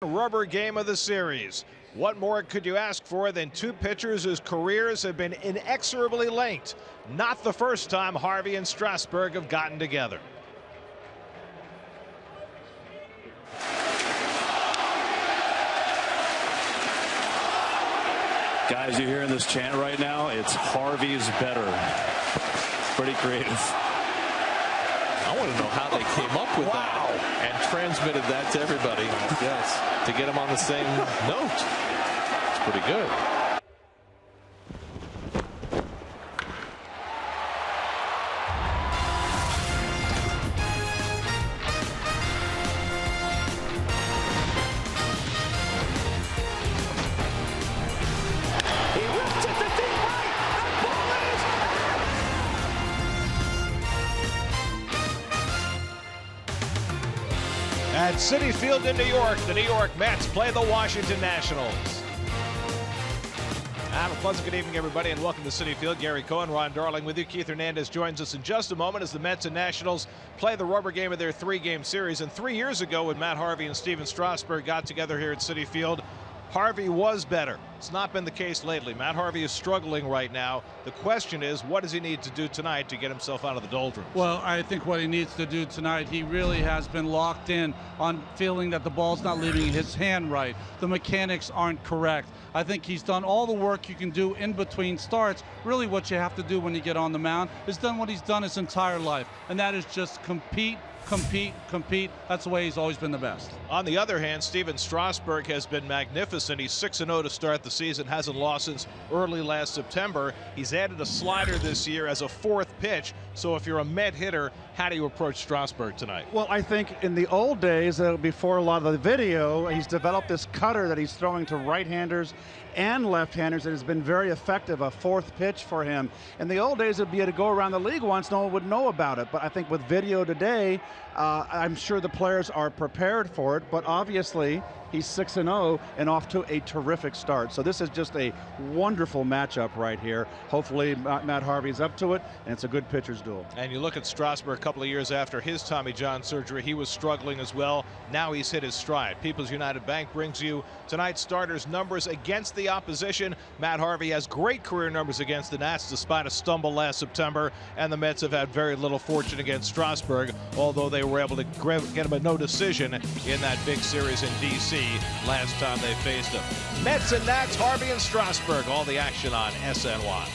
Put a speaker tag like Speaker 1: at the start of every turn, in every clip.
Speaker 1: Rubber game of the series. What more could you ask for than two pitchers whose careers have been inexorably linked? Not the first time Harvey and Strasburg have gotten together.
Speaker 2: Guys, you're hearing this chant right now. It's Harvey's better. Pretty creative.
Speaker 3: I want to know how they came up with that and transmitted that to everybody. Yes, to get them on the same note. It's pretty good.
Speaker 1: At Citi Field in New York, the New York Mets play the Washington Nationals. Have a pleasant good evening, everybody, and welcome to Citi Field. Gary Cohen, Ron Darling with you. Keith Hernandez joins us in just a moment as the Mets and Nationals play the rubber game of their three-game series. And 3 years ago, when Matt Harvey and Steven Strasburg got together here at Citi Field, Harvey was better. It's not been the case lately. Matt Harvey is struggling right now. The question is, what does he need to do tonight to get himself out of the doldrums?
Speaker 4: Well, I think what he needs to do tonight, he really has been locked in on feeling that the ball's not leaving his hand right. The mechanics aren't correct. I think he's done all the work you can do in between starts. Really what you have to do when you get on the mound is done what he's done his entire life, and that is just compete. That's the way he's always been the best.
Speaker 1: On the other hand, Steven Strasburg has been magnificent. He's 6-0 to start the season, hasn't lost since early last September. He's added a slider this year as a fourth pitch. So if you're a Met hitter, how do you approach Strasburg tonight?
Speaker 5: Well, I think in the old days, before a lot of the video, he's developed this cutter that he's throwing to right-handers and left-handers that has been very effective, a fourth pitch for him. In the old days, it'd be to go around the league once, no one would know about it. But I think with video today, I'm sure the players are prepared for it, but obviously he's 6-0 and off to a terrific start. So this is just a wonderful matchup right here. Hopefully Matt Harvey's up to it, and it's a good pitcher's duel.
Speaker 1: And you look at Strasburg a couple of years after his Tommy John surgery, he was struggling as well. Now he's hit his stride. People's United Bank brings you tonight's starters' numbers against the opposition. Matt Harvey has great career numbers against the Nats despite a stumble last September, and the Mets have had very little fortune against Strasburg, although they were able to get him a no decision in that big series in D.C. last time they faced him. Mets and Nats, Harvey and Strasburg, all the action on SNY.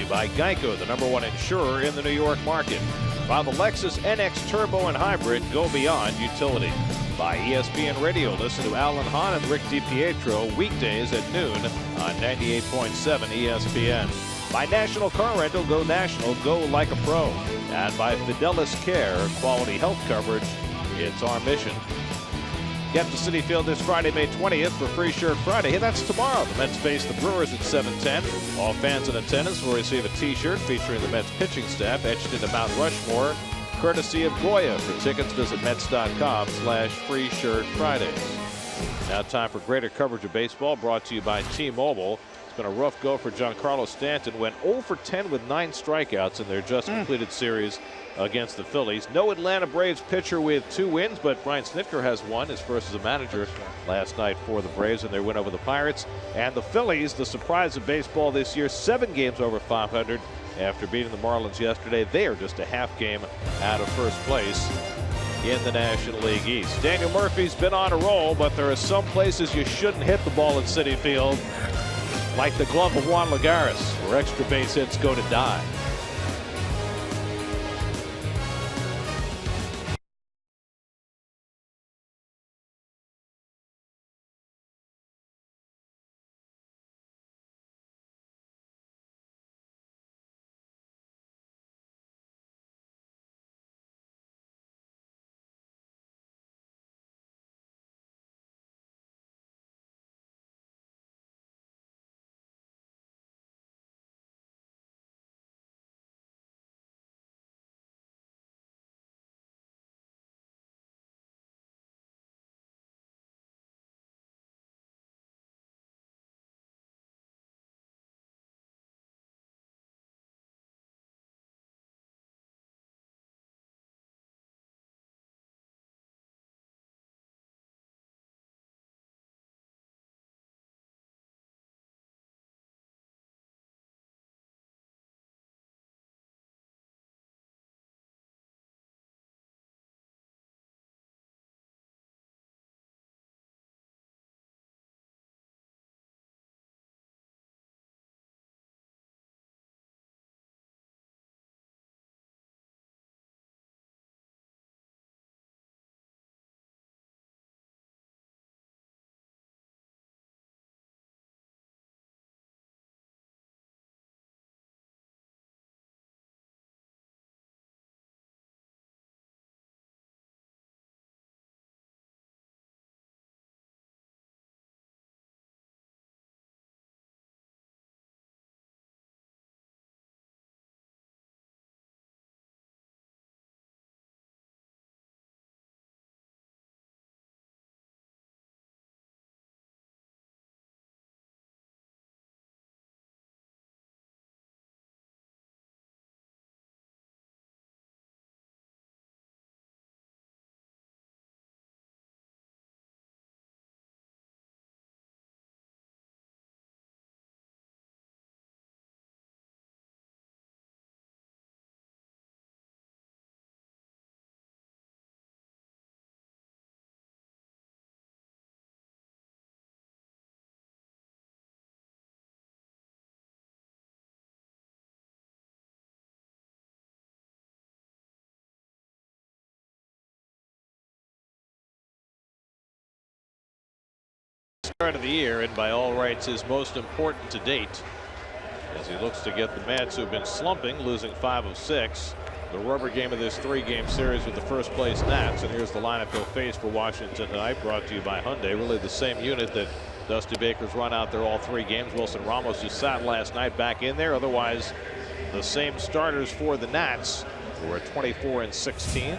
Speaker 1: by Geico, the #1 insurer in the New York market. By the Lexus NX Turbo and Hybrid, go beyond utility. By ESPN Radio, listen to Alan Hahn and Rick DiPietro weekdays at noon on 98.7 ESPN. By National Car Rental, go national, go like a pro. And by Fidelis Care, quality health coverage, it's our mission. Get to Citi Field this Friday, May 20th for Free Shirt Friday. Hey, that's tomorrow. The Mets face the Brewers at 7:10. All fans in attendance will receive a T-shirt featuring the Mets pitching staff etched into Mount Rushmore, courtesy of Goya. For tickets, visit Mets.com/Free Shirt Fridays. Now time for greater coverage of baseball, brought to you by T-Mobile. It's been a rough go for Giancarlo Stanton. Went 0 for 10 with 9 strikeouts in their just completed series against the Phillies. No Atlanta Braves pitcher with 2 wins, but Brian Snitker has 1, his first as a manager last night for the Braves in their win over the Pirates. And the Phillies, the surprise of baseball this year, 7 games over 500 after beating the Marlins yesterday. They are just a half game out of first place in the National League East. Daniel Murphy's been on a roll, but there are some places you shouldn't hit the ball at Citi Field, like the glove of Juan Lagares, where extra base hits go to die. Start of the year, and by all rights his most important to date, as he looks to get the Mets, who have been slumping, losing 5 of 6, the rubber game of this 3-game series with the first place Nats. And here's the lineup he'll face for Washington tonight, brought to you by Hyundai. Really the same unit that Dusty Baker's run out there all 3 games. Wilson Ramos, who sat last night, back in there. Otherwise the same starters for the Nats, who are 24 and 16.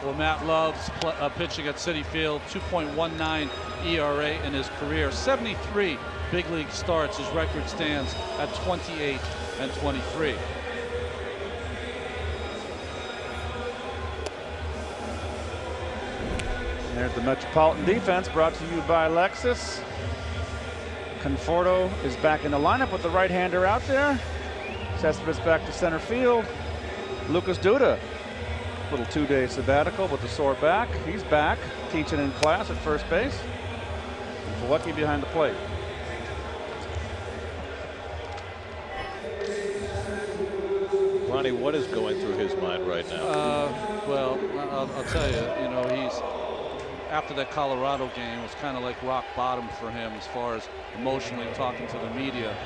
Speaker 4: Well, Matt loves pitching at Citi Field. 2.19 ERA in his career. 73 big league starts. His record stands at 28 and 23.
Speaker 5: And there's the Metropolitan defense, brought to you by Lexus. Conforto is back in the lineup with the right-hander out there. Cespedes back to center field. Lucas Duda, little 2-day sabbatical with the sore back. He's back teaching in class at first base. And Milwaukee behind the plate.
Speaker 3: Ronnie, what is going through his mind right now?
Speaker 4: Well, I'll tell you, he's after that Colorado game, it was kind of like rock bottom for him as far as emotionally talking to the media.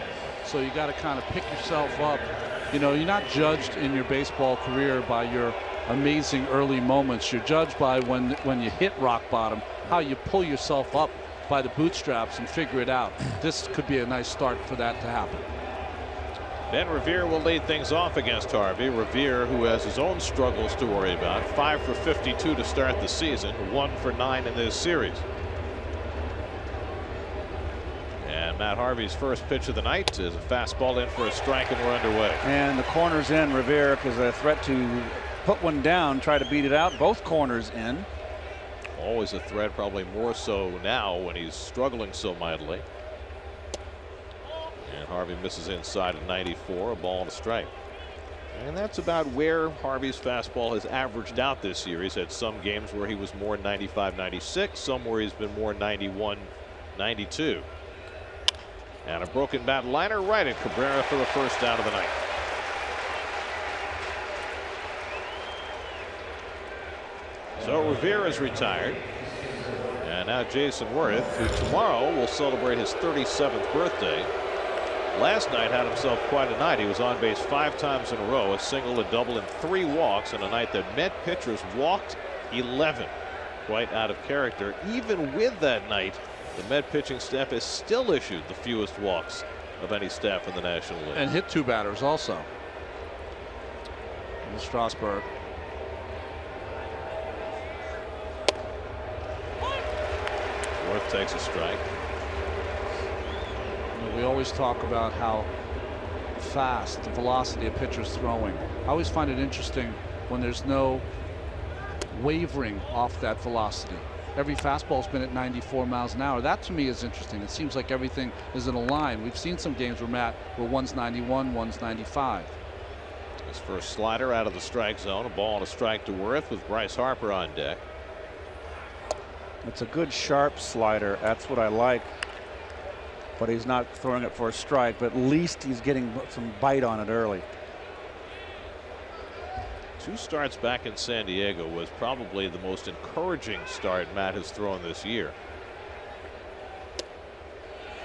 Speaker 4: So you got to kind of pick yourself up. You're not judged in your baseball career by your amazing early moments. You're judged by when you hit rock bottom, how you pull yourself up by the bootstraps and figure it out. This could be a nice start for that to happen.
Speaker 1: Ben Revere will lead things off against Harvey. Revere, who has his own struggles to worry about. 5 for 52 to start the season. 1 for 9 in this series. And Matt Harvey's first pitch of the night is a fastball in for a strike, and we're underway.
Speaker 5: And the corner's in. Revere is a threat to put one down, try to beat it out. Both corners in.
Speaker 1: Always a threat, probably more so now when he's struggling so mightily. And Harvey misses inside at 94, a ball and a strike. And that's about where Harvey's fastball has averaged out this year. He's had some games where he was more 95, 96, some where he's been more 91, 92. And a broken bat liner right at Cabrera for the first out of the night. So Revere is retired. And now Jason Worth, who tomorrow will celebrate his 37th birthday. Last night had himself quite a night. He was on base 5 times in a row, a single, a double, and 3 walks on a night that Met pitchers walked 11. Quite out of character. Even with that night, the Met pitching staff has still issued the fewest walks of any staff in the National League.
Speaker 4: And hit 2 batters also. In Strasburg.
Speaker 1: Worth takes a strike.
Speaker 4: We always talk about how fast the velocity of pitchers throwing. I always find it interesting when there's no wavering off that velocity. Every fastball's been at 94 miles an hour. That to me is interesting. It seems like everything is in a line. We've seen some games where one's 91, one's 95.
Speaker 1: His first slider out of the strike zone, a ball and a strike to Worth with Bryce Harper on deck.
Speaker 5: It's a good sharp slider. That's what I like. But he's not throwing it for a strike, but at least he's getting some bite on it early.
Speaker 1: 2 starts back in San Diego was probably the most encouraging start Matt has thrown this year.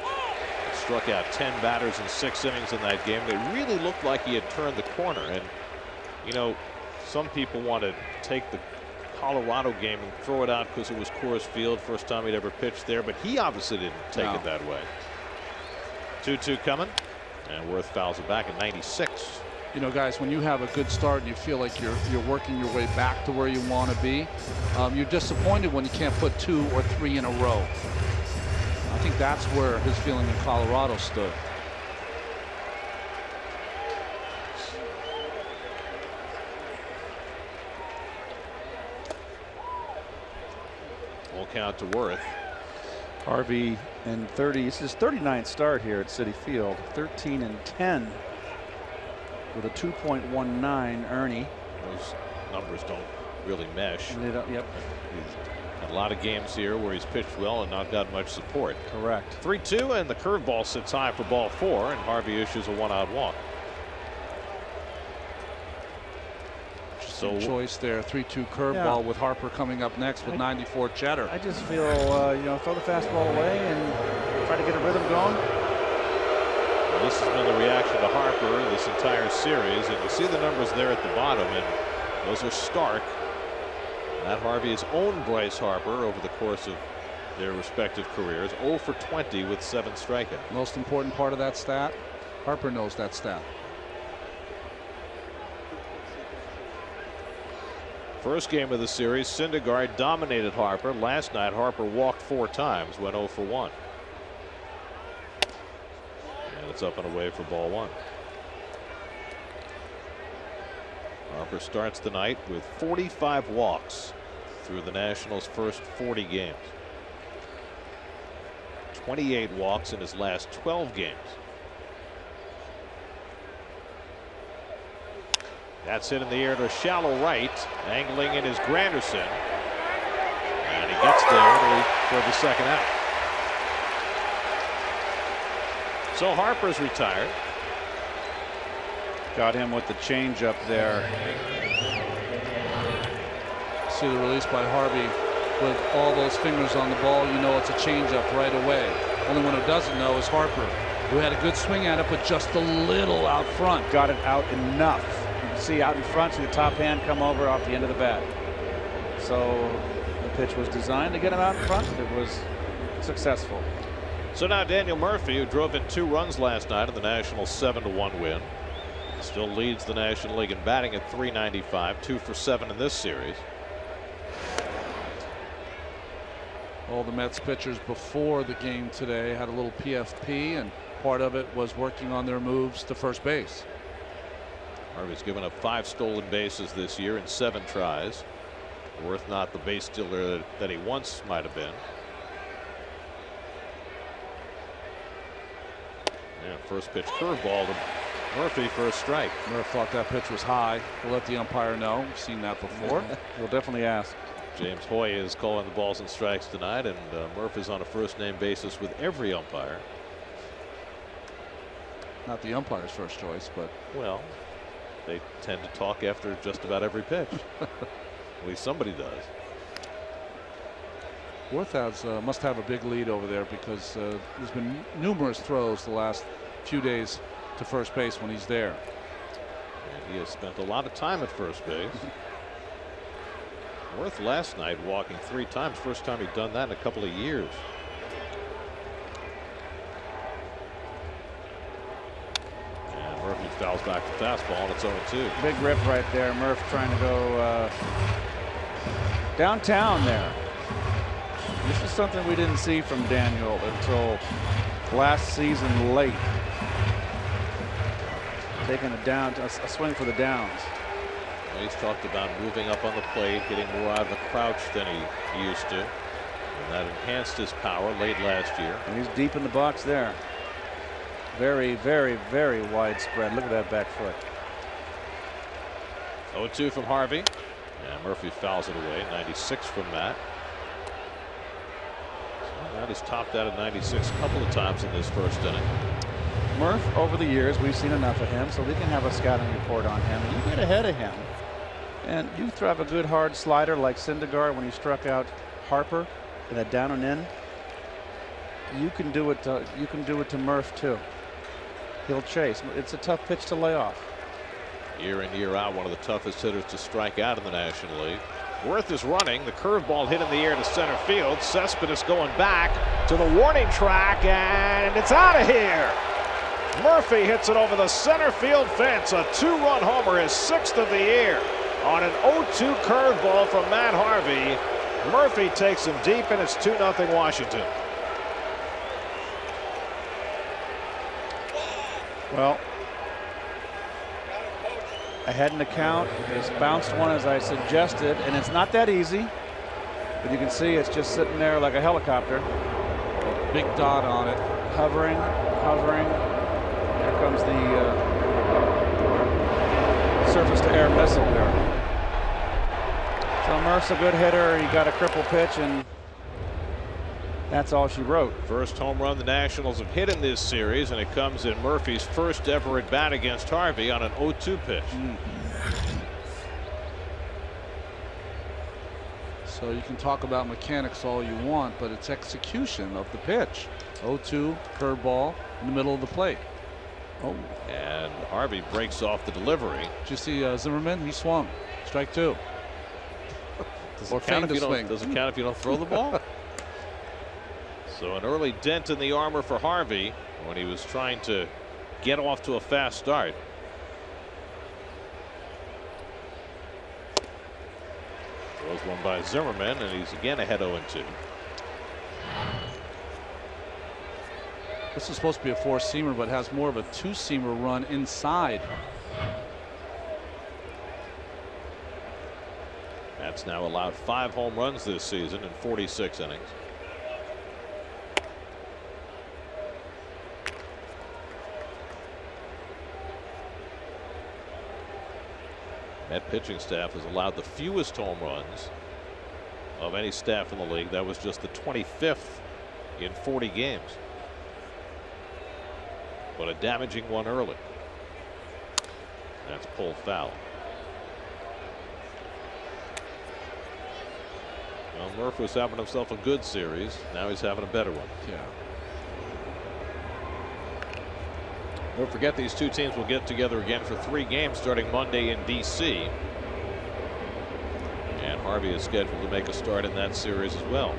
Speaker 1: He struck out 10 batters in 6 innings in that game. It really looked like he had turned the corner. And some people want to take the Colorado game and throw it out because it was Coors Field, first time he'd ever pitched there, but he obviously didn't take it that way. 2-2 coming, and Worth fouls it back at 96.
Speaker 4: Guys, when you have a good start and you feel like you're working your way back to where you want to be, you're disappointed when you can't put 2 or 3 in a row. I think that's where his feeling in Colorado stood.
Speaker 1: Full count to Worth.
Speaker 5: Harvey in 30. This is his 39th start here at Citi Field. 13 and 10 with a 2.19 Ernie.
Speaker 1: Those numbers don't really mesh.
Speaker 5: Yep.
Speaker 1: He's had a lot of games here where he's pitched well and not got much support.
Speaker 5: Correct.
Speaker 1: 3-2, and the curveball sits high for ball 4, and Harvey issues a 1-out walk.
Speaker 4: So choice there, 3-2 curveball with Harper coming up next with 94 cheddar.
Speaker 5: I just feel throw the fastball away and try to get a rhythm going.
Speaker 1: Well, this has been the reaction to Harper this entire series, and you see the numbers there at the bottom, and those are stark. Matt Harvey has owned Bryce Harper over the course of their respective careers. 0 for 20 with 7 strikeouts.
Speaker 4: Most important part of that stat, Harper knows that stat.
Speaker 1: First game of the series, Syndergaard dominated Harper. Last night, Harper walked 4 times, went 0 for 1. And it's up and away for ball 1. Harper starts the night with 45 walks through the Nationals' first 40 games. 28 walks in his last 12 games. That's hit in the air to shallow right. Angling in is Granderson. And he gets there for the second out. So Harper's retired.
Speaker 5: Got him with the changeup there.
Speaker 4: See the release by Harvey with all those fingers on the ball. You know it's a changeup right away. Only one who doesn't know is Harper, who had a good swing at it, but just a little out front.
Speaker 5: Got it out enough. You can see out in front, see the top hand come over off the end of the bat. So the pitch was designed to get him out in front. It was successful.
Speaker 1: So now Daniel Murphy, who drove in 2 runs last night in the Nationals' 7-1 win, still leads the National League in batting at .395, 2 for 7 in this series.
Speaker 4: All the Mets pitchers before the game today had a little PFP, and part of it was working on their moves to first base.
Speaker 1: Harvey's given up 5 stolen bases this year in 7 tries. Worth not the base stealer that he once might have been. Yeah, first pitch curveball to Murphy for a strike.
Speaker 4: Murph thought that pitch was high. We'll let the umpire know. We've seen that before.
Speaker 5: We'll definitely ask.
Speaker 1: James Hoy is calling the balls and strikes tonight, and Murph is on a first-name basis with every umpire.
Speaker 4: Not the umpire's first choice, but
Speaker 1: well, they tend to talk after just about every pitch. At least somebody does.
Speaker 4: Worth must have a big lead over there, because there's been numerous throws the last few days to first base when he's there.
Speaker 1: And he has spent a lot of time at first base. Worth last night walking 3 times. First time he'd done that in a couple of years. And Murphy fouls back the fastball, and it's 0-2.
Speaker 5: Big rip right there. Murph trying to go downtown there. This is something we didn't see from Daniel until last season late. Taking a swing for the downs.
Speaker 1: Well, he's talked about moving up on the plate, getting more out of the crouch than he used to. And that enhanced his power late last year.
Speaker 5: And he's deep in the box there. Very, very, very widespread. Look at that back foot.
Speaker 1: 0-2 from Harvey. And Murphy fouls it away. 96 from Matt. Matt has topped out at 96 a couple of times in this first inning.
Speaker 5: Murph, over the years, we've seen enough of him, so we can have a scouting report on him. And you get ahead of him, and you throw a good hard slider like Syndergaard when he struck out Harper in a down and in. You can do it. You can do it to Murph too. He'll chase. It's a tough pitch to lay off.
Speaker 1: Year in, year out, one of the toughest hitters to strike out in the National League. Worth is running. The curveball hit in the air to center field. Cespedes going back to the warning track, and it's out of here. Murphy hits it over the center field fence. A 2-run homer, his 6th of the year, on an 0-2 curveball from Matt Harvey. Murphy takes him deep, and it's 2-0 Washington.
Speaker 5: Well, I had an account. It's bounced one as I suggested, and it's not that easy. But you can see it's just sitting there like a helicopter.
Speaker 4: big dot on it.
Speaker 5: Hovering, hovering. Here comes the surface-to-air missile there. So Murph's a good hitter. He got a cripple pitch, and that's all she wrote.
Speaker 1: First home run the Nationals have hit in this series, and it comes in Murphy's first ever at bat against Harvey on an 0-2 pitch.
Speaker 4: So you can talk about mechanics all you want, but it's execution of the pitch. 0-2 curveball in the middle of the plate.
Speaker 1: Oh, and Harvey breaks off the delivery.
Speaker 4: Did you see Zimmerman? He swung. Strike two.
Speaker 1: Does it count if you don't throw the ball? So an early dent in the armor for Harvey when he was trying to get off to a fast start. Throws one by Zimmerman, and he's again ahead 0-2.
Speaker 4: This is supposed to be a four-seamer, but has more of a two-seamer run inside.
Speaker 1: That's now allowed 5 home runs this season in 46 innings. That pitching staff has allowed the fewest home runs of any staff in the league. That was just the 25th in 40 games. But a damaging one early.
Speaker 3: That's pulled foul. Well, Murph was having himself a good series. Now he's having a better one.
Speaker 4: Yeah.
Speaker 3: Don't forget, these two teams will get together again for 3 games starting Monday in D.C. And Harvey is scheduled to make a start in that series as well.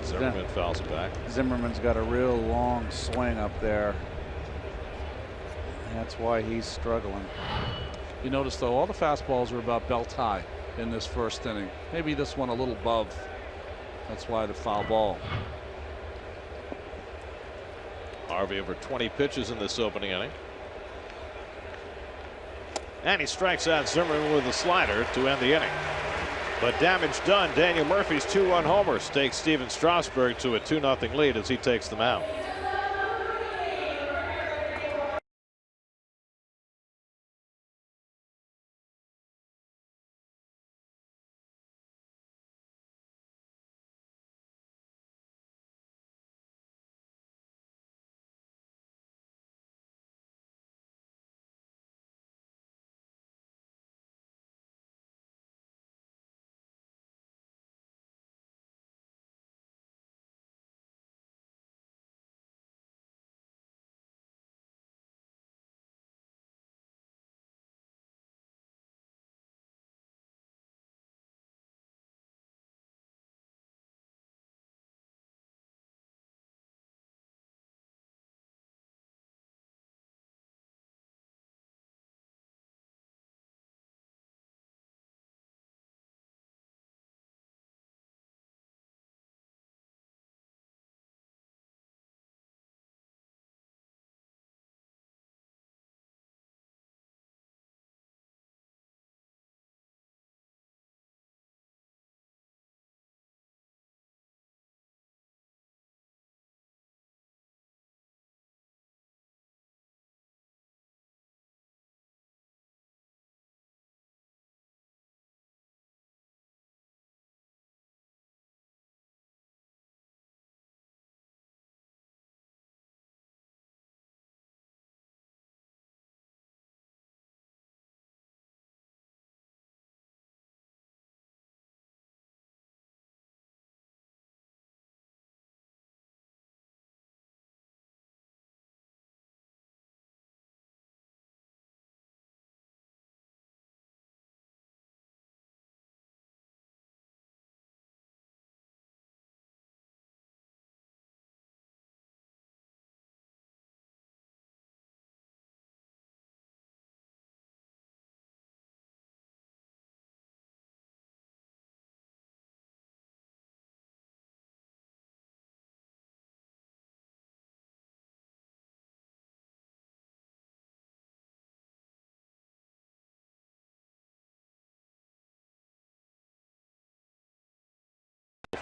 Speaker 3: Zimmerman fouls it back.
Speaker 5: Zimmerman's got a real long swing up there. That's why he's struggling.
Speaker 4: You notice, though, all the fastballs are about belt high in this first inning. Maybe this one a little above. That's why the foul ball.
Speaker 3: Harvey over 20 pitches in this opening inning. And he strikes out Zimmerman with a slider to end the inning. But damage done. Daniel Murphy's 2-run homer takes Steven Strasburg to a 2-0 lead as he takes them out.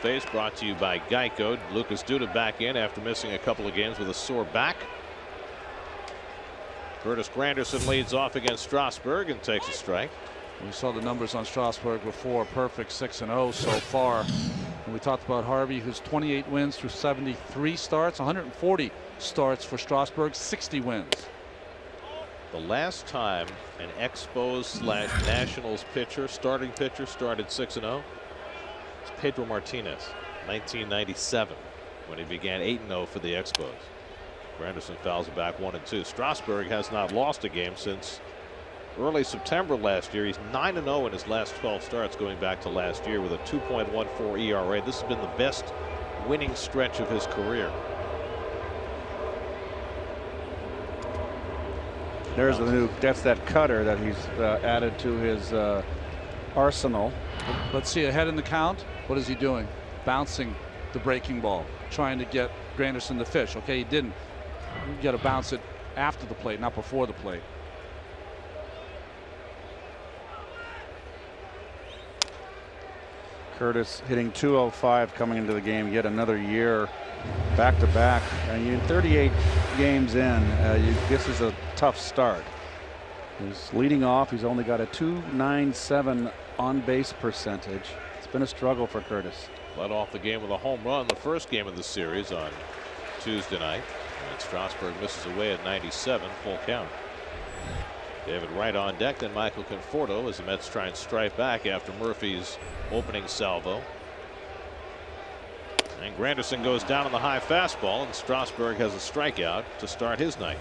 Speaker 3: Face brought to you by Geico. Lucas Duda back in after missing a couple of games with a sore back. Curtis Granderson leads off against Strasburg and takes a strike.
Speaker 4: We saw the numbers on Strasburg before. Perfect 6-0 so far. And we talked about Harvey, who's 28 wins through 73 starts, 140 starts for Strasburg, 60 wins.
Speaker 3: The last time an Expos/Nationals pitcher, starting pitcher, started 6-0, Pedro Martinez, 1997, when he began 8-0 for the Expos. Granderson fouls it back 1-2. Strasburg has not lost a game since early September last year. He's 9-0 in his last 12 starts going back to last year with a 2.14 ERA. This has been the best winning stretch of his career.
Speaker 5: There's the new, that's that cutter that he's added to his arsenal.
Speaker 4: Let's see, ahead in the count. What is he doing? Bouncing the breaking ball, trying to get Granderson to fish. Okay, he didn't. You got to bounce it after the plate, not before the plate.
Speaker 5: Curtis hitting .205 coming into the game, yet another year back to back. And you 38 games in, this is a tough start. He's leading off. He's only got a .297 on base percentage. It's been a struggle for Curtis.
Speaker 3: Led off the game with a home run the first game of the series on Tuesday night. And Strasburg misses away at 97, full count. David Wright on deck, then Michael Conforto as the Mets try and strike back after Murphy's opening salvo. And Granderson goes down on the high fastball, and Strasburg has a strikeout to start his night.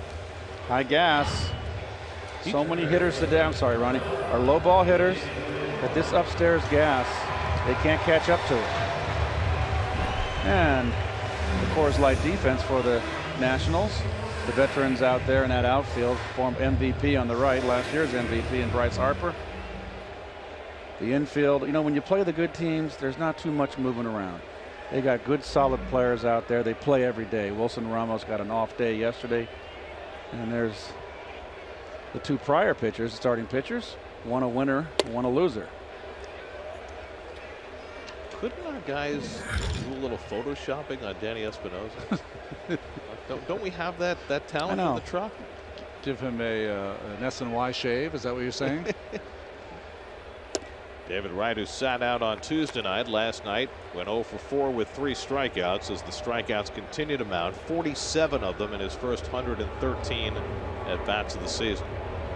Speaker 5: High gas. So many hitters today, I'm sorry, Ronnie, are low ball hitters that this upstairs gas, they can't catch up to it. And the Coors Light defense for the Nationals, the veterans out there in that outfield, formed MVP on the right, last year's MVP in Bryce Harper. The infield, you know, when you play the good teams, there's not too much moving around. They got good, solid players out there. They play every day. Wilson Ramos got an off day yesterday. And there's the two prior pitchers, starting pitchers, one a winner, one a loser.
Speaker 3: Couldn't our guys do a little photoshopping on Danny Espinosa? don't we have that talent in the truck?
Speaker 4: Give him an S&Y shave. Is that what you're saying?
Speaker 3: David Wright, who sat out on Tuesday night, last night went 0 for 4 with 3 strikeouts as the strikeouts continue to mount, 47 of them in his first 113 at bats of the season.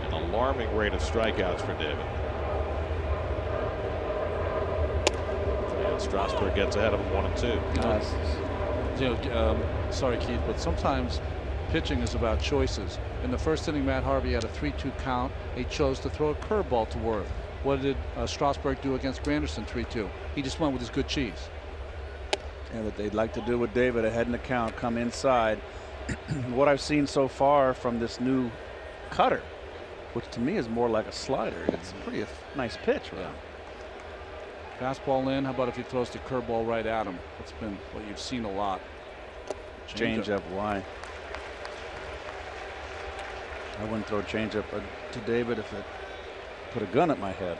Speaker 3: An alarming rate of strikeouts for David. And Strasburg gets ahead of him 1-2.
Speaker 4: You know, sorry, Keith, but sometimes pitching is about choices. In the first inning, Matt Harvey had a 3-2 count. He chose to throw a curveball to Worth. What did Strasburg do against Granderson? 3-2. He just went with his good cheese.
Speaker 5: And what they'd like to do with David ahead in the count, come inside. What I've seen so far from this new cutter, which to me is more like a slider. It's a pretty nice pitch, right?
Speaker 4: Yeah. Fastball in. How about if he throws the curveball right at him? That's been what you've seen a lot.
Speaker 5: Change up, why? I wouldn't throw change up to David if it put a gun at my head.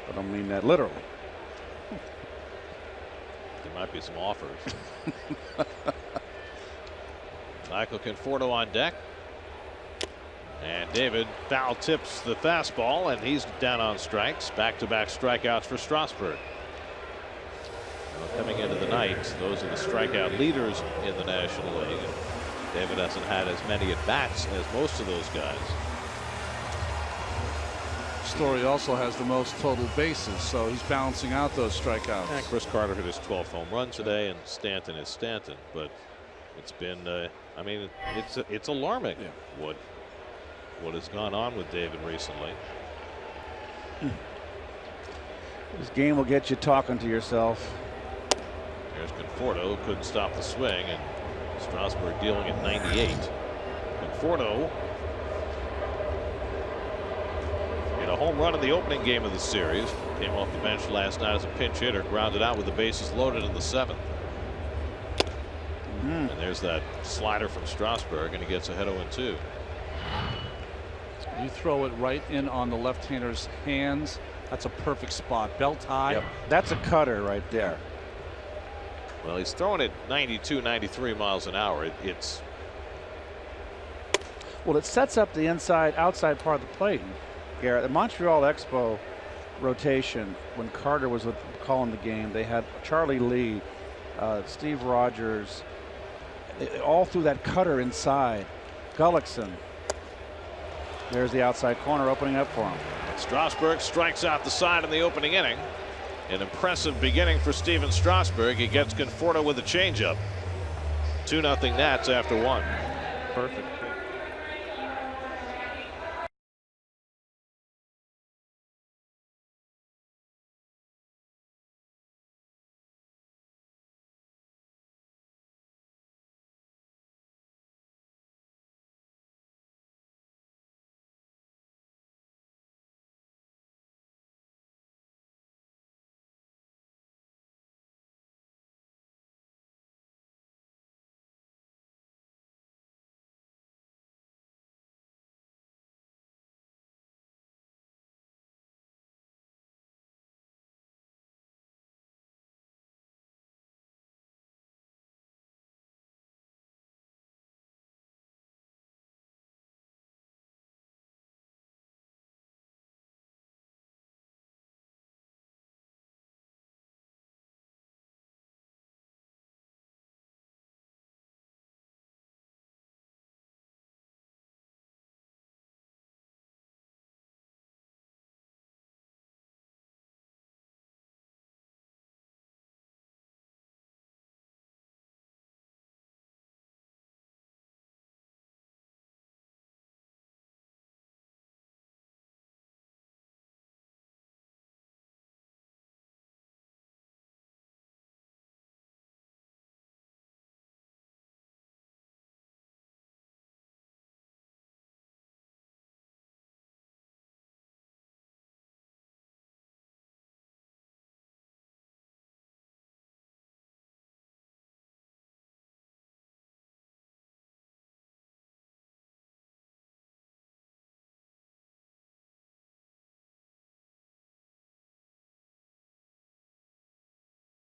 Speaker 5: I don't mean that literally.
Speaker 3: There might be some offers. Michael Conforto on deck. And David foul tips the fastball, and he's down on strikes. Back-to-back strikeouts for Strasburg. Well, coming into the night, those are the strikeout leaders in the National League. And David hasn't had as many at-bats as most of those guys.
Speaker 4: Story also has the most total bases, so he's balancing out those strikeouts.
Speaker 3: And Chris Carter hit his 12th home run today, and Stanton is Stanton. But it's been, I mean, it's alarming what has gone on with David recently.
Speaker 5: This game will get you talking to yourself.
Speaker 3: There's Conforto, who couldn't stop the swing, and Strasburg dealing at 98. Conforto hit a home run in the opening game of the series. Came off the bench last night as a pinch hitter, grounded out with the bases loaded in the 7th. And there's that slider from Strasburg, and he gets ahead 0-2.
Speaker 4: You throw it right in on the left-hander's hands. That's a perfect spot. Belt high.
Speaker 5: Yep. That's a cutter right there.
Speaker 3: Well, he's throwing it 92, 93 miles an hour.
Speaker 5: Well, it sets up the outside part of the plate. Garrett, the Montreal Expo rotation, when Carter was calling the game, they had Charlie Lee, Steve Rogers, all through that cutter inside. Gullickson. There's the outside corner opening up for him.
Speaker 3: Strasburg strikes out the side in the opening inning. An impressive beginning for Steven Strasburg. He gets Conforto with a changeup. 2-0 Nats after 1.
Speaker 5: Perfect.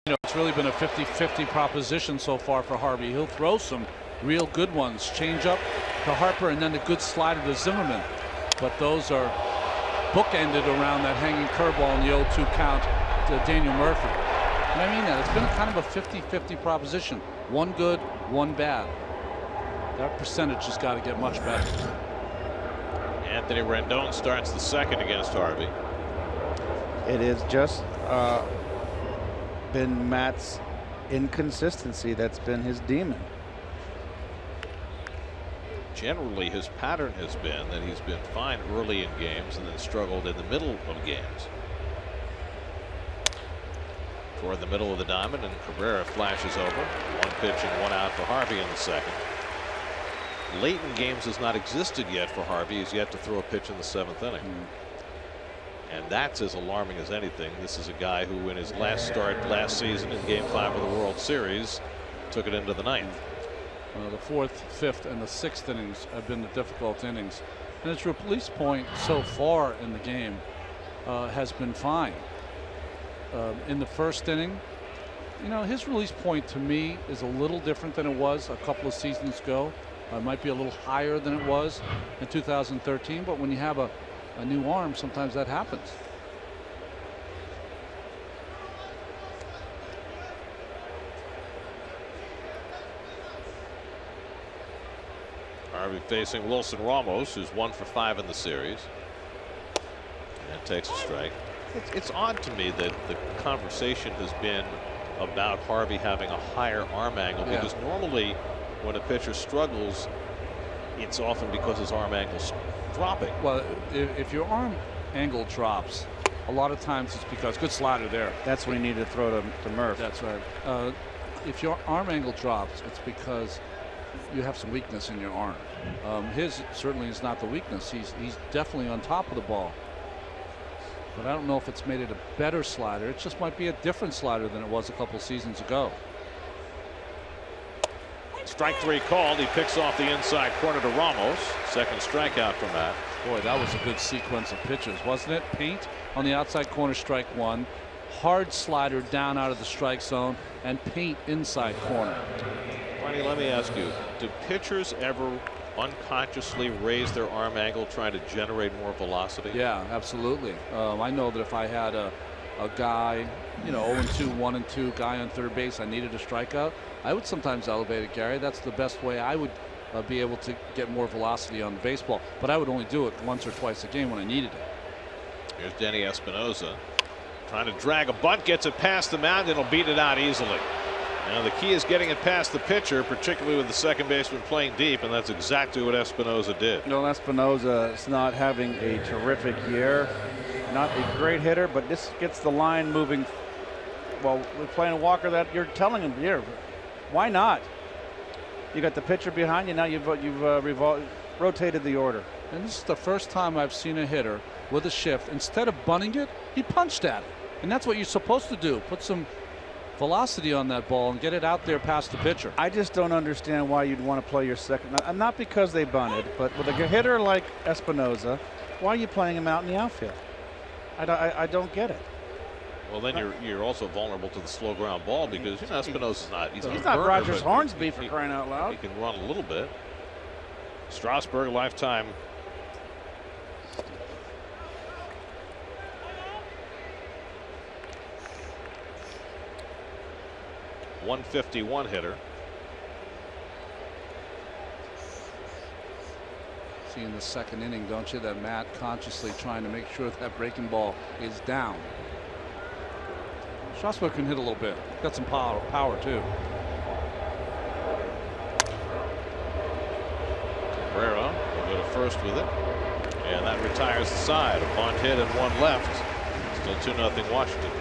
Speaker 4: You know, it's really been a 50-50 proposition so far for Harvey. He'll throw some real good ones. Change up to Harper and then the good slider to Zimmerman. But those are bookended around that hanging curveball in the 0-2 count to Daniel Murphy. And I mean that. It's been kind of a 50-50 proposition. One good, one bad. That percentage has got to get much better.
Speaker 3: Anthony Rendon starts the second against Harvey.
Speaker 5: It is just been Matt's inconsistency that's been his demon.
Speaker 3: Generally, his pattern has been that he's been fine early in games and then struggled in the middle of games. Toward the middle of the diamond, and Cabrera flashes over. One pitch and one out for Harvey in the second. Late in games has not existed yet for Harvey. He's yet to throw a pitch in the seventh inning. And that's as alarming as anything. This is a guy who, in his last start last season in Game 5 of the World Series, took it into the ninth.
Speaker 4: The fourth, fifth, and the sixth innings have been the difficult innings. And his release point so far in the game has been fine. In the first inning, you know, his release point to me is a little different than it was a couple of seasons ago. It might be a little higher than it was in 2013, but when you have a new arm, sometimes that happens.
Speaker 3: Harvey facing Wilson Ramos, who's 1 for 5 in the series, and takes a strike. It's odd to me that the conversation has been about Harvey having a higher arm angle, because normally when a pitcher struggles, it's often because his arm angle's dropping.
Speaker 4: Well, if your arm angle drops, a lot of times it's because good slider there.
Speaker 5: That's when you need to throw to Murph.
Speaker 4: That's right. If your arm angle drops, it's because you have some weakness in your arm. His certainly is not the weakness. He's definitely on top of the ball. But I don't know if it's made it a better slider. It just might be a different slider than it was a couple seasons ago.
Speaker 3: Strike 3 called. He picks off the inside corner to Ramos. Second strikeout from that.
Speaker 4: Boy, that was a good sequence of pitches, wasn't it? Paint on the outside corner, strike 1. Hard slider down out of the strike zone, and Paint inside corner.
Speaker 3: Barney, let me ask you, do pitchers ever unconsciously raise their arm angle trying to generate more velocity?
Speaker 4: Yeah, absolutely. I know that if I had a guy, you know, 0-2, 1-2 guy on third base, I needed a strikeout, I would sometimes elevate it, Gary. That's the best way I would be able to get more velocity on the baseball. But I would only do it once or twice a game when I needed it.
Speaker 3: Here's Denny Espinosa trying to drag a bunt, gets it past the mound, and he'll beat it out easily. Now the key is getting it past the pitcher, particularly with the second baseman playing deep, and that's exactly what Espinosa did.
Speaker 5: No, Espinosa is not having a terrific year. Not a great hitter, but this gets the line moving. Well, we're playing Walker, that you're telling him here, why not? You got the pitcher behind you, now you've rotated the order.
Speaker 4: And this is the first time I've seen a hitter with a shift, instead of bunting it, he punched at it. And that's what you're supposed to do. Put some velocity on that ball and get it out there past the pitcher.
Speaker 5: I just don't understand why you'd want to play your second. Not because they bunted, but with a hitter like Espinosa, why are you playing him out in the outfield? I don't get it.
Speaker 3: Well, then you're also vulnerable to the slow ground ball, because you know, Espinosa's
Speaker 5: he's not Rogers Hornsby, for crying out loud.
Speaker 3: He can run a little bit. Strasburg, lifetime. .151 hitter.
Speaker 4: See in the second inning, don't you, that Matt consciously trying to make sure that breaking ball is down. Strasburg can hit a little bit. Got some power too.
Speaker 3: Cabrera will go to first with it, and that retires the side. A bunt hit and one left. Still 2-0 Washington.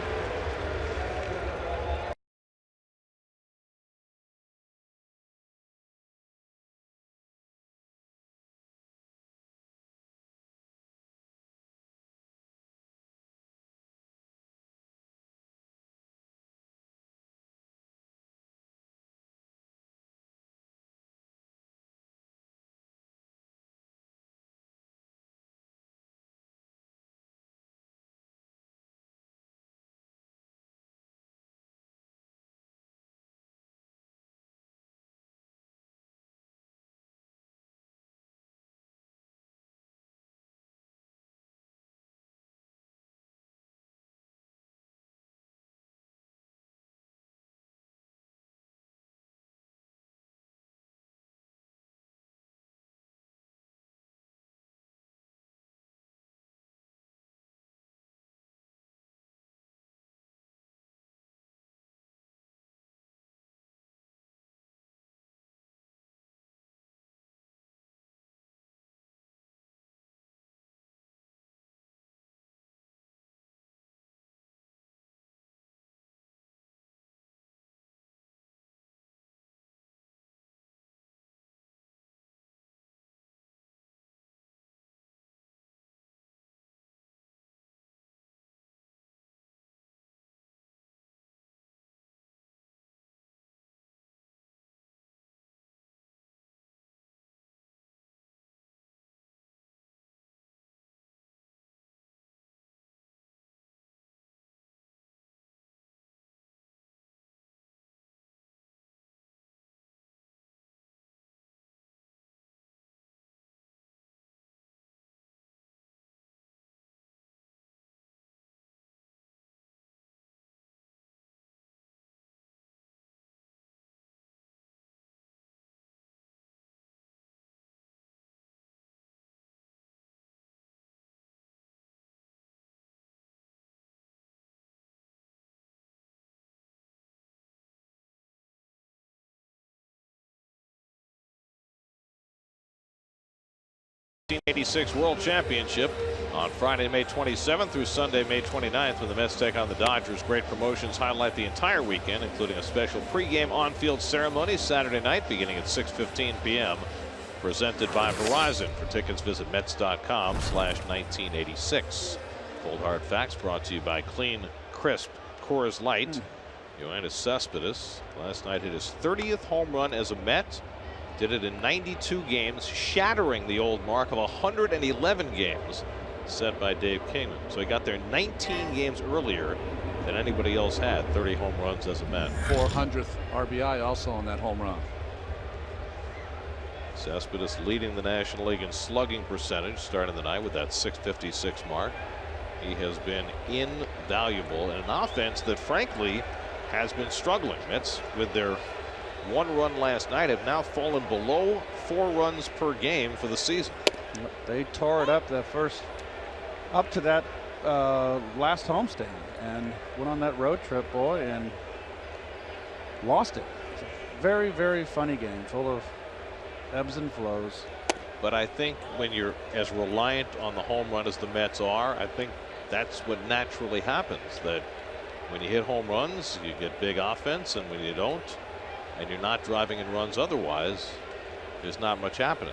Speaker 3: 1986 World Championship on Friday, May 27th through Sunday, May 29th, when the Mets take on the Dodgers. Great promotions highlight the entire weekend, including a special pregame on-field ceremony Saturday night beginning at 6:15 p.m. presented by Verizon. For tickets, visit Mets.com/1986. Cold Hard Facts brought to you by Clean, Crisp Coors Light. Yoenis Cespedes last night hit his 30th home run as a Met. Did it in 92 games, shattering the old mark of 111 games set by Dave Kingman. So he got there 19 games earlier than anybody else had. 30 home runs as a Met.
Speaker 4: 400th RBI also on that home run.
Speaker 3: Cespedes leading the National League in slugging percentage, starting the night with that .656 mark. He has been invaluable in an offense that frankly has been struggling. Mets, with their 1 run last night, have now fallen below 4 runs per game for the season.
Speaker 5: They tore it up up to that last homestand and went on that road trip, boy, and lost it. It's a very, very funny game, full of ebbs and flows.
Speaker 3: But I think when you're as reliant on the home run as the Mets are, I think that's what naturally happens. That when you hit home runs, you get big offense, and when you don't, and you're not driving in runs otherwise, there's not much happening.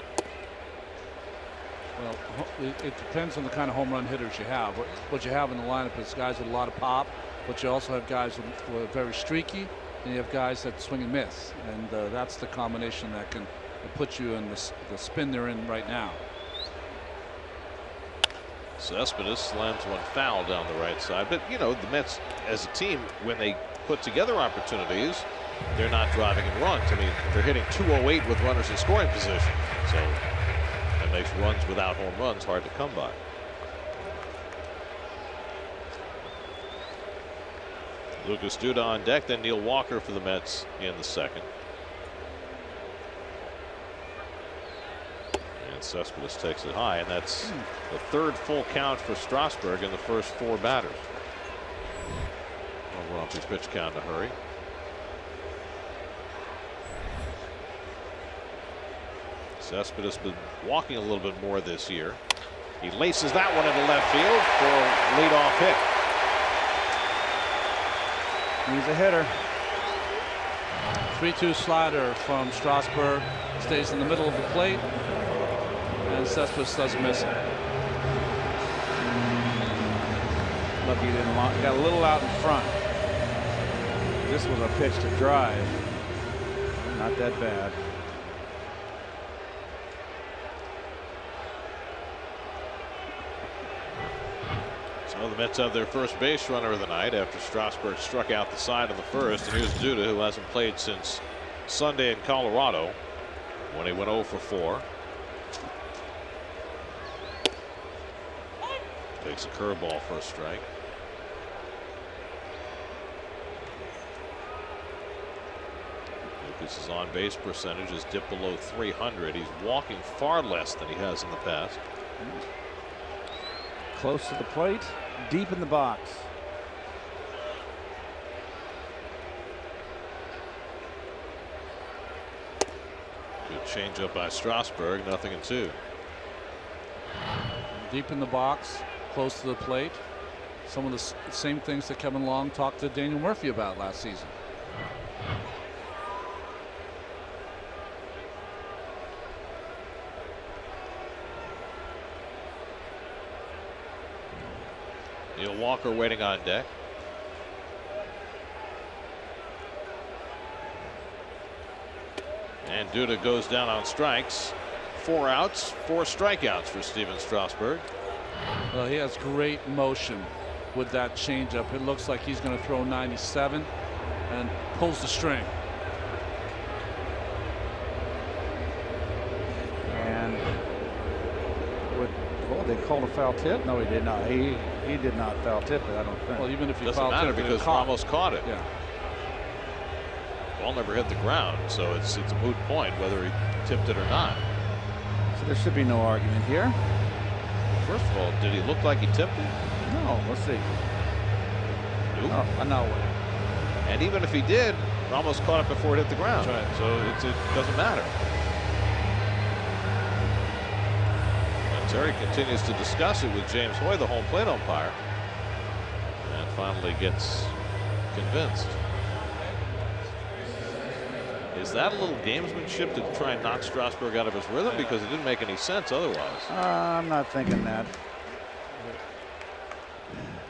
Speaker 4: Well, it depends on the kind of home run hitters you have. What you have in the lineup is guys with a lot of pop, but you also have guys who are very streaky, and you have guys that swing and miss, and that's the combination that can put you in the spin they're in right now.
Speaker 3: Cespedes slams one foul down the right side, but you know, the Mets as a team, when they put together opportunities, they're not driving in runs. I mean, they're hitting .208 with runners in scoring position, so that makes runs without home runs hard to come by. Lucas Duda on deck, then Neil Walker for the Mets in the second. And Cespedes takes it high, and that's the 3rd full count for Strasburg in the first 4 batters. Over off his pitch count in a hurry. Cespedes been walking a little bit more this year. He laces that one into left field for a leadoff hit.
Speaker 5: He's a hitter.
Speaker 4: 3-2 slider from Strasburg, stays in the middle of the plate, and Cespedes doesn't miss it.
Speaker 5: Lucky he didn't got a little out in front. This was a pitch to drive. Not that bad.
Speaker 3: So the Mets have their first base runner of the night after Strasburg struck out the side in the first. And here's Duda, who hasn't played since Sunday in Colorado when he went 0 for 4. Takes a curveball for a strike. Lucas's on base percentage is dipped below 300. He's walking far less than he has in the past.
Speaker 5: Close to the plate, deep in the box.
Speaker 3: Good changeup by Strasburg, 0-2.
Speaker 4: Deep in the box, close to the plate. Some of the same things that Kevin Long talked to Daniel Murphy about last season.
Speaker 3: Neil Walker waiting on deck. And Duda goes down on strikes. 4 outs, 4 strikeouts for Steven Strasburg.
Speaker 4: Well, he has great motion with that changeup. It looks like he's going to throw 97 and pulls the string.
Speaker 5: And they called a foul tip? No, he did not. He did not foul tip it, I don't think.
Speaker 4: Well, even if he
Speaker 3: doesn't
Speaker 4: foul
Speaker 3: matter
Speaker 4: tip
Speaker 3: because Ramos caught it.
Speaker 4: Yeah.
Speaker 3: Ball never hit the ground, so it's a moot point whether he tipped it or not.
Speaker 5: So there should be no argument here.
Speaker 3: First of all, did he look like he tipped it?
Speaker 5: No, let's see.
Speaker 3: Nope.
Speaker 5: Oh, no way.
Speaker 3: And even if he did, Ramos caught it before it hit the ground.
Speaker 4: That's right.
Speaker 3: So it doesn't matter. Terry continues to discuss it with James Hoy, the home plate umpire, and finally gets convinced. Is that a little gamesmanship to try and knock Strasburg out of his rhythm? Because it didn't make any sense otherwise.
Speaker 5: I'm not thinking that.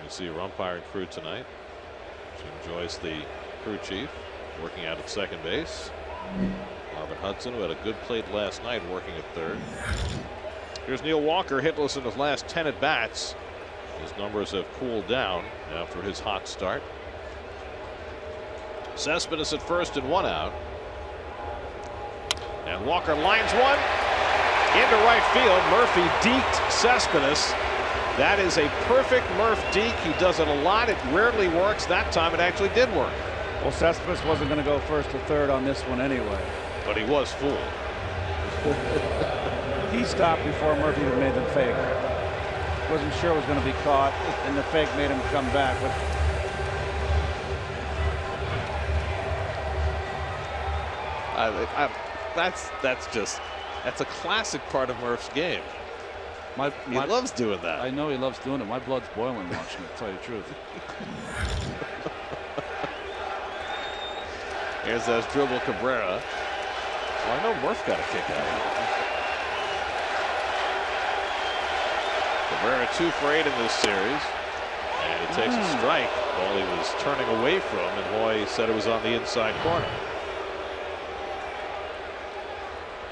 Speaker 3: You see your umpiring crew tonight. Jim Joyce, the crew chief, working out at second base. Marvin Hudson, who had a good plate last night, working at third. Here's Neil Walker, hitless in his last 10 at bats. His numbers have cooled down after his hot start. Cespedes at first and 1 out. And Walker lines one into right field. Murphy deked Cespedes. That is a perfect Murph deke. He does it a lot. It rarely works. That time it actually did work.
Speaker 5: Well, Cespedes wasn't going to go first to third on this one anyway.
Speaker 3: But he was fooled.
Speaker 5: He stopped before Murphy even made the fake. Wasn't sure it was going to be caught, and the fake made him come back. But
Speaker 3: that's a classic part of Murph's game. He loves doing that.
Speaker 4: I know he loves doing it. My blood's boiling watching it, to tell you the truth.
Speaker 3: Here's that dribble Cabrera. Well, I know Murph got a kick out of it. Cabrera 2 for 8 in this series. And he takes a strike. Ball he was turning away from, and Hoy said it was on the inside corner.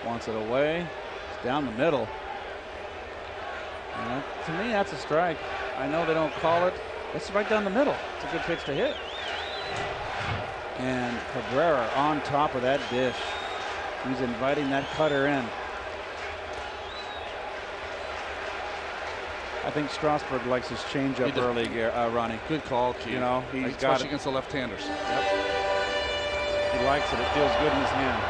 Speaker 5: wants it away. It's down the middle. And that, to me, that's a strike. I know they don't call it. It's right down the middle. It's a good pitch to hit. And Cabrera on top of that dish. He's inviting that cutter in. I think Strasburg likes his changeup early, Ronnie.
Speaker 4: Good call, Keith.
Speaker 5: You know, he's
Speaker 4: especially
Speaker 5: got it
Speaker 4: against the left-handers.
Speaker 5: Yep. He likes it. It feels good in his hand.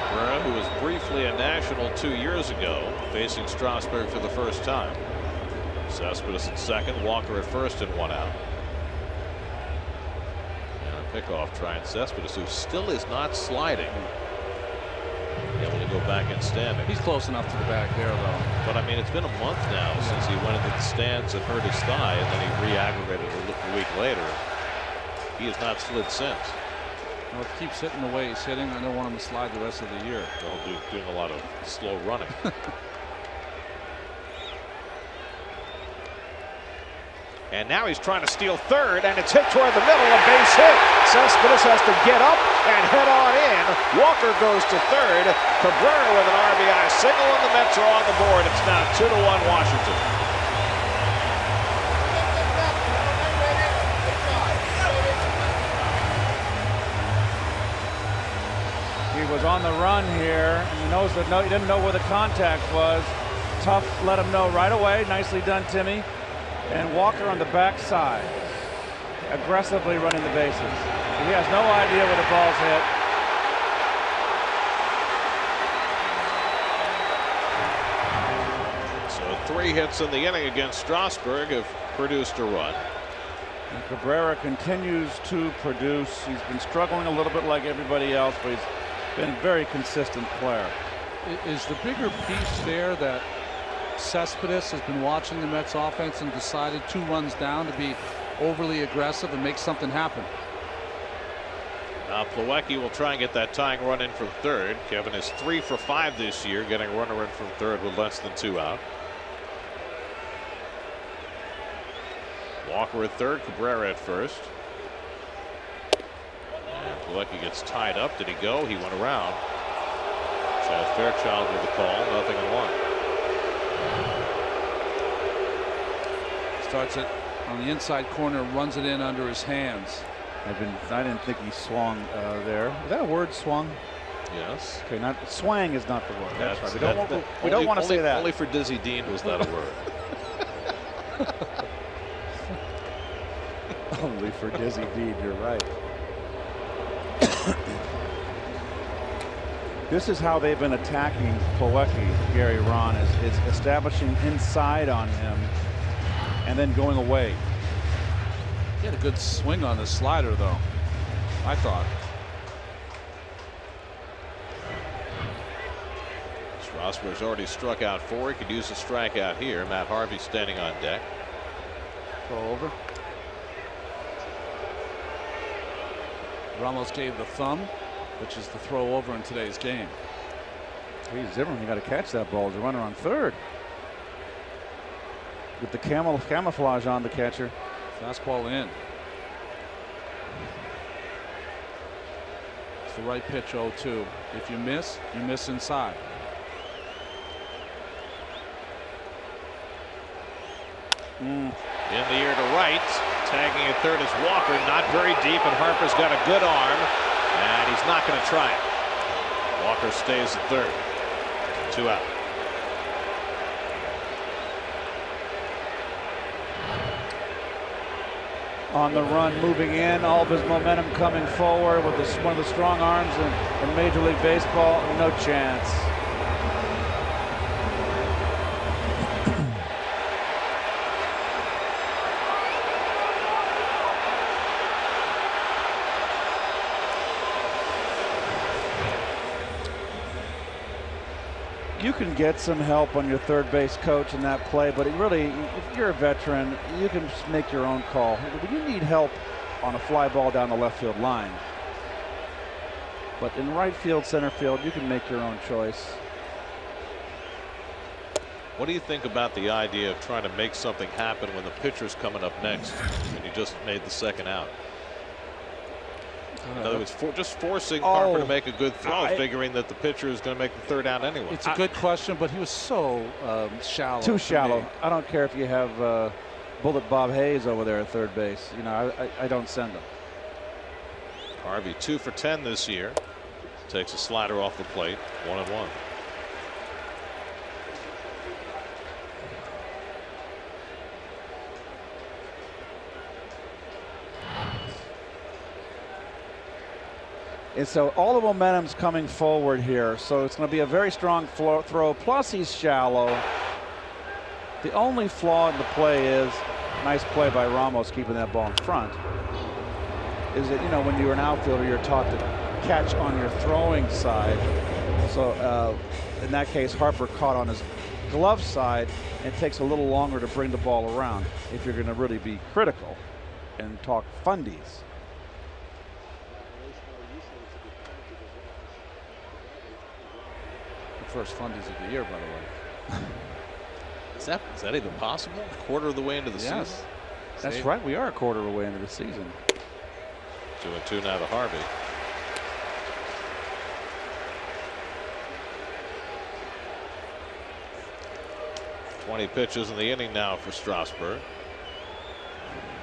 Speaker 3: Cabrera, who was briefly a national 2 years ago, facing Strasburg for the first time. Cespedes at second, Walker at first, and 1 out. And a pickoff trying Cespedes, who still is not sliding. Able to go back in standing.
Speaker 4: He's close enough to the back there, though.
Speaker 3: But I mean, it's been a month now since he went into the stands and hurt his thigh, and then he re-aggravated a week later. He has not slid since.
Speaker 4: Well, if he keeps hitting the way he's hitting, I don't want him to slide the rest of the year.
Speaker 3: He'll doing a lot of slow running. And now he's trying to steal third, and it's hit toward the middle, a base hit. Cespedes has to get up and head on in. Walker goes to third. Cabrera with an RBI single, and the Mets are on the board. It's now 2-1 Washington.
Speaker 5: He was on the run here, and he knows that he didn't know where the contact was. Tough, let him know right away. Nicely done, Timmy. And Walker on the backside, aggressively running the bases. He has no idea where the ball's hit.
Speaker 3: So 3 hits in the inning against Strasburg have produced a run.
Speaker 5: And Cabrera continues to produce. He's been struggling a little bit like everybody else, but he's been a very consistent player.
Speaker 4: Is the bigger piece there that Cespedes has been watching the Mets offense and decided 2 runs down to be overly aggressive and make something happen?
Speaker 3: Now Plawecki will try and get that tying run in from third. Kevin is 3 for 5 this year, getting a runner in from third with less than 2 out. Walker at third, Cabrera at first. And Plawecki gets tied up. Did he go? He went around. Chad Fairchild with the call, 0-1.
Speaker 4: Starts it on the inside corner, runs it in under his hands.
Speaker 5: I didn't think he swung there. Is that a word, swung?
Speaker 3: Yes.
Speaker 5: Okay, not swang is not the word. That's right. We
Speaker 3: Only-
Speaker 5: don't want to say that.
Speaker 3: Only for Dizzy Dean was that a word.
Speaker 5: Only for Dizzy Dean, you're right. This is how they've been attacking Plawecki, Gary Ron, is establishing inside on him and then going away.
Speaker 4: He had a good swing on the slider, though, I thought.
Speaker 3: Strasburg's already struck out 4. He could use a strikeout here. Matt Harvey standing on deck.
Speaker 4: Throw over. Ramos gave the thumb, which is the throw over in today's game.
Speaker 5: He's Zimmerman, you got to catch that ball. There's a runner on third. With the camouflage on the catcher.
Speaker 4: Fastball in. It's the right pitch, 0-2. If you miss inside.
Speaker 3: In the air to right. Tagging at third is Walker. Not very deep, and Harper's got a good arm. And he's not going to try it. Walker stays at third. 2 out.
Speaker 5: On the run, moving in, all of his momentum coming forward with one of the strong arms in Major League Baseball. No chance. You can get some help on your third base coach in that play, but really, if you're a veteran, you can just make your own call. When you need help on a fly ball down the left field line, but in right field, center field, you can make your own choice.
Speaker 3: What do you think about the idea of trying to make something happen when the pitcher's coming up next and you just made the second out? In other words, just forcing Harper to make a good throw, figuring that the pitcher is going to make the third out anyway.
Speaker 4: It's a good question, but he was so shallow.
Speaker 5: Too shallow. I don't care if you have Bullet Bob Hayes over there at third base. You know, I don't send him.
Speaker 3: Harvey 2 for 10 this year. Takes a slider off the plate. 1-1.
Speaker 5: And so all the momentum's coming forward here. So it's going to be a very strong throw. Plus he's shallow. The only flaw in the play is, nice play by Ramos keeping that ball in front, is that, you know, when you're an outfielder, you're taught to catch on your throwing side. So in that case, Harper caught on his glove side, and it takes a little longer to bring the ball around if you're going to really be critical and talk fundies.
Speaker 4: First fundies of the year, by the way.
Speaker 3: Is that even possible? A quarter of the way into the season?
Speaker 5: That's right. We are a quarter away into the season.
Speaker 3: 2-2 now to Harvey. "20 pitches in the inning now for Strasburg.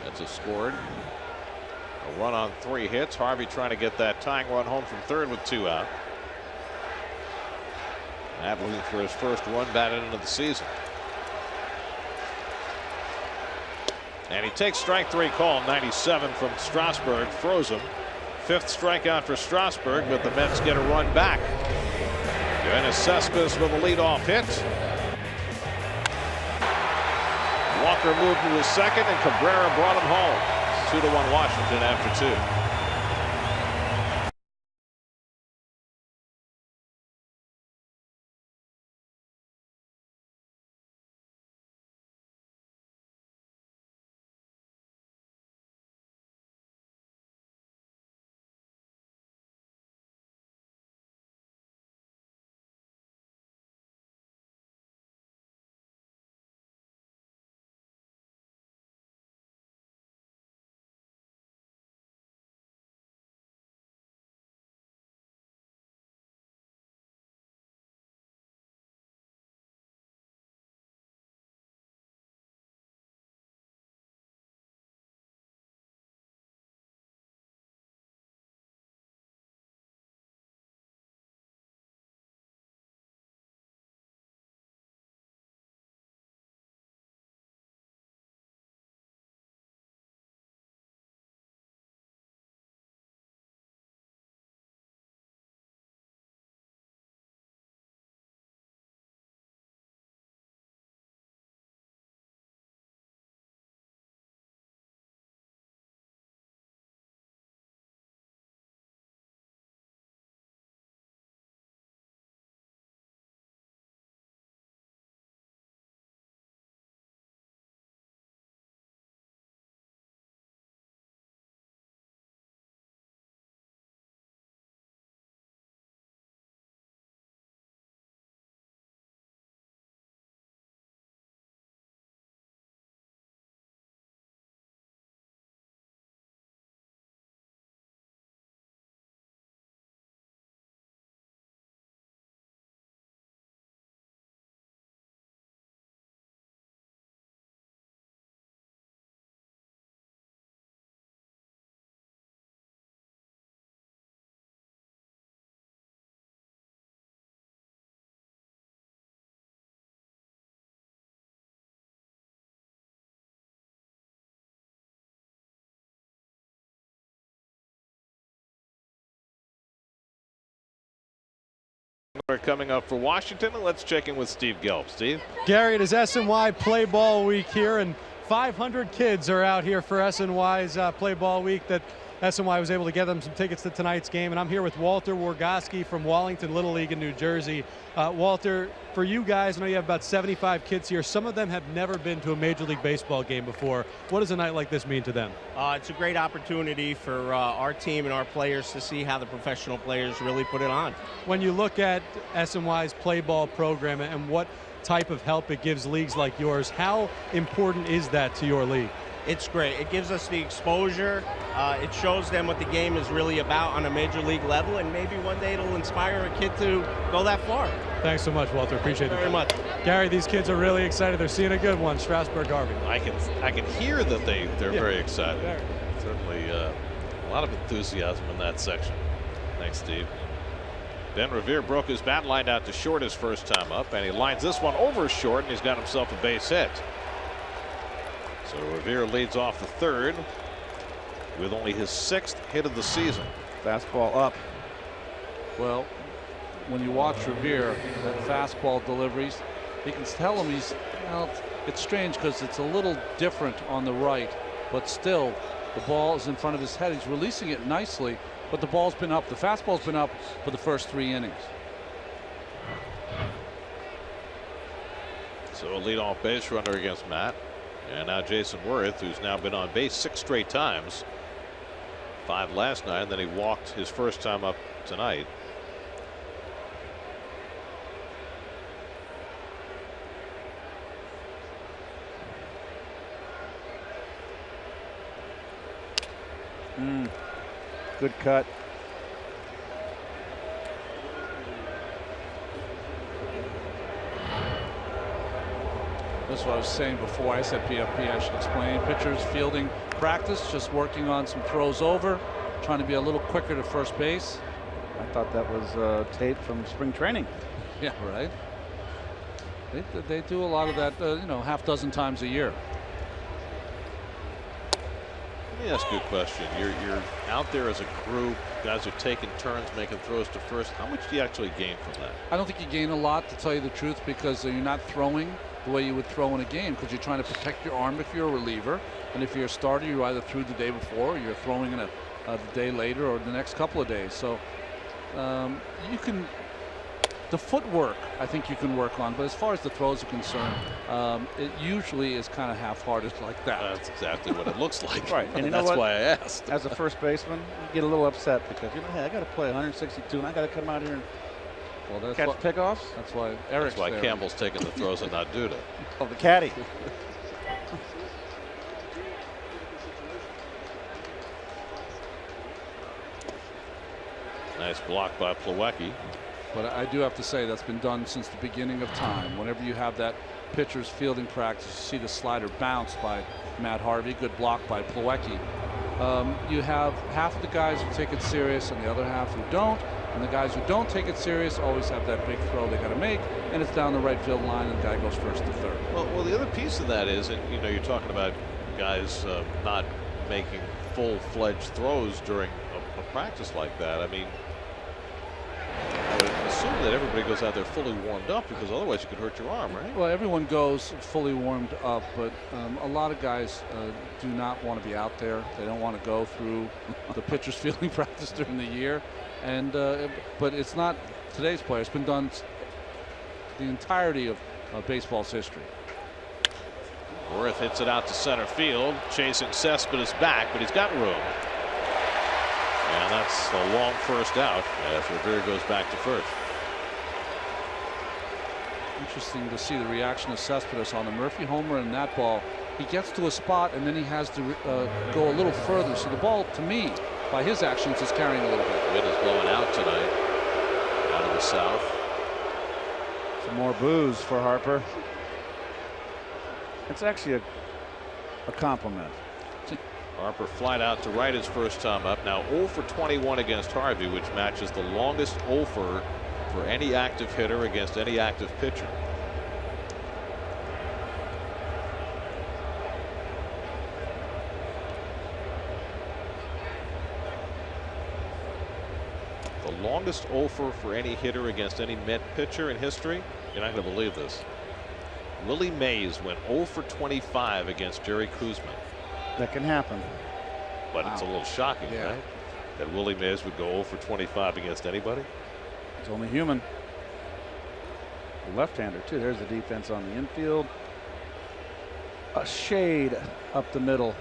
Speaker 3: That's a scored. A run on 3 hits. Harvey trying to get that tying run home from third with 2 out. Matt looking for his first run batted into the season. And he takes strike 3 call. 97 from Strasburg. Froze him. 5th strikeout for Strasburg, but the Mets get a run back. Yoenis Cespedes with a leadoff hit. Walker moved to his second, and Cabrera brought him home. 2-1 Washington after 2. We're coming up for Washington, and let's check in with Steve Gelb. Steve?
Speaker 6: Gary, it is SNY Play Ball Week here, and 500 kids are out here for SNY's Play Ball Week. That SNY was able to get them some tickets to tonight's game, and I'm here with Walter Wargowski from Wallington Little League in New Jersey. Walter, for you guys, I know you have about 75 kids here. Some of them have never been to a Major League Baseball game before. What does a night like this mean to them?
Speaker 7: It's a great opportunity for our team and our players to see how the professional players really put it on.
Speaker 6: When you look at SNY's Play Ball program and what type of help it gives leagues like yours, how important is that to your league?
Speaker 7: It's great. It gives us the exposure. It shows them what the game is really about on a major league level, and maybe one day it'll inspire a kid to go that far.
Speaker 6: Thanks so much, Walter. Appreciate it
Speaker 7: very much.
Speaker 6: Gary, these kids are really excited. They're seeing a good one, Strasburg Harvey.
Speaker 3: I can hear that they're very excited. Certainly a lot of enthusiasm in that section. Thanks, Steve. Ben Revere broke his bat, lined out to short his first time up, and he lines this one over short, and he's got himself a base hit. So Revere leads off the third with only his 6th hit of the season.
Speaker 5: Fastball up.
Speaker 4: Well, when you watch Revere, that fastball deliveries, you can tell him he's, well, it's strange because it's a little different on the right, but still the ball is in front of his head. He's releasing it nicely, but the ball's been up. The fastball's been up for the first 3 innings.
Speaker 3: So a leadoff base runner against Matt. And now Jason Worth, who's now been on base 6 straight times. 5 last night, and then he walked his first time up tonight.
Speaker 5: Good cut.
Speaker 4: That's what I was saying before. I said PFP, I should explain. Pitchers fielding practice, just working on some throws over, trying to be a little quicker to first base.
Speaker 5: I thought that was tape from spring training.
Speaker 4: Yeah, right. They do a lot of that, you know, half dozen times a year.
Speaker 3: Let me ask you a question. You're out there as a group. Guys are taking turns making throws to first. How much do you actually gain from that?
Speaker 4: I don't think you gain a lot, to tell you the truth, because you're not throwing the way you would throw in a game, because you're trying to protect your arm if you're a reliever, and if you're a starter, you either threw the day before or you're throwing in the day later or the next couple of days. So you can, the footwork I think you can work on, but as far as the throws are concerned, it usually is kind of half-hearted like that.
Speaker 3: That's exactly what it looks like.
Speaker 5: Right, and you know
Speaker 3: that's
Speaker 5: what?
Speaker 3: why I asked.
Speaker 5: As a first baseman, you get a little upset because, you know, hey, I got to play 162 and I got to come out here and catch pickoffs.
Speaker 4: That's why Eric's
Speaker 3: That's why
Speaker 4: there.
Speaker 3: Campbell's taking the throws and not Duda.
Speaker 5: Oh, the caddy.
Speaker 3: Nice block by Plawecki.
Speaker 4: But I do have to say that's been done since the beginning of time. Whenever you have that pitcher's fielding practice, you see the slider bounce by Matt Harvey, good block by Plawecki. You have half of the guys who take it serious and the other half who don't. And the guys who don't take it serious always have that big throw they got to make, and it's down the right field line, and the guy goes first to third.
Speaker 3: Well, the other piece of that is, and you know, you're talking about guys not making full-fledged throws during a practice like that. I mean, I would assume that everybody goes out there fully warmed up, because otherwise you could hurt your arm, right?
Speaker 4: Well, everyone goes fully warmed up, but a lot of guys do not want to be out there. They don't want to go through the pitcher's fielding practice during the year. And but it's not today's player. It's been done the entirety of baseball's history.
Speaker 3: Worth hits it out to center field, chasing Cespedes back, but he's got room. And that's a long first out as Revere goes back to first.
Speaker 4: Interesting to see the reaction of Cespedes on the Murphy homer and that ball. He gets to a spot and then he has to go a little further. So the ball, to me, by his actions, is carrying a little bit.
Speaker 3: Wind is blowing out tonight, out of the south.
Speaker 5: Some more boos for Harper. It's actually a compliment.
Speaker 3: Harper flied out to right his first time up. Now 0 for 21 against Harvey, which matches the longest 0 for any active hitter against any active pitcher. The longest offer for any hitter against any Met pitcher in history. You're not going to believe this. Willie Mays went 0 for 25 against Jerry Koosman.
Speaker 5: That can happen.
Speaker 3: But it's a little shocking,
Speaker 5: Yeah.
Speaker 3: right? That Willie Mays would go 0 for 25 against anybody.
Speaker 5: It's only human. Left-hander too. There's the defense on the infield. A shade up the middle.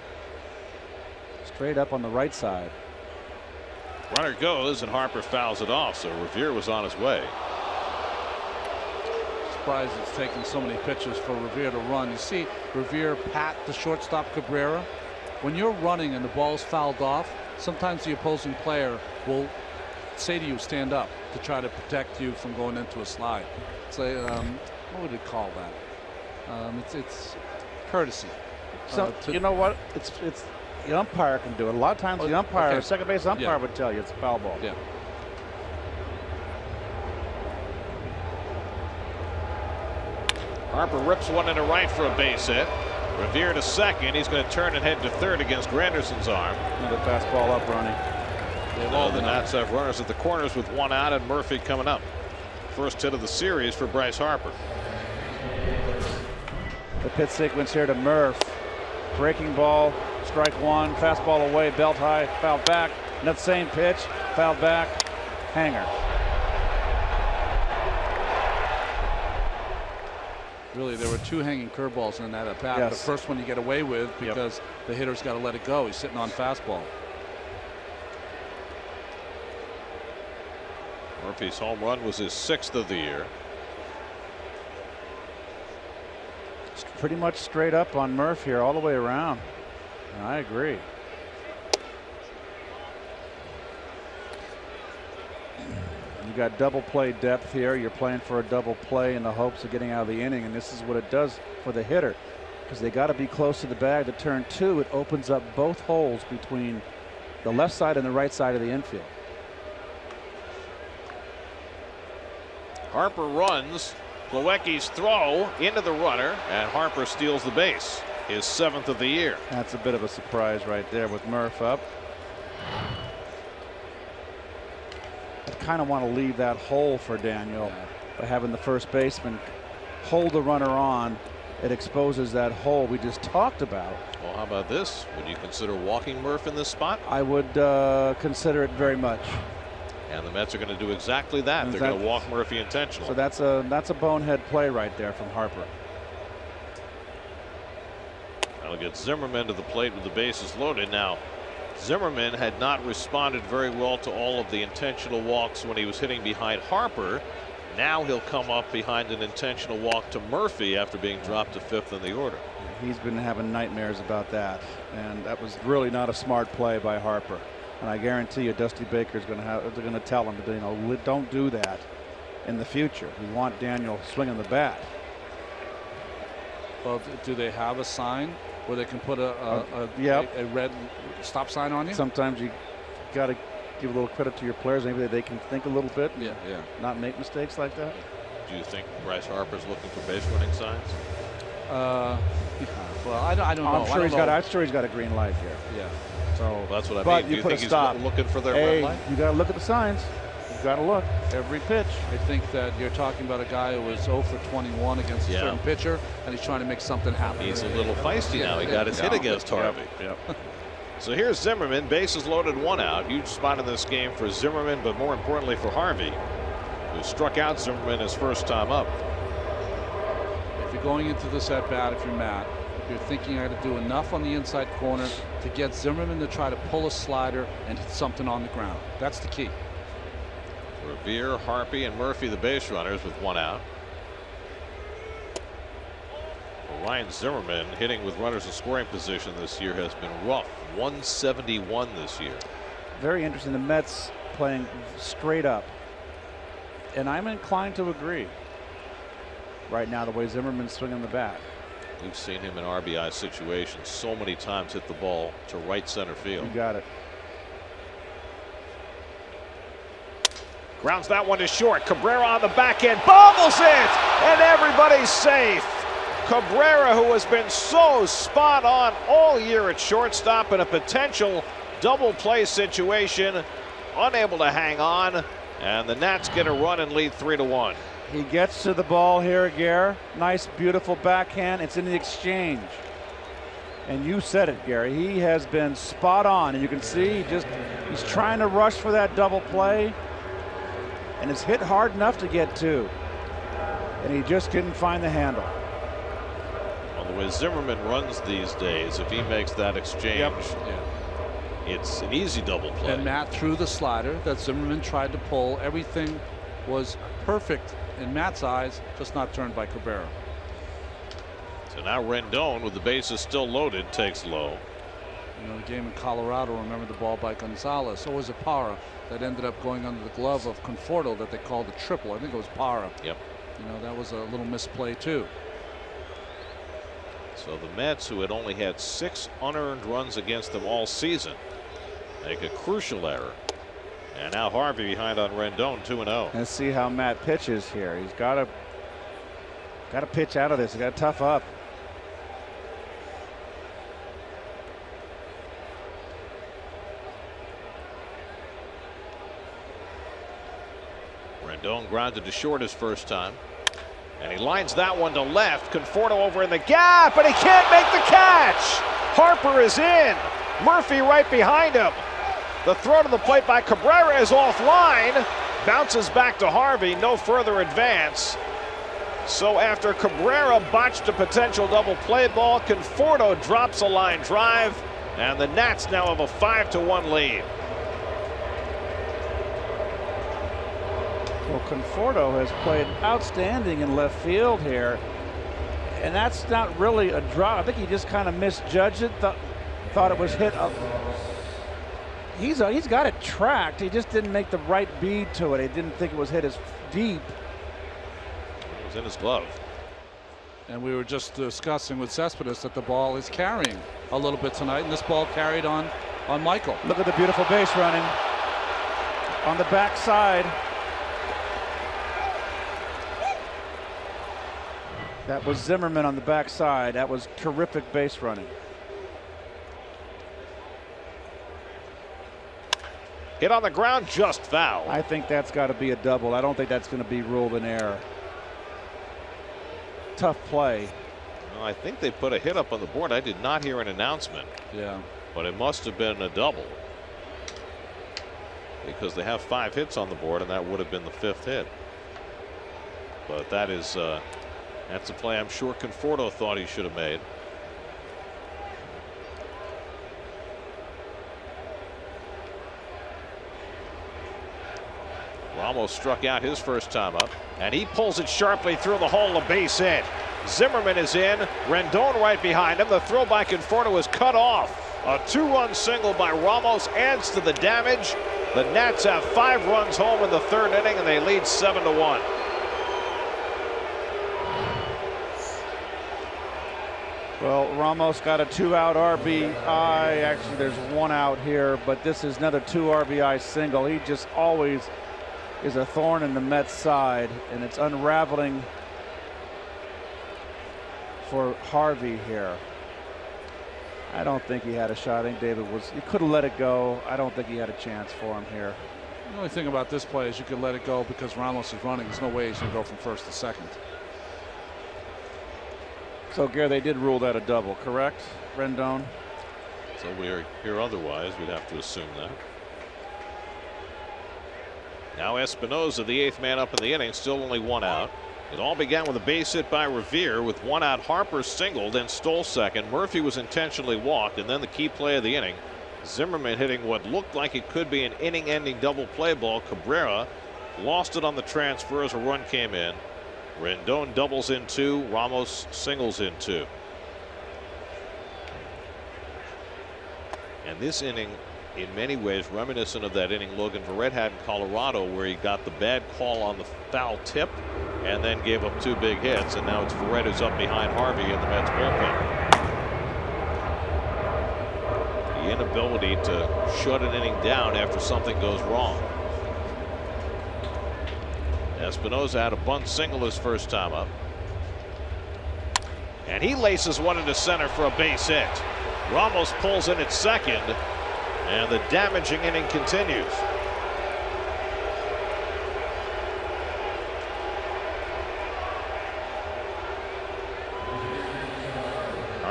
Speaker 5: Straight up on the right side.
Speaker 3: Runner goes and Harper fouls it off, so Revere was on his way.
Speaker 4: Surprised it's taking so many pitches for Revere to run. You see Revere pat the shortstop Cabrera. When you're running and the ball's fouled off, sometimes the opposing player will say to you, stand up, to try to protect you from going into a slide. It's a, what would it call that? It's courtesy.
Speaker 5: So you know what? It's the umpire can do it. A lot of times the umpire, second base umpire, would tell you it's a foul ball.
Speaker 4: Yeah.
Speaker 3: Harper rips one into right for a base hit. Revere to second. He's going to turn and head to third against Granderson's arm.
Speaker 5: Another fastball up, Ronnie.
Speaker 3: The Nats have runners at the corners with one out, and Murphy coming up. First hit of the series for Bryce Harper.
Speaker 5: The pitch sequence here to Murph. Breaking ball, strike one, fastball away, belt high, fouled back. That same pitch, fouled back, hanger.
Speaker 4: Really, there were two hanging curveballs in that at bat.
Speaker 5: Yes.
Speaker 4: The first one you get away with because the hitter's got to let it go. He's sitting on fastball.
Speaker 3: Murphy's home run was his 6th of the year.
Speaker 5: It's pretty much straight up on Murph here all the way around. And I agree. You got double play depth here. You're playing for a double play in the hopes of getting out of the inning, and this is what it does for the hitter, because they got to be close to the bag to turn two. It opens up both holes between the left side and the right side of the infield.
Speaker 3: Harper runs. Plawecki's throw into the runner, and Harper steals the base. His 7th of the year.
Speaker 5: That's a bit of a surprise right there with Murph up. I kind of want to leave that hole for Daniel by having the first baseman hold the runner on. It exposes that hole we just talked about.
Speaker 3: Well, how about this? Would you consider walking Murph in this spot?
Speaker 5: I would consider it very much.
Speaker 3: And the Mets are going to do exactly that. They're going to walk Murphy intentionally.
Speaker 5: So that's a bonehead play right there from Harper.
Speaker 3: That'll get Zimmerman to the plate with the bases loaded. Now, Zimmerman had not responded very well to all of the intentional walks when he was hitting behind Harper. Now he'll come up behind an intentional walk to Murphy after being dropped to 5th in the order.
Speaker 5: He's been having nightmares about that, and that was really not a smart play by Harper. And I guarantee you, Dusty Baker's going to tell him, you know, don't do that in the future. We want Daniel swinging the bat.
Speaker 4: Well, do they have a sign where they can put a red stop sign on you?
Speaker 5: Sometimes you got to give a little credit to your players. Maybe they can think a little bit.
Speaker 4: Yeah.
Speaker 5: Not make mistakes like that.
Speaker 3: Do you think Bryce Harper's looking for base running signs?
Speaker 4: Well, I don't know.
Speaker 5: I'm sure he's got a green light here.
Speaker 4: Yeah.
Speaker 5: So
Speaker 3: well, that's what I
Speaker 5: but
Speaker 3: mean. Do
Speaker 5: you
Speaker 3: you think he's looking for their red light?
Speaker 5: You got to look at the signs. You got to look every pitch.
Speaker 4: I think that you're talking about a guy who was 0 for 21 against a certain pitcher, and he's trying to make something happen.
Speaker 3: He's a little feisty now. He got his hit against Harvey. So here's Zimmerman, bases loaded, 1 out. Huge spot in this game for Zimmerman, but more importantly for Harvey, who struck out Zimmerman his first time up.
Speaker 4: If you're going into this at bat, if you're Matt, you're thinking I got to do enough on the inside corner to get Zimmerman to try to pull a slider and hit something on the ground. That's the key.
Speaker 3: Revere, Harpy, and Murphy, the base runners, with 1 out. Well, Ryan Zimmerman hitting with runners in scoring position this year has been rough. 171 this year.
Speaker 5: Very interesting. The Mets playing straight up, and I'm inclined to agree. Right now, the way Zimmerman's swinging the bat.
Speaker 3: We've seen him in RBI situations so many times hit the ball to right center field.
Speaker 5: You got it.
Speaker 1: Grounds that one to short. Cabrera on the back end, bobbles it, and everybody's safe. Cabrera, who has been so spot on all year at shortstop in a potential double play situation, unable to hang on,
Speaker 3: And the Nats get a run and lead 3-1.
Speaker 5: He gets to the ball here, Gare. Nice, beautiful backhand. It's in the exchange. And you said it, Gary. He has been spot on, and you can see he's trying to rush for that double play, and it's hit hard enough to get to, and he just couldn't find the handle.
Speaker 3: Well, the way Zimmerman runs these days, if he makes that exchange, it's an easy double play.
Speaker 4: And Matt threw the slider that Zimmerman tried to pull. Everything was perfect in Matt's eyes, just not turned by Cabrera.
Speaker 3: So now Rendon, with the bases still loaded, takes low.
Speaker 4: You know, the game in Colorado, remember the ball by Gonzalez. Or was it Parra that ended up going under the glove of Conforto that they called a triple? I think it was Parra.
Speaker 3: Yep.
Speaker 4: You know, that was a little misplay too.
Speaker 3: So the Mets, who had only had 6 unearned runs against them all season, make a crucial error. And now Harvey behind on Rendon, 2-0.
Speaker 5: Let's see how Matt pitches here. He's got to pitch out of this. He's got to tough up.
Speaker 3: Rendon grounded to short his first time. And he lines that one to left. Conforto over in the gap, but he can't make the catch. Harper is in. Murphy right behind him. The throw to the plate by Cabrera is offline. Bounces back to Harvey. No further advance. So after Cabrera botched a potential double play ball, Conforto drops a line drive, and the Nats now have a 5-1 lead.
Speaker 5: Well, Conforto has played outstanding in left field here, and that's not really a drop. I think he just kind of misjudged it. Thought it was hit up. He's got it tracked. He just didn't make the right bead to it. He didn't think it was hit as deep.
Speaker 3: It was in his glove.
Speaker 4: And we were just discussing with Cespedes that the ball is carrying a little bit tonight, and this ball carried on Michael.
Speaker 5: Look at the beautiful base running on the backside. That was Zimmerman on the backside. That was terrific base running.
Speaker 3: Hit on the ground, just foul.
Speaker 5: I think that's got to be a double. I don't think that's going to be ruled an error. Tough play.
Speaker 3: Well, I think they put a hit up on the board. I did not hear an announcement.
Speaker 4: Yeah.
Speaker 3: But it must have been a double, because they have 5 hits on the board, and that would have been the 5th hit. But that is that's a play I'm sure Conforto thought he should have made. Ramos struck out his first time up, and he pulls it sharply through the hole, a base hit. Zimmerman is in. Rendon right behind him. The throw by Conforto is cut off. A 2-run single by Ramos adds to the damage. The Nats have 5 runs home in the 3rd inning, and they lead 7-1.
Speaker 5: Well, Ramos got a 2-out RBI. Actually, there's 1 out here, but this is another 2 RBI single. He just always is a thorn in the Mets side, and it's unraveling for Harvey here. I don't think he had a shot. I think David he could have let it go. I don't think he had a chance for him here.
Speaker 4: The only thing about this play is you could let it go because Ramos is running. There's no way he's going to go from first to second.
Speaker 5: So, Gary, they did rule that a double, correct, Rendon?
Speaker 3: So we hear otherwise. We'd have to assume that. Now Espinosa, the 8th man up in the inning, still only 1 out. It all began with a base hit by Revere. With 1 out, Harper singled and stole second. Murphy was intentionally walked, and then the key play of the inning, Zimmerman hitting what looked like it could be an inning-ending double play ball. Cabrera lost it on the transfer as a run came in. Rendon doubles in 2. Ramos singles in 2. And this inning, in many ways, reminiscent of that inning Logan Verrett had in Colorado, where he got the bad call on the foul tip and then gave up 2 big hits. And now it's Verrett who's up behind Harvey in the Mets bullpen. The inability to shut an inning down after something goes wrong. Espinosa had a bunt single his first time up, and he laces one into center for a base hit. Ramos pulls in at second, and the damaging inning continues.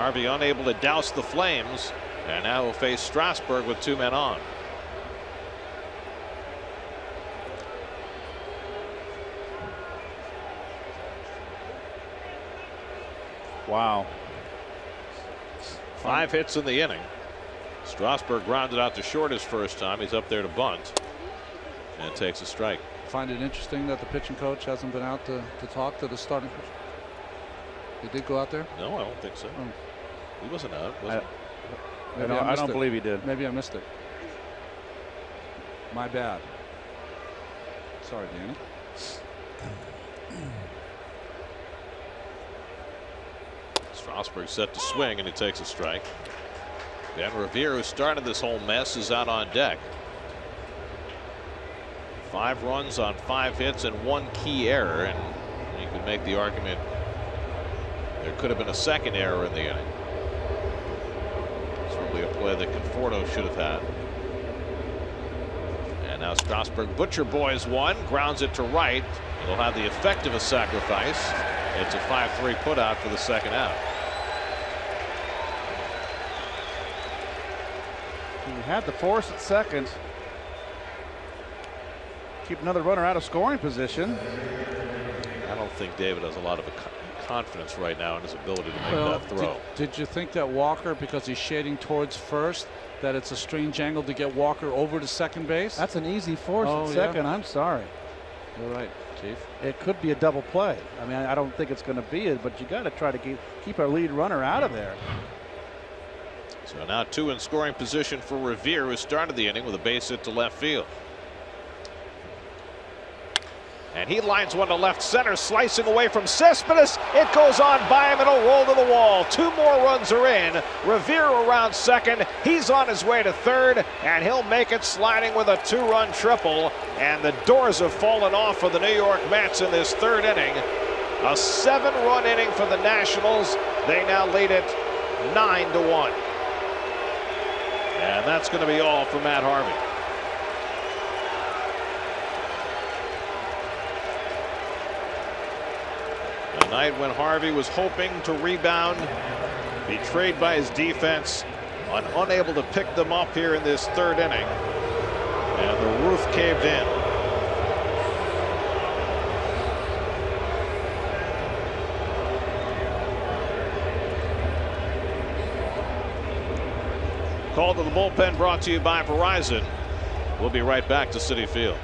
Speaker 3: Harvey unable to douse the Flames, and now will face Strasburg with 2 men on.
Speaker 5: Wow.
Speaker 3: 5 hits in the inning. Strasburg grounded out to short his first time. He's up there to bunt and takes a strike.
Speaker 4: Find it interesting that the pitching coach hasn't been out to talk to the starting pitcher. He did go out there?
Speaker 3: No, I don't think so.
Speaker 4: Oh.
Speaker 3: He wasn't out, was he?
Speaker 5: I don't believe he did.
Speaker 4: Maybe I missed it. My bad. Sorry, Danny.
Speaker 3: Strasburg set to swing, and he takes a strike. Ben Revere, who started this whole mess, is out on deck. 5 runs on 5 hits and 1 key error, and you could make the argument there could have been a second error in the inning. Certainly a play that Conforto should have had. And now Strasburg Butcher Boys one, grounds it to right. It'll have the effect of a sacrifice. It's a 5-3 putout for the second out.
Speaker 5: He had the force at second. Keep another runner out of scoring position.
Speaker 3: I don't think David has a lot of confidence right now in his ability to make that throw.
Speaker 4: Did you think that Walker, because he's shading towards first, that it's a strange angle to get Walker over to second base?
Speaker 5: That's an easy force at second. I'm sorry.
Speaker 4: You're right, Chief.
Speaker 5: It could be a double play. I mean, I don't think it's going to be it, but you got to try to keep our lead runner out of there.
Speaker 3: So now 2 in scoring position for Revere, who started the inning with a base hit to left field. And he lines one to left center, slicing away from Cespedes. It goes on by him, and it'll roll to the wall. 2 more runs are in. Revere around second. He's on his way to third, and he'll make it sliding with a 2-run triple. And the doors have fallen off for the New York Mets in this 3rd inning. A 7-run inning for the Nationals. They now lead it 9-1. And that's going to be all for Matt Harvey. A night when Harvey was hoping to rebound, betrayed by his defense, unable to pick them up here in this 3rd inning. And the roof caved in. Call to the bullpen brought to you by Verizon. We'll be right back to Citi Field.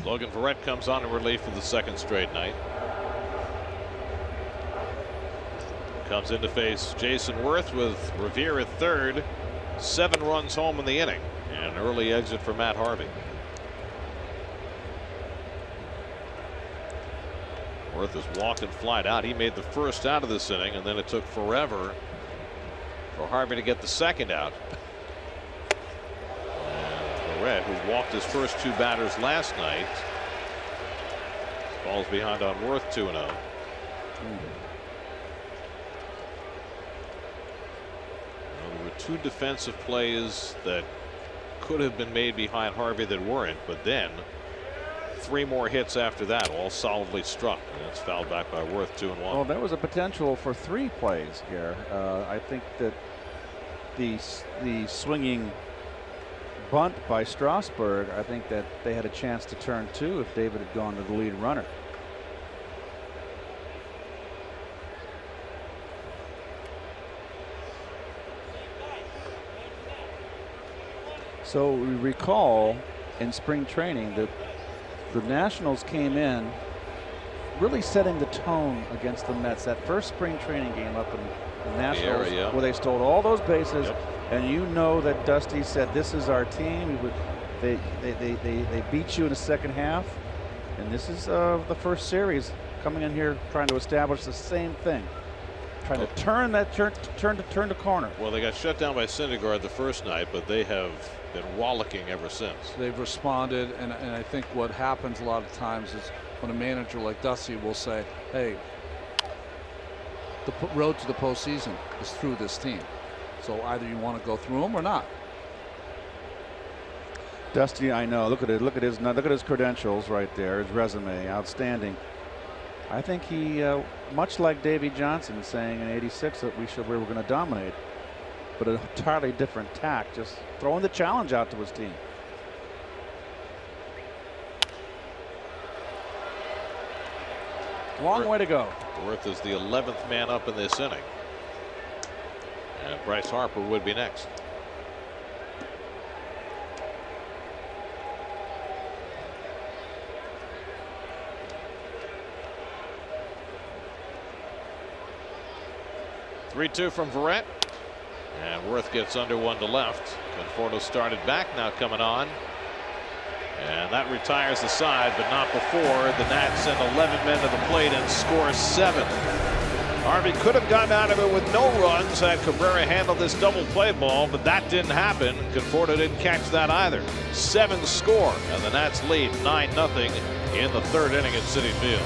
Speaker 3: Logan Verrett comes on in relief for the second straight night. Comes in to face Jason Worth with Revere at third. 7 runs home in the inning. And an early exit for Matt Harvey. Worth has walked and flied out. He made the first out of this inning, and then it took forever for Harvey to get the second out. And Verrett, who walked his first 2 batters last night, falls behind on Worth 2-0. There were 2 defensive plays that could have been made behind Harvey that weren't, but then 3 more hits after that, all solidly struck, and that's fouled back by Worth 2-1.
Speaker 5: Well, there was a potential for 3 plays here. I think that the swinging bunt by Strasburg, I think that they had a chance to turn 2 if David had gone to the lead runner. So we recall in spring training that the Nationals came in really setting the tone against the Mets. That first spring training game up in the Nationals, where they stole all those bases, and you know that Dusty said, "This is our team." They beat you in the second half, and this is the first series coming in here trying to establish the same thing, trying to turn the corner.
Speaker 3: Well, they got shut down by Syndergaard the first night, but they have been rollicking ever since.
Speaker 4: They've responded, and I think what happens a lot of times is when a manager like Dusty will say, "Hey, the road to the postseason is through this team, so either you want to go through them or not."
Speaker 5: Dusty, I know. Look at his credentials right there. His resume, outstanding. I think he, much like Davey Johnson saying in '86 that we were going to dominate, but an entirely different tack, just throwing the challenge out to his team. Long way to go.
Speaker 3: Worth is the 11th man up in this inning, and Bryce Harper would be next. Three-two from Verrett. And Worth gets under 1 to left. Conforto started back, now coming on. And that retires the side, but not before the Nats send 11 men to the plate and score 7. Harvey could have gotten out of it with no runs had Cabrera handled this double play ball, but that didn't happen. Conforto didn't catch that either. 7 score, and the Nats lead 9-0 in the 3rd inning at Citi Field.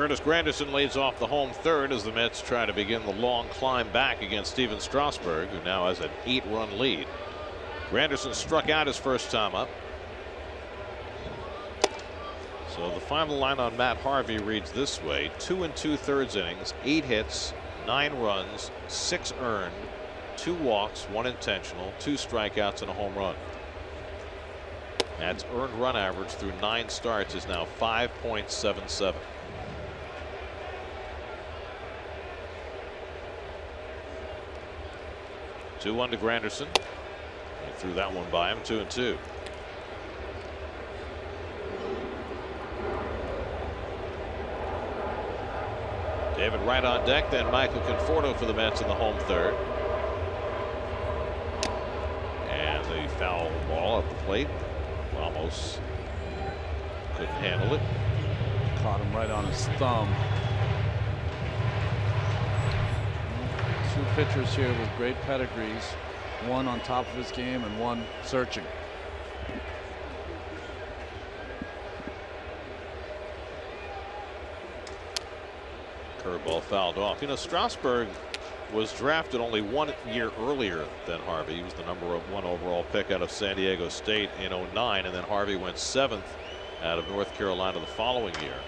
Speaker 3: Curtis Granderson leads off the home third as the Mets try to begin the long climb back against Steven Strasburg, who now has an 8-run lead. Granderson struck out his first time up. So the final line on Matt Harvey reads this way: 2 2/3 innings, 8 hits, 9 runs, 6 earned, 2 walks, 1 intentional, 2 strikeouts, and a home run. Matt's earned run average through 9 starts is now 5.77. Two one to Granderson. He threw that one by him. 2-2. David Wright on deck, then Michael Conforto for the Mets in the home third. And the foul ball at the plate. Ramos couldn't handle it.
Speaker 4: Caught him right on his thumb. Two pitchers here with great pedigrees, one on top of his game and one searching.
Speaker 3: Curveball fouled off. You know, Strasburg was drafted only 1 year earlier than Harvey. He was the #1 overall pick out of San Diego State in '09, and then Harvey went 7th out of North Carolina the following year.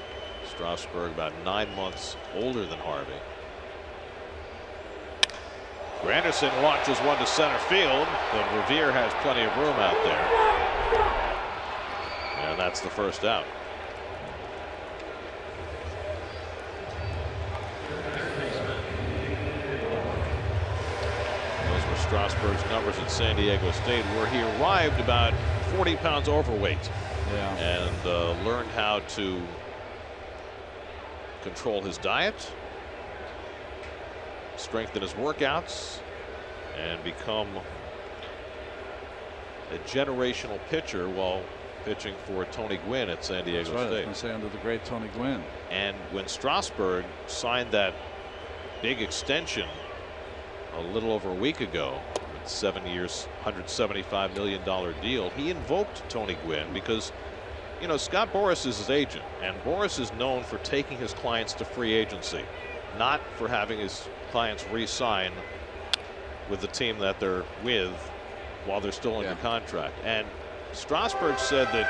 Speaker 3: Strasburg about 9 months older than Harvey. Granderson launches one to center field, but Revere has plenty of room out there. And that's the first out. Those were Strasburg's numbers at San Diego State, where he arrived about 40 pounds overweight.
Speaker 4: Yeah.
Speaker 3: And learned how to control his diet, strengthen his workouts, and become a generational pitcher while pitching for Tony Gwynn at San Diego State.
Speaker 4: I was going to say, under the great Tony Gwynn.
Speaker 3: And when Strasburg signed that big extension a little over a week ago, 7 years, $175 million deal, he invoked Tony Gwynn because, you know, Scott Boras is his agent, and Boras is known for taking his clients to free agency, not for having his clients re-sign with the team that they're with while they're still under contract. And Strasburg said that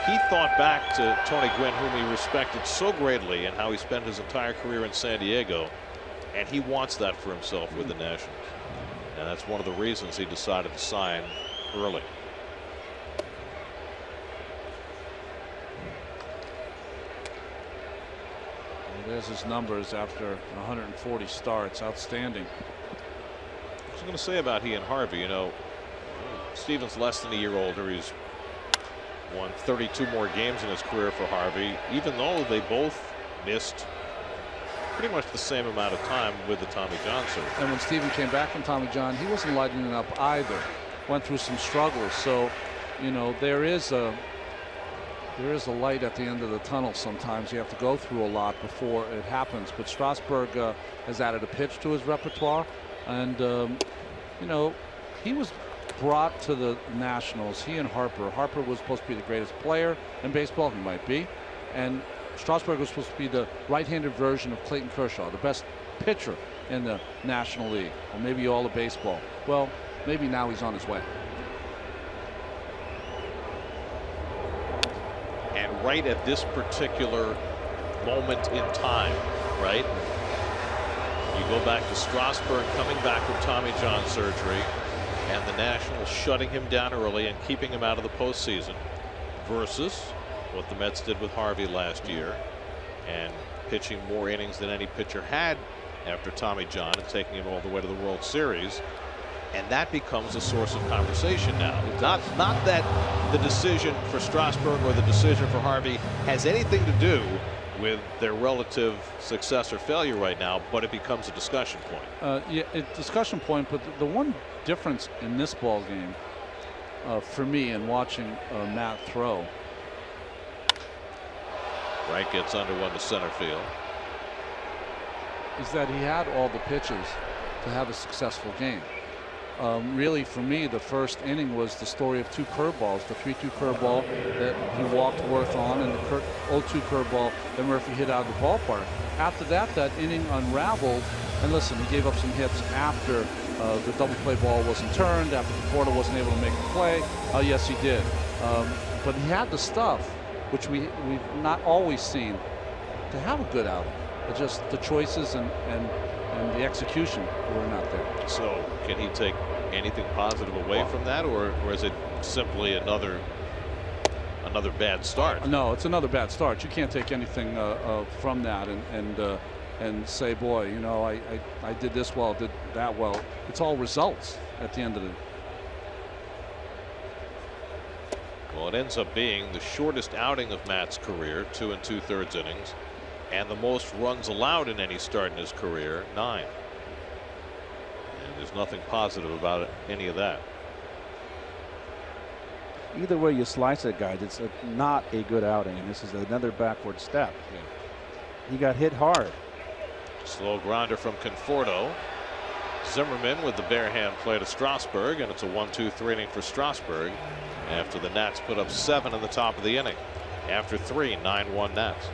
Speaker 3: he thought back to Tony Gwynn, whom he respected so greatly, and how he spent his entire career in San Diego, and he wants that for himself with the Nationals. And that's one of the reasons he decided to sign early.
Speaker 4: There's his numbers after 140 starts. Outstanding.
Speaker 3: I was going to say about he and Harvey, you know, Steven's less than a year older. He's won 32 more games in his career for Harvey, even though they both missed pretty much the same amount of time with the Tommy John surgery.
Speaker 4: And when Steven came back from Tommy John, he wasn't lighting it up either. Went through some struggles. So, you know, there is a light at the end of the tunnel. Sometimes you have to go through a lot before it happens. But Strasburg has added a pitch to his repertoire, and you know, he was brought to the Nationals. He and Harper. Harper was supposed to be the greatest player in baseball. He might be, and Strasburg was supposed to be the right-handed version of Clayton Kershaw, the best pitcher in the National League, or maybe all of baseball. Well, maybe now he's on his way.
Speaker 3: And right at this particular moment in time, right? You go back to Strasburg coming back from Tommy John surgery, and the Nationals shutting him down early and keeping him out of the postseason, versus what the Mets did with Harvey last year, and pitching more innings than any pitcher had after Tommy John, and taking him all the way to the World Series. And that becomes a source of conversation now. Not that the decision for Strasburg or the decision for Harvey has anything to do with their relative success or failure right now, but it becomes a discussion point.
Speaker 4: Yeah, a discussion point. But the one difference in this ball game, for me, in watching Matt throw,
Speaker 3: Wright gets under one to center field,
Speaker 4: is that he had all the pitches to have a successful game. really, for me, the first inning was the story of 2 curveballs. The 3-2 curveball that he walked Worth on, and the 0-2 curveball that Murphy hit out of the ballpark. After that, that inning unraveled. And listen, he gave up some hits after the double play ball wasn't turned, after Porter wasn't able to make the play. Yes, he did. But he had the stuff, which we've not always seen, to have a good outing. But just the choices and the execution were not there.
Speaker 3: So can he take anything positive away from that, or is it simply another bad start?
Speaker 4: No, it's another bad start. You can't take anything from that and say, boy, you know, I did this well, did that well. It's all results at the end of the day.
Speaker 3: Well, it ends up being the shortest outing of Matt's career, 2 2/3 innings, and the most runs allowed in any start in his career, 9. And there's nothing positive about it, any of that.
Speaker 5: Either way you slice it, guys, it's not a good outing, and this is another backward step.
Speaker 3: Yeah.
Speaker 5: He got hit hard.
Speaker 3: Slow grounder from Conforto. Zimmerman with the bare hand play to Strasburg, and it's a 1-2-3 inning for Strasburg after the Nats put up 7 in the top of the inning. After 3, 9-1 Nats.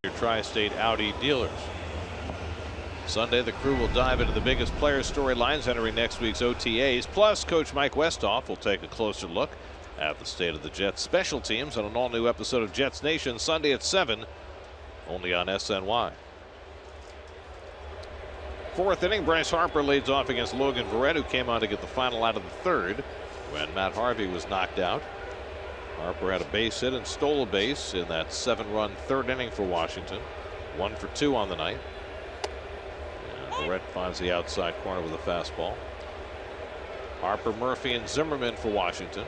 Speaker 3: Your tri-state Audi dealers. Sunday, the crew will dive into the biggest player storylines entering next week's OTAs. Plus, Coach Mike Westhoff will take a closer look at the state of the Jets special teams on an all-new episode of Jets Nation Sunday at 7, only on SNY. 4th inning, Bryce Harper leads off against Logan Verrett, who came on to get the final out of the 3rd when Matt Harvey was knocked out. Harper had a base hit and stole a base in that 7-run 3rd inning for Washington. 1 for 2 on the night. And Verrett finds the outside corner with a fastball. Harper, Murphy, and Zimmerman for Washington.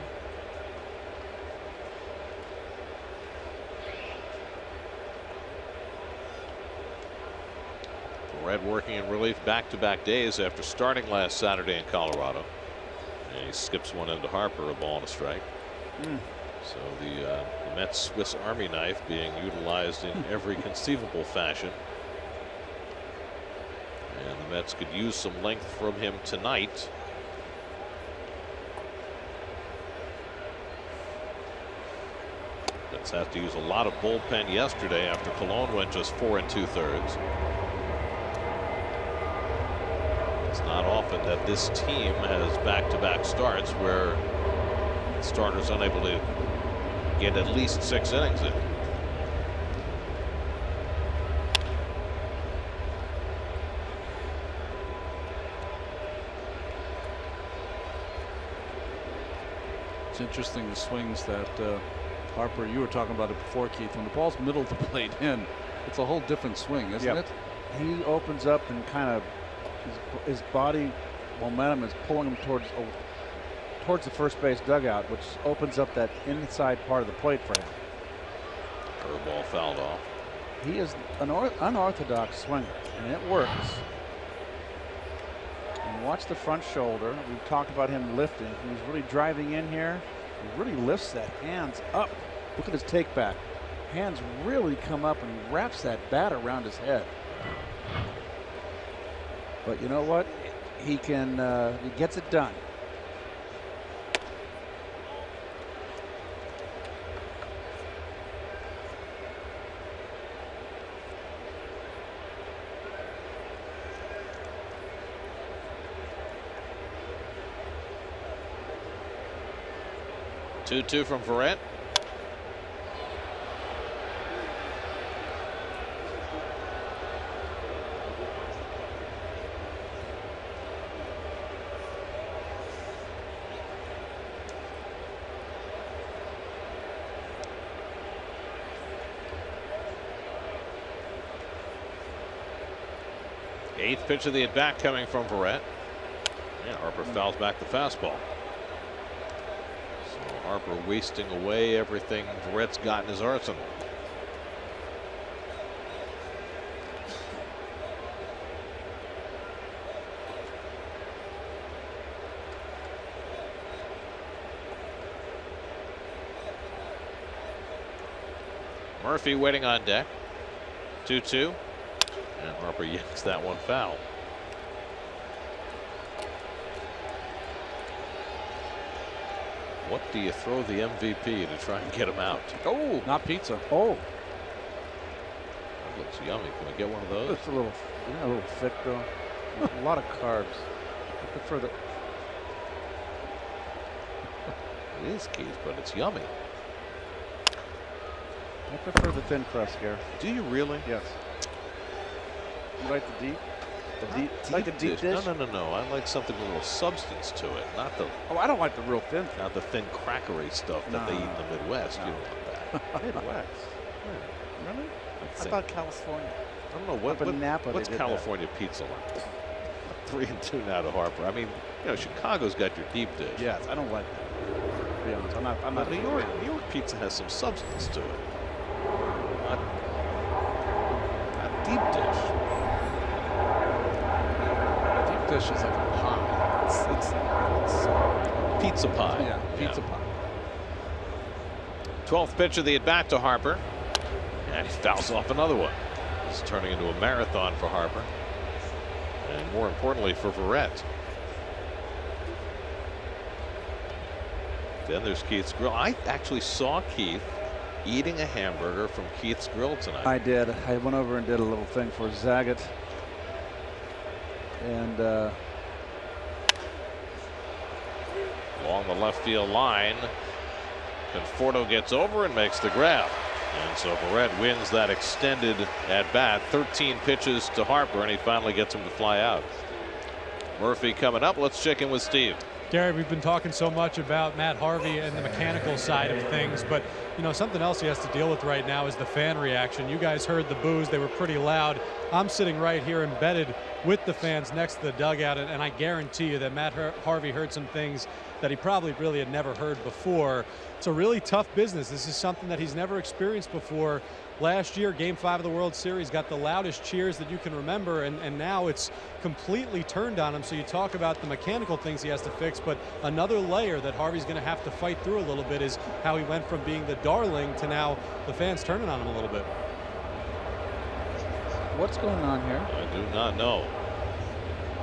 Speaker 3: Verrett working in relief back-to-back days after starting last Saturday in Colorado. And he skips one into Harper, a ball and a strike. So the Mets Swiss Army knife being utilized in every conceivable fashion. And the Mets could use some length from him tonight. Mets have to use a lot of bullpen yesterday after Cologne went just 4 2/3. It's not often that this team has back-to-back starts where the starter's unable to get at least 6 innings in.
Speaker 4: It's interesting the swings that Harper, you were talking about it before, Keith. When the ball's middle of the plate in, it's a whole different swing, isn't it?
Speaker 5: He opens up and kind of his body momentum is pulling him towards the first base dugout, which opens up that inside part of the plate for him.
Speaker 3: Curveball fouled off.
Speaker 5: He is an unorthodox swinger, and it works. And watch the front shoulder. We've talked about him lifting. He's really driving in here. He really lifts that hands up. Look at his take back. Hands really come up and he wraps that bat around his head. But you know what? He gets it done.
Speaker 3: Two from Verrett. Eighth pitch of the at bat coming from Verrett. Yeah, Harper fouls back the fastball. Harper wasting away everything Verrett's got in his arsenal. Murphy waiting on deck. 2-2. And Harper yanks that one foul. What do you throw the MVP to try and get him out?
Speaker 4: Oh, not pizza.
Speaker 5: Oh,
Speaker 3: that looks yummy. Can we get one of those?
Speaker 5: it's a little thick though. A lot of carbs. I prefer the.
Speaker 3: It is, Keith, but it's yummy.
Speaker 5: I prefer the thin crust, Gareth.
Speaker 3: Do you really?
Speaker 5: Yes. You like the deep? Like the deep dish?
Speaker 3: No. I like something with a little substance to it, not the.
Speaker 5: Oh, I don't like the real thin.
Speaker 3: Not the thin crackery stuff that they eat in the Midwest.
Speaker 5: No.
Speaker 3: You don't want that.
Speaker 5: Midwest. Really? I thought California.
Speaker 3: I don't know
Speaker 5: Up in Napa,
Speaker 3: what's
Speaker 5: they did
Speaker 3: California pizza like. 3-2 now to Harper. I mean, you know, Chicago's got your deep dish.
Speaker 5: Yes, I don't like that. To be honest, I'm not.
Speaker 3: New York pizza has some substance to it. Not deep dish.
Speaker 4: Deep dish is like a pie.
Speaker 3: It's pizza pie.
Speaker 4: Yeah, pizza pie.
Speaker 3: 12th pitch of the at bat to Harper, and he fouls off another one. It's turning into a marathon for Harper, and more importantly for Verrett. Then there's Keith's Grill. I actually saw Keith eating a hamburger from Keith's Grill tonight.
Speaker 5: I did. I went over and did a little thing for Zagat. And
Speaker 3: along the left field line, Conforto gets over and makes the grab. And so Verrett wins that extended at bat. 13 pitches to Harper, and he finally gets him to fly out. Murphy coming up. Let's check in with Steve.
Speaker 6: Gary, we've been talking so much about Matt Harvey and the mechanical side of things, but you know, something else he has to deal with right now is the fan reaction. You guys heard the boos. They were pretty loud. I'm sitting right here embedded with the fans next to the dugout, and I guarantee you that Matt Harvey heard some things that he probably really had never heard before. It's a really tough business. This is something that he's never experienced before. Last year, Game 5 of the World Series got the loudest cheers that you can remember, and now it's completely turned on him. So you talk about the mechanical things he has to fix, but another layer that Harvey's going to have to fight through a little bit is how he went from being the darling to now the fans turning on him a little bit.
Speaker 5: what's going on here?
Speaker 3: I do not know.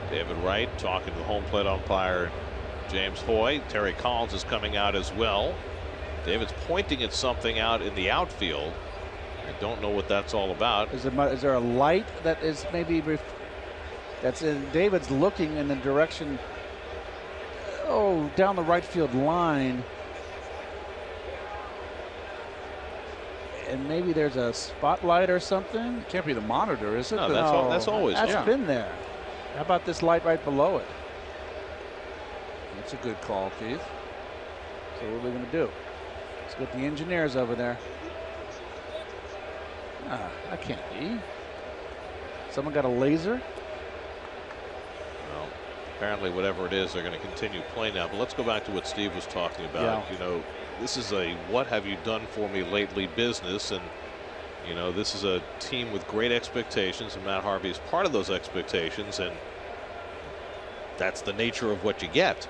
Speaker 3: David Wright talking to the home plate umpire James Hoy. Terry Collins is coming out as well. David's pointing at something out in the outfield. I don't know what that's all about.
Speaker 5: Is there a light that is maybe that's in? David's looking in the direction, down the right field line, and maybe there's a spotlight or something.
Speaker 4: It can't be the monitor, is it?
Speaker 3: No, that's always.
Speaker 5: That's been there. How about this light right below it?
Speaker 4: That's a good call, Keith.
Speaker 5: So what are we going to do? Let's get the engineers over there. I can't be. Someone got a laser?
Speaker 3: Well, apparently whatever it is, they're going to continue playing now. But let's go back to what Steve was talking about.
Speaker 5: Yeah.
Speaker 3: You know, this is a what have you done for me lately business. And, you know, this is a team with great expectations. And Matt Harvey is part of those expectations. And that's the nature of what you get.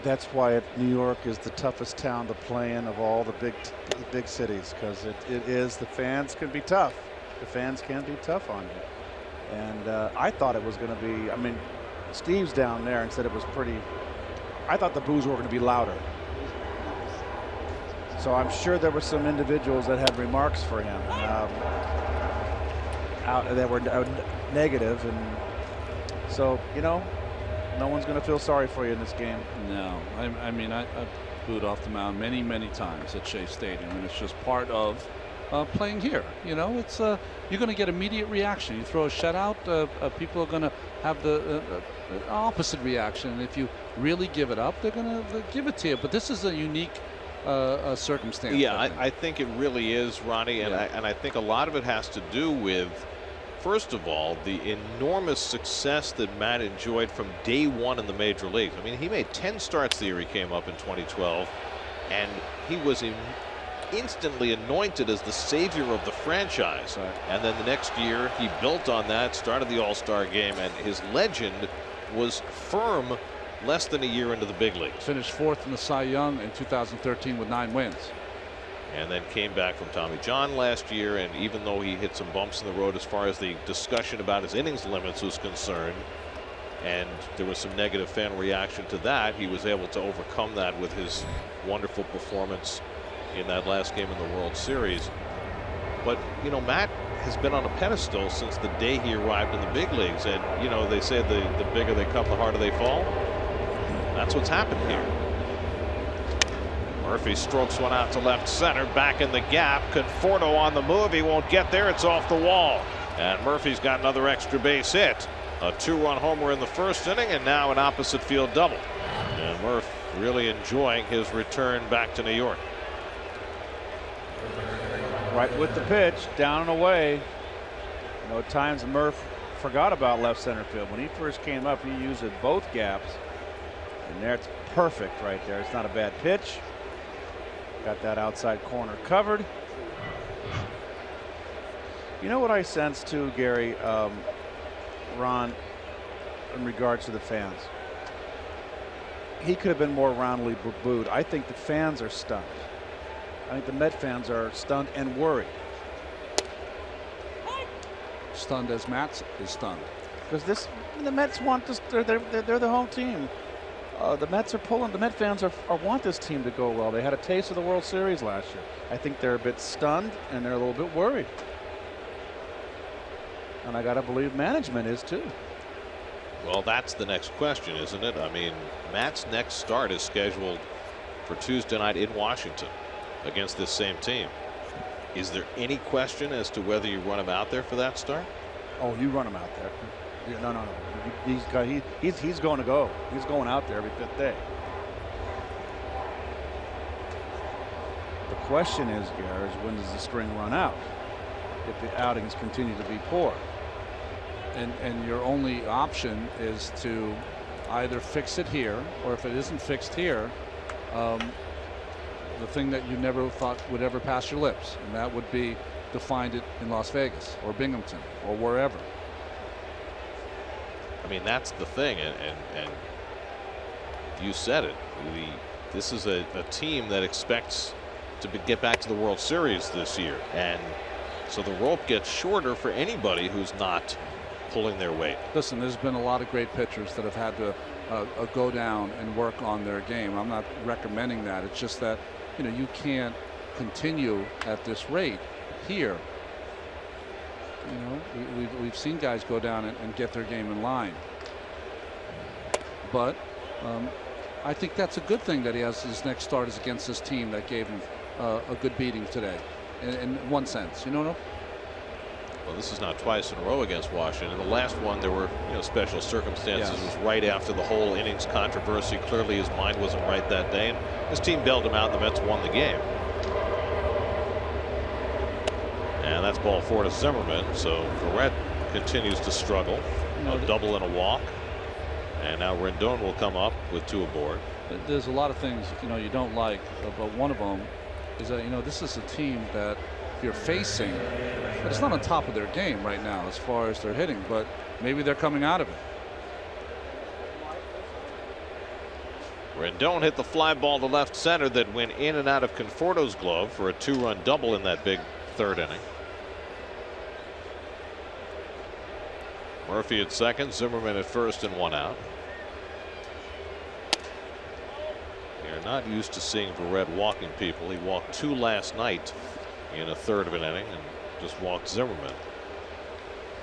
Speaker 5: That's why New York is the toughest town to play in of all the big cities, because it is. The fans can be tough. The fans can be tough on you. And I thought it was going to be. I mean, Steve's down there and said it was pretty. I thought the boos were going to be louder. So I'm sure there were some individuals that had remarks for him that were negative, and so you know. No one's going to feel sorry for you in this game.
Speaker 4: No, I mean, I booed off the mound many times at Shea Stadium, and it's just part of playing here. You know, it's you're going to get immediate reaction. You throw a shutout, people are going to have the opposite reaction. And if you really give it up, they're going to give it to you. But this is a unique circumstance.
Speaker 3: Yeah, I think it really is, Ronnie, and I think a lot of it has to do with, first of all, the enormous success that Matt enjoyed from day one in the major leagues. I mean, he made 10 starts the year he came up in 2012, and he was instantly anointed as the savior of the franchise.
Speaker 5: Right.
Speaker 3: And then the next year, he built on that, started the All-Star game, and his legend was firm less than a year into the big leagues.
Speaker 4: Finished 4th in the Cy Young in 2013 with 9 wins.
Speaker 3: And then came back from Tommy John last year, and even though he hit some bumps in the road as far as the discussion about his innings limits was concerned, and there was some negative fan reaction to that, he was able to overcome that with his wonderful performance in that last game in the World Series. But you know, Matt has been on a pedestal since the day he arrived in the big leagues, and you know, they say the bigger they come, the harder they fall. That's what's happened here. Murphy strokes one out to left center, back in the gap. Conforto on the move. He won't get there. It's off the wall. And Murphy's got another extra base hit. A 2-run homer in the first inning, and now an opposite field double. And Murph really enjoying his return back to New York.
Speaker 5: Right with the pitch, down and away. You know, at times Murph forgot about left center field. When he first came up, he used it both gaps. And there, it's perfect right there. It's not a bad pitch. Got that outside corner covered. You know what I sense too, Gary, Ron, in regards to the fans? He could have been more roundly booed. I think the fans are stunned. I think the Met fans are stunned and worried.
Speaker 4: Stunned as Matt is stunned.
Speaker 5: Because the Mets want this. They're the home team. The Mets are pulling. The Met fans want this team to go well. They had a taste of the World Series last year. I think they're a bit stunned and they're a little bit worried. And I got to believe management is too.
Speaker 3: Well, that's the next question, isn't it? I mean, Matt's next start is scheduled for Tuesday night in Washington against this same team. Is there any question as to whether you run him out there for that start?
Speaker 5: Oh, you run him out there. No. He's going to go. He's going out there every 5th day. The question is, Gary, is when does the string run out if the outings continue to be poor?
Speaker 4: And your only option is to either fix it here, or if it isn't fixed here, the thing that you never thought would ever pass your lips, and that would be to find it in Las Vegas or Binghamton or wherever.
Speaker 3: I mean, that's the thing, and you said it. This is a team that expects to get back to the World Series this year, and so the rope gets shorter for anybody who's not pulling their weight.
Speaker 4: Listen, there's been a lot of great pitchers that have had to go down and work on their game. I'm not recommending that. It's just that, you know, you can't continue at this rate here. You know, we've seen guys go down and get their game in line. But I think that's a good thing that he has his next start is against this team that gave him a good beating today, in one sense. You know?
Speaker 3: Well, this is now twice in a row against Washington. In the last one, there were special circumstances.
Speaker 4: Yes.
Speaker 3: It was right after the whole innings controversy. Clearly, his mind wasn't right that day, and his team bailed him out, and the Mets won the game. And that's ball 4 to Zimmerman. So Verrett continues to struggle. A double and a walk. And now Rendon will come up with 2 aboard.
Speaker 4: There's a lot of things you don't like, but one of them is that this is a team that you're facing. It's not on top of their game right now as far as their hitting, but maybe they're coming out of it.
Speaker 3: Rendon hit the fly ball to left center that went in and out of Conforto's glove for a 2-run double in that big 3rd inning. Murphy at second, Zimmerman at first, and 1 out. You're not used to seeing Verrett walking people. He walked 2 last night in a 1/3 of an inning and just walked Zimmerman.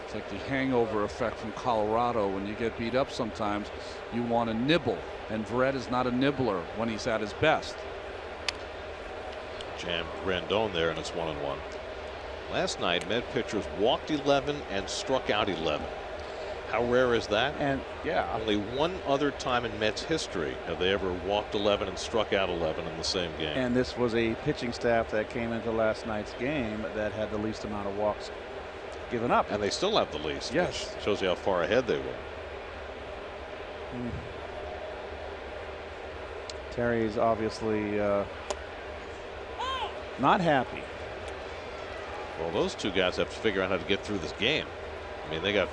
Speaker 4: It's like the hangover effect from Colorado. When you get beat up sometimes you want to nibble, and Verrett is not a nibbler when he's at his best.
Speaker 3: Jammed Rendon there, and it's 1-1. Last night Met pitchers walked 11 and struck out 11. How rare is that?
Speaker 5: And yeah,
Speaker 3: only one other time in Mets history have they ever walked 11 and struck out 11 in the same game.
Speaker 5: And this was a pitching staff that came into last night's game that had the least amount of walks given up.
Speaker 3: And they still have the least.
Speaker 5: Yes.
Speaker 3: Which shows you how far ahead they were.
Speaker 5: Terry's obviously not happy.
Speaker 3: Well, those 2 guys have to figure out how to get through this game. I mean, they got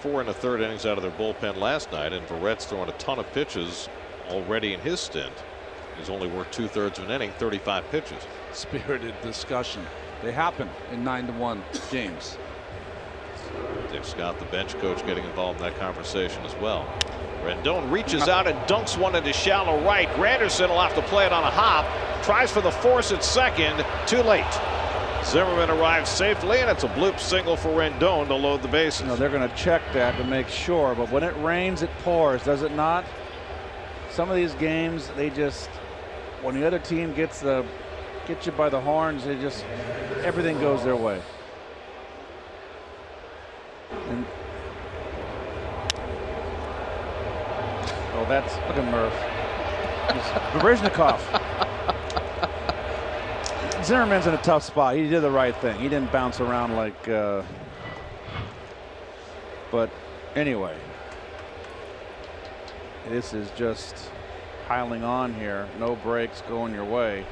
Speaker 3: 4 in the 3rd innings out of their bullpen last night, and Verrett's throwing a ton of pitches already in his stint. He's only worked 2/3 of an inning, 35 pitches.
Speaker 4: Spirited discussion. They happen in 9-1 games.
Speaker 3: Dick Scott, the bench coach, getting involved in that conversation as well. Rendon reaches out and dunks one into shallow right. Granderson will have to play it on a hop. Tries for the force at second. Too late. Zimmerman arrives safely, and it's a bloop single for Rendon to load the bases.
Speaker 5: They're going to check that to make sure, but when it rains, it pours, does it not? Some of these games, they just, when the other team gets you by the horns, they just, everything goes their way. And, look at Murph. Baryshnikov. Zimmerman's in a tough spot. He did the right thing. He didn't bounce around like. But anyway, this is just piling on here. No breaks going your way.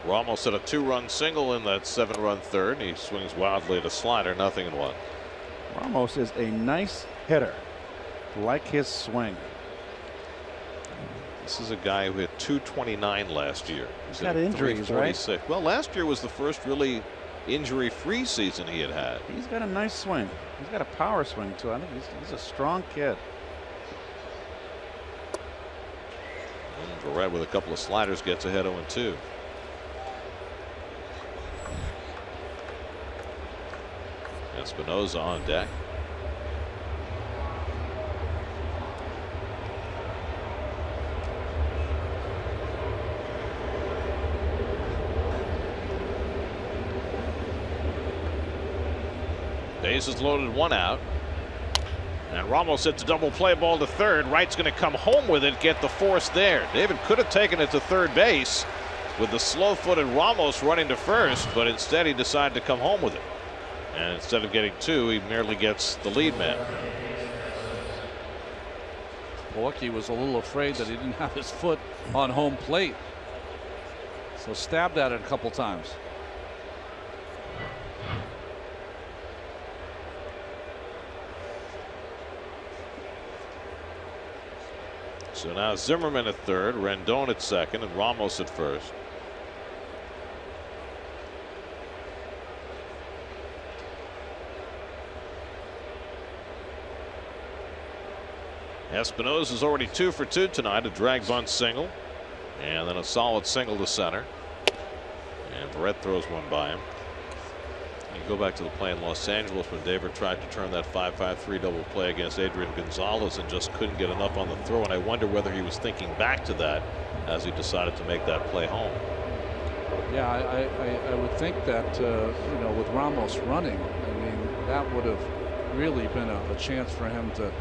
Speaker 3: Ramos hit a 2-run single in that 7-run 3rd. He swings wildly at a slider, 0-1.
Speaker 5: Ramos is a nice hitter. Like his swing.
Speaker 3: This is a guy who hit 229 last year.
Speaker 5: He's had injuries, right?
Speaker 3: Well, last year was the first really injury-free season he had.
Speaker 5: He's got a nice swing. He's got a power swing too. I think he's a strong kid.
Speaker 3: And Verrett with a couple of sliders gets ahead 0-2. Espinosa on deck. Bases loaded, 1 out. And Ramos hits a double play ball to 3rd. Wright's going to come home with it, get the force there. David could have taken it to 3rd base with the slow-footed Ramos running to 1st, but instead he decided to come home with it. And instead of getting 2, he merely gets the lead man.
Speaker 4: Milwaukee was a little afraid that he didn't have his foot on home plate, so stabbed at it a couple times.
Speaker 3: So now Zimmerman at 3rd, Rendon at 2nd, and Ramos at 1st. Espinosa is already 2 for 2 tonight, a drag bunt single, and then a solid single to center. And Verrett throws one by him. You go back to the play in Los Angeles when David tried to turn that 5-5-3 double play against Adrian Gonzalez and just couldn't get enough on the throw. And I wonder whether he was thinking back to that as he decided to make that play home.
Speaker 4: Yeah, I would think that with Ramos running, and That would have really been a chance for him to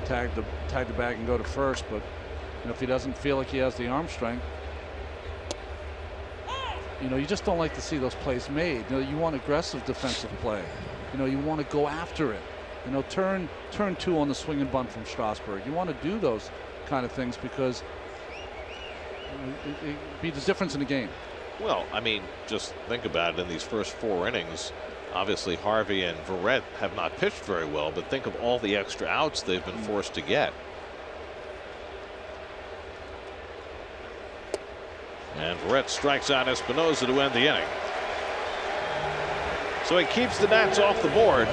Speaker 4: tag the bag and go to first. But if he doesn't feel like he has the arm strength, you just don't like to see those plays made. You want aggressive defensive play. You want to go after it. Turn 2 on the swing and bunt from Strasburg. You want to do those kind of things because it be the difference in the game.
Speaker 3: Well, I mean, just think about it. In these first 4 innings, obviously Harvey and Verrett have not pitched very well, but think of all the extra outs they've been forced to get. And Verrett strikes out Espinosa to end the inning. So he keeps the Nats off the board.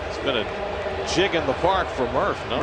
Speaker 3: It's been a jig in the park for Murph, no?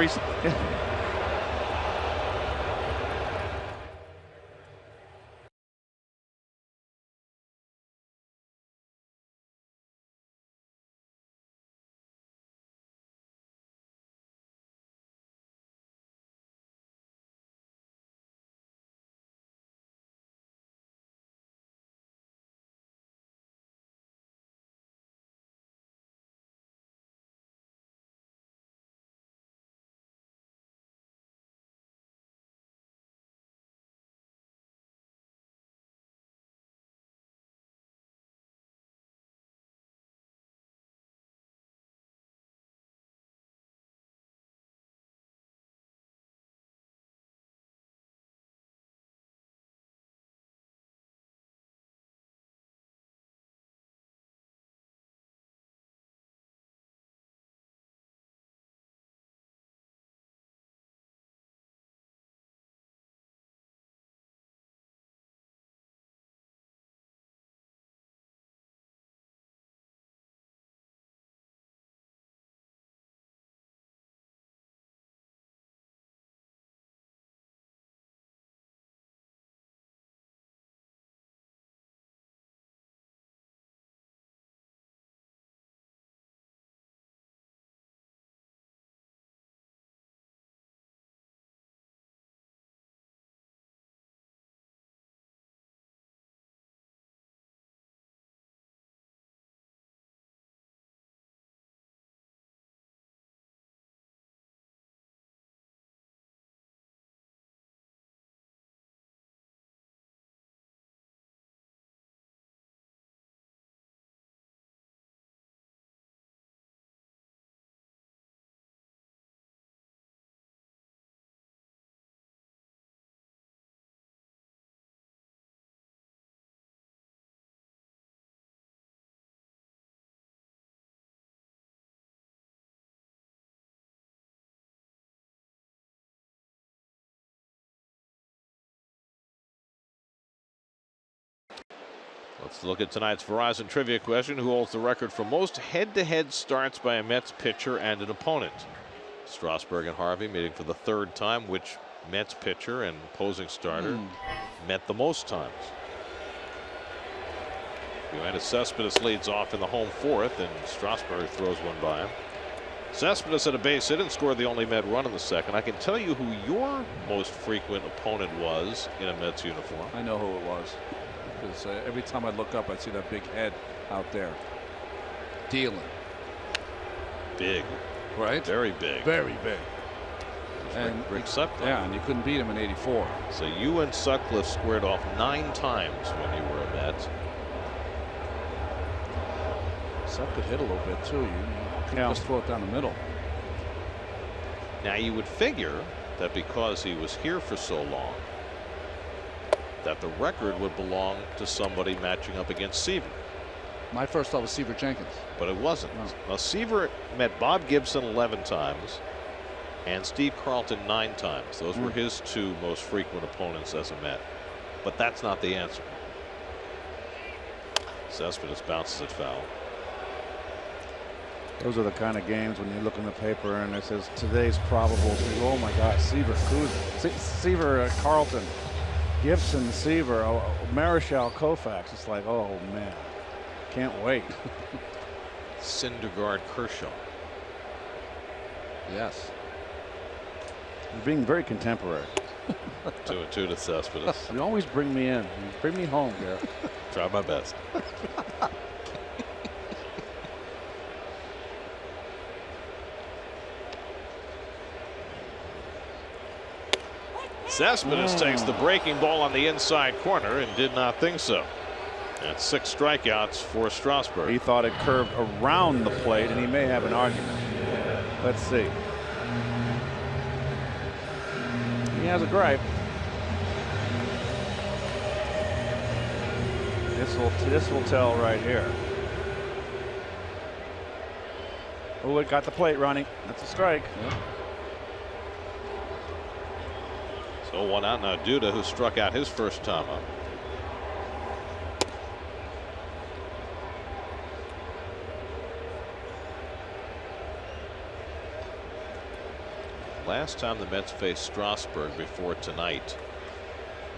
Speaker 3: Let's look at tonight's Verizon trivia question. Who holds the record for most head-to-head starts by a Mets pitcher and an opponent? Strasburg and Harvey meeting for the 3rd time. Which Mets pitcher and opposing starter met the most times? Yoenis Cespedes leads off in the home 4th, and Strasburg throws one by him. Cespedes had a base hit and scored the only Met run in the 2nd. I can tell you who your most frequent opponent was in a Mets uniform.
Speaker 4: I know who it was. Because every time I look up, I see that big head out there. Dealing.
Speaker 3: Big.
Speaker 4: Right?
Speaker 3: Very big.
Speaker 4: Very big. And
Speaker 3: Rick Sutcliffe.
Speaker 4: Yeah, and you couldn't beat him in '84.
Speaker 3: So you and Sutcliffe squared off 9 times when you were a Met.
Speaker 4: Sut could hit a little bit too. You couldn't just throw it down the middle.
Speaker 3: Now you would figure that because he was here for so long, that the record would belong to somebody matching up against Seaver.
Speaker 4: My first thought was Seaver Jenkins.
Speaker 3: But it wasn't.
Speaker 4: No.
Speaker 3: Now Seaver met Bob Gibson 11 times and Steve Carlton 9 times. Those were his 2 most frequent opponents as a Met. But that's not the answer. Cespedes bounces it foul.
Speaker 5: Those are the kind of games when you look in the paper and it says today's probables. Oh my God, Seaver, Seaver, Carlton, Gibson, Seaver, Marichal, Koufax. It's like, oh man, can't wait.
Speaker 3: Syndergaard, Kershaw.
Speaker 4: Yes.
Speaker 5: You're being very contemporary.
Speaker 3: 2-2 to Cespedes.
Speaker 5: You always bring me in. You bring me home, Garrett.
Speaker 3: Try my best. Cespedes takes the breaking ball on the inside corner and did not think so. That's 6 strikeouts for Strasburg.
Speaker 5: He thought it curved around the plate, and he may have an argument. Let's see. He has a gripe. This will tell right here. Oh, it got the plate running. That's a strike.
Speaker 3: Yeah. So 1 out now. Duda, who struck out his first time up. Last time the Mets faced Strasburg before tonight,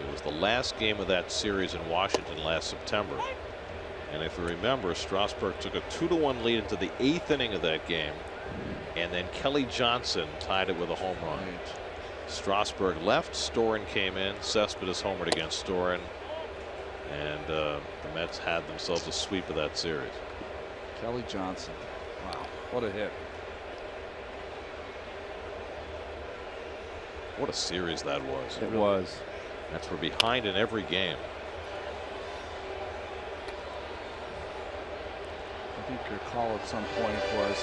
Speaker 3: it was the last game of that series in Washington last September. And if you remember, Strasburg took a 2-1 lead into the 8th inning of that game, and then Kelly Johnson tied it with a home run. Strasburg left, Storen came in, Cespedes homered against Storen, and the Mets had themselves a sweep of that series.
Speaker 8: Kelly Johnson, wow, what a hit.
Speaker 3: What a series that was.
Speaker 5: It was.
Speaker 3: Mets were behind in every game.
Speaker 8: I think your call at some point was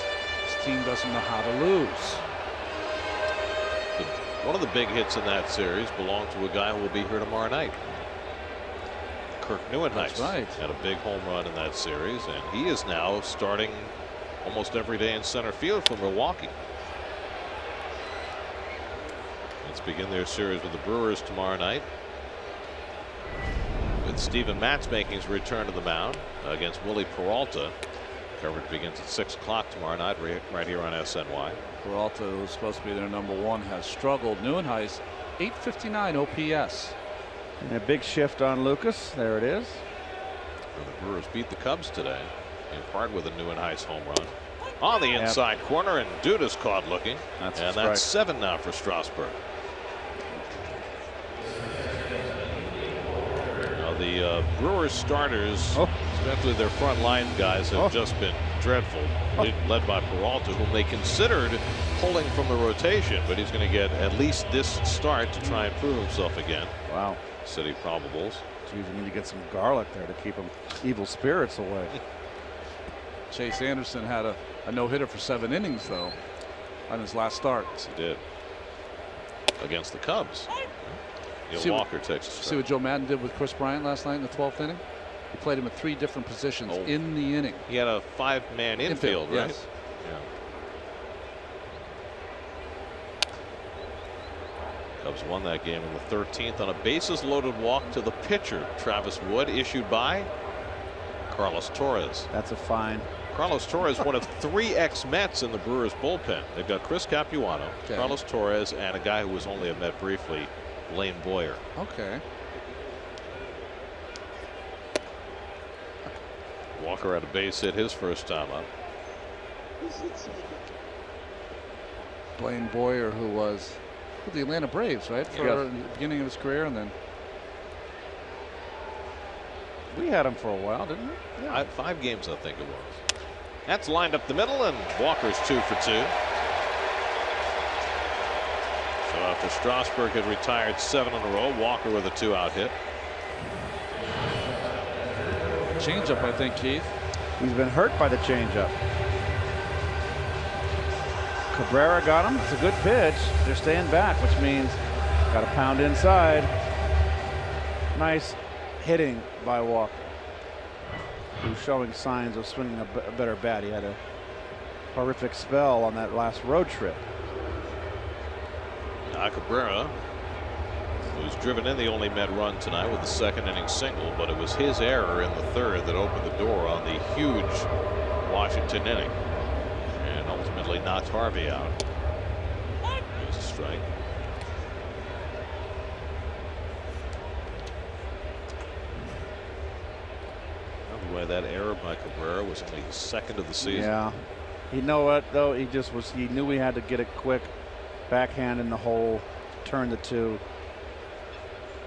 Speaker 8: this team doesn't know how to lose.
Speaker 3: One of the big hits in that series belonged to a guy who will be here tomorrow night. Kirk Neuenhuis had a big home run in that series, and he is now starting almost every day in center field for Milwaukee. Let's begin their series with the Brewers tomorrow night, with Steven Matz making his return to the mound against Willie Peralta. Coverage begins at 6 o'clock tomorrow night right here on SNY.
Speaker 8: Peralta, who's supposed to be their #1, has struggled. Neuenhuis, .859 OPS.
Speaker 5: And a big shift on Lucas. There it is.
Speaker 3: And the Brewers beat the Cubs today, in part with a Neuenhuis home run. On the inside corner, and Duda's caught looking. And that's 7 now for Strasburg. Now the Brewers starters, especially their front line guys, have just been dreadful, led by Peralta, whom they considered pulling from the rotation, but he's going to get at least this start to try and prove himself again.
Speaker 5: Wow.
Speaker 3: City probables.
Speaker 5: Geez, we need to get some garlic there to keep them evil spirits away.
Speaker 8: Chase Anderson had a no-hitter for 7 innings, though, on his last start.
Speaker 3: Yes, he did. Against the Cubs. Walker takes a strike.
Speaker 8: See what Joe Madden did with Chris Bryant last night in the 12th inning? He played him at 3 different positions in the inning.
Speaker 3: He had a 5-man infield, right?
Speaker 8: Yes.
Speaker 3: Yeah. Cubs won that game in the 13th on a bases-loaded walk to the pitcher, Travis Wood, issued by Carlos Torres.
Speaker 5: That's a fine.
Speaker 3: Carlos Torres, one of 3 ex-Mets in the Brewers bullpen. They've got Chris Capuano, Carlos Torres, and a guy who was only a Met briefly, Blaine Boyer.
Speaker 8: Okay.
Speaker 3: Walker had a base hit his first time up.
Speaker 8: Blaine Boyer, who was with the Atlanta Braves, right, for the beginning of his career, and then
Speaker 5: we had him for a while, didn't we?
Speaker 3: Yeah. 5 games, I think it was. That's lined up the middle, and Walker's 2 for 2. So after Strasburg had retired 7 in a row, Walker with a 2-out hit.
Speaker 8: Changeup, I think, Keith.
Speaker 5: He's been hurt by the changeup. Cabrera got him. It's a good pitch. They're staying back, which means got a pound inside. Nice hitting by Walker, who's showing signs of swinging a better bat. He had a horrific spell on that last road trip.
Speaker 3: Cabrera, who's driven in the only Met run tonight with the 2nd inning single, but it was his error in the 3rd that opened the door on the huge Washington inning and ultimately knocked Harvey out. There's a strike. By the way, that error by Cabrera was only his 2nd of the season.
Speaker 5: Yeah. You know what, though? He knew he had to get it quick. Backhand in the hole, turn the 2.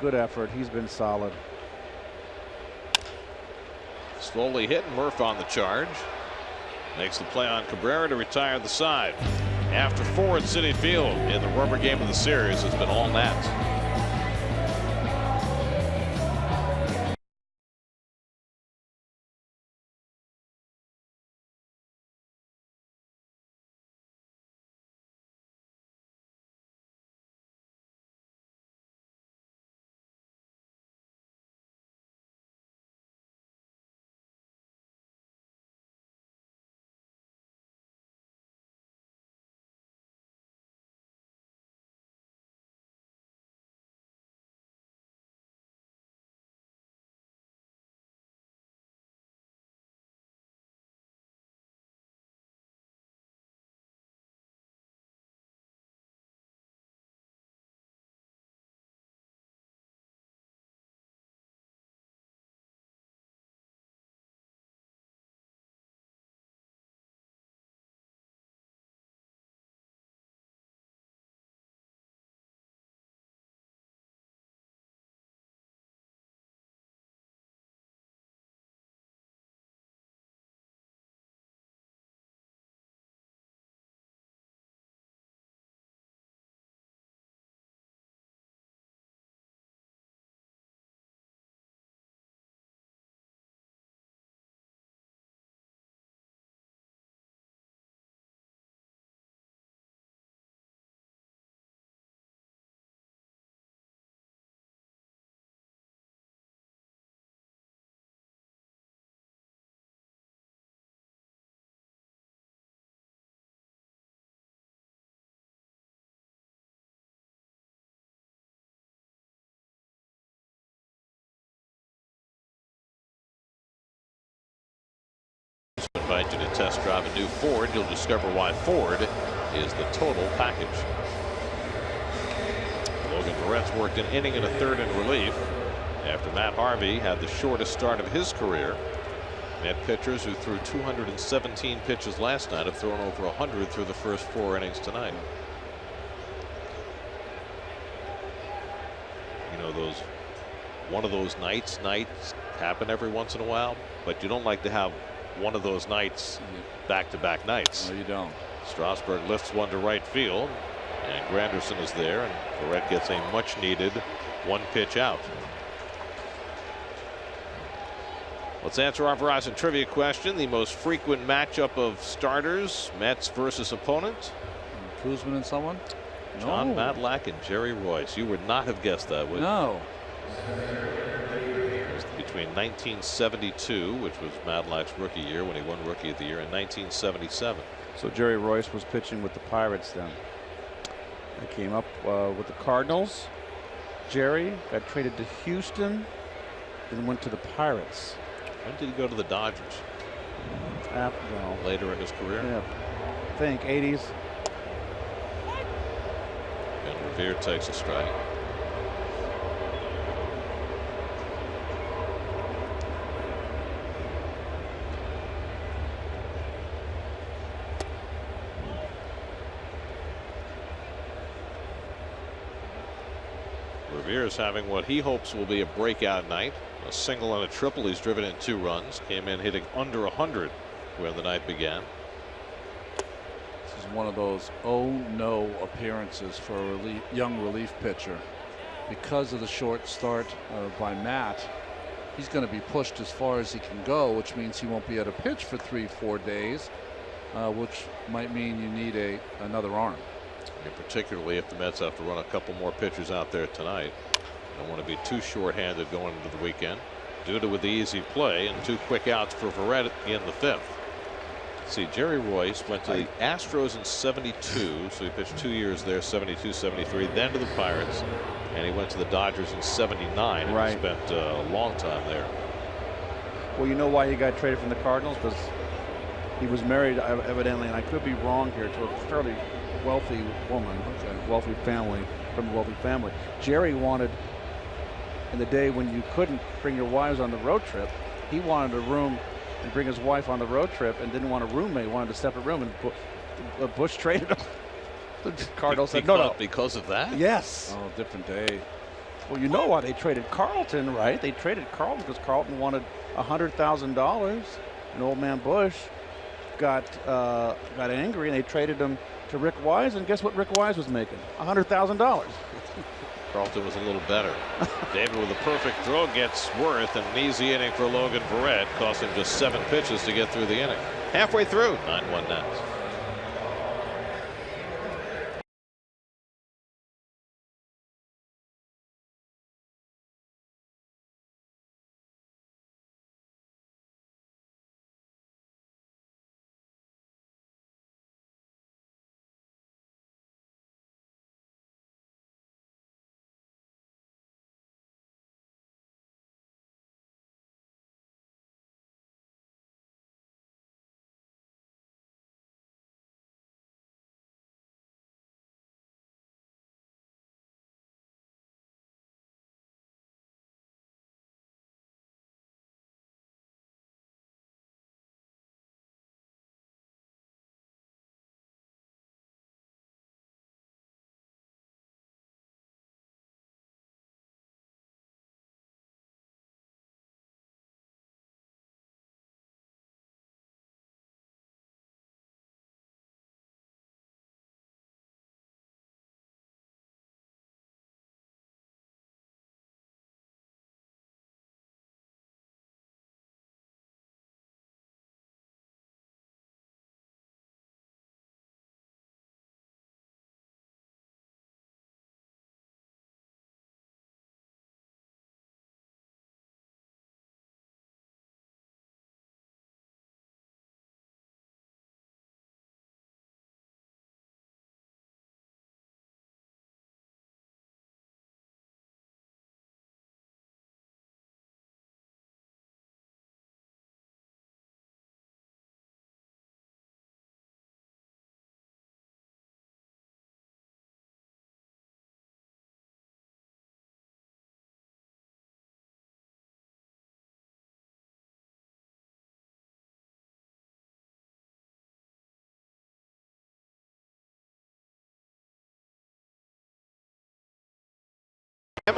Speaker 5: Good effort. He's been solid.
Speaker 3: Slowly hit, Murph on the charge. Makes the play on Cabrera to retire the side. After 4 at Citi Field in the rubber game of the series has been all Nats. invite you to test drive a new Ford. You'll discover why Ford is the total package. Logan Barrett's worked an inning and a third in relief after Matt Harvey had the shortest start of his career. Met pitchers who threw 217 pitches last night have thrown over 100 through the first 4 innings tonight. You know, one of those nights happen every once in a while, but you don't like to have one of those nights back-to-back nights.
Speaker 8: No, you don't.
Speaker 3: Strasburg lifts one to right field, and Granderson is there, and Barrett gets a much-needed 1-pitch out. Let's answer our Verizon trivia question. The most frequent matchup of starters, Mets versus opponent.
Speaker 8: Kuzman and someone?
Speaker 3: John Matlack and Jerry Royce. You would not have guessed that, would you?
Speaker 8: No.
Speaker 3: It was between 1972, which was Matlack's rookie year when he won Rookie of the Year, and 1977.
Speaker 5: So Jerry Royce was pitching with the Pirates then. He came up with the Cardinals. Jerry got traded to Houston, then went to the Pirates.
Speaker 3: When did he go to the Dodgers? Later in his career?
Speaker 5: Yeah, I think 80s.
Speaker 3: And Revere takes a strike. Revere's having what he hopes will be a breakout night. A single and a triple. He's driven in 2 runs. Came in hitting under 100 where the night began.
Speaker 8: This is one of those oh no appearances for a young relief pitcher. Because of the short start by Matt, he's going to be pushed as far as he can go, which means he won't be able to pitch for 3-4 days, which might mean you need another arm.
Speaker 3: And particularly if the Mets have to run a couple more pitchers out there tonight. Don't want to be too short-handed going into the weekend. Duda with the easy play and 2 quick outs for Verrett in the 5th. See, Jerry Royce went to the Astros in '72, so he pitched 2 years there, '72, '73, then to the Pirates, and he went to the Dodgers in '79 and spent a long time there.
Speaker 5: Well, you know why he got traded from the Cardinals? Because he was married, evidently, and I could be wrong here, to a fairly wealthy woman, wealthy family, from a wealthy family. Jerry wanted, in the day when you couldn't bring your wives on the road trip, he wanted a room and bring his wife on the road trip and didn't want a roommate, wanted a separate room, and Bush traded him. The Cardinals said no.
Speaker 3: Because of that?
Speaker 5: Yes.
Speaker 8: Oh, different day.
Speaker 5: Well, you know why they traded Carlton, right? They traded Carlton because Carlton wanted $100,000. And old man Bush got angry, and they traded him to Rick Wise, and guess what Rick Wise was making? $100,000.
Speaker 3: Carlton was a little better. David with a perfect throw gets Worth, and an easy inning for Logan Verrett. Cost him just 7 pitches to get through the inning. Halfway through, 9-1 Nats.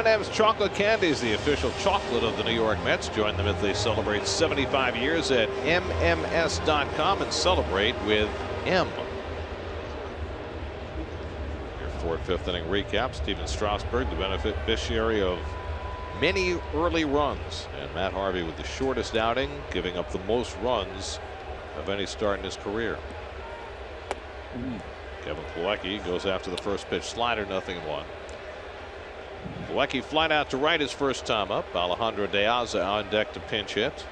Speaker 3: M&M's chocolate candy is the official chocolate of the New York Mets. Join them as they celebrate 75 years at MMS.com and celebrate with M. Your 4th, 5th inning recap. Steven Strasburg, the beneficiary of many early runs, and Matt Harvey with the shortest outing, giving up the most runs of any start in his career. Kevin Plawecki goes after the first pitch slider, 0-1. Plawecki flied out to right his first time up. Alejandro De Aza on deck to pinch hit,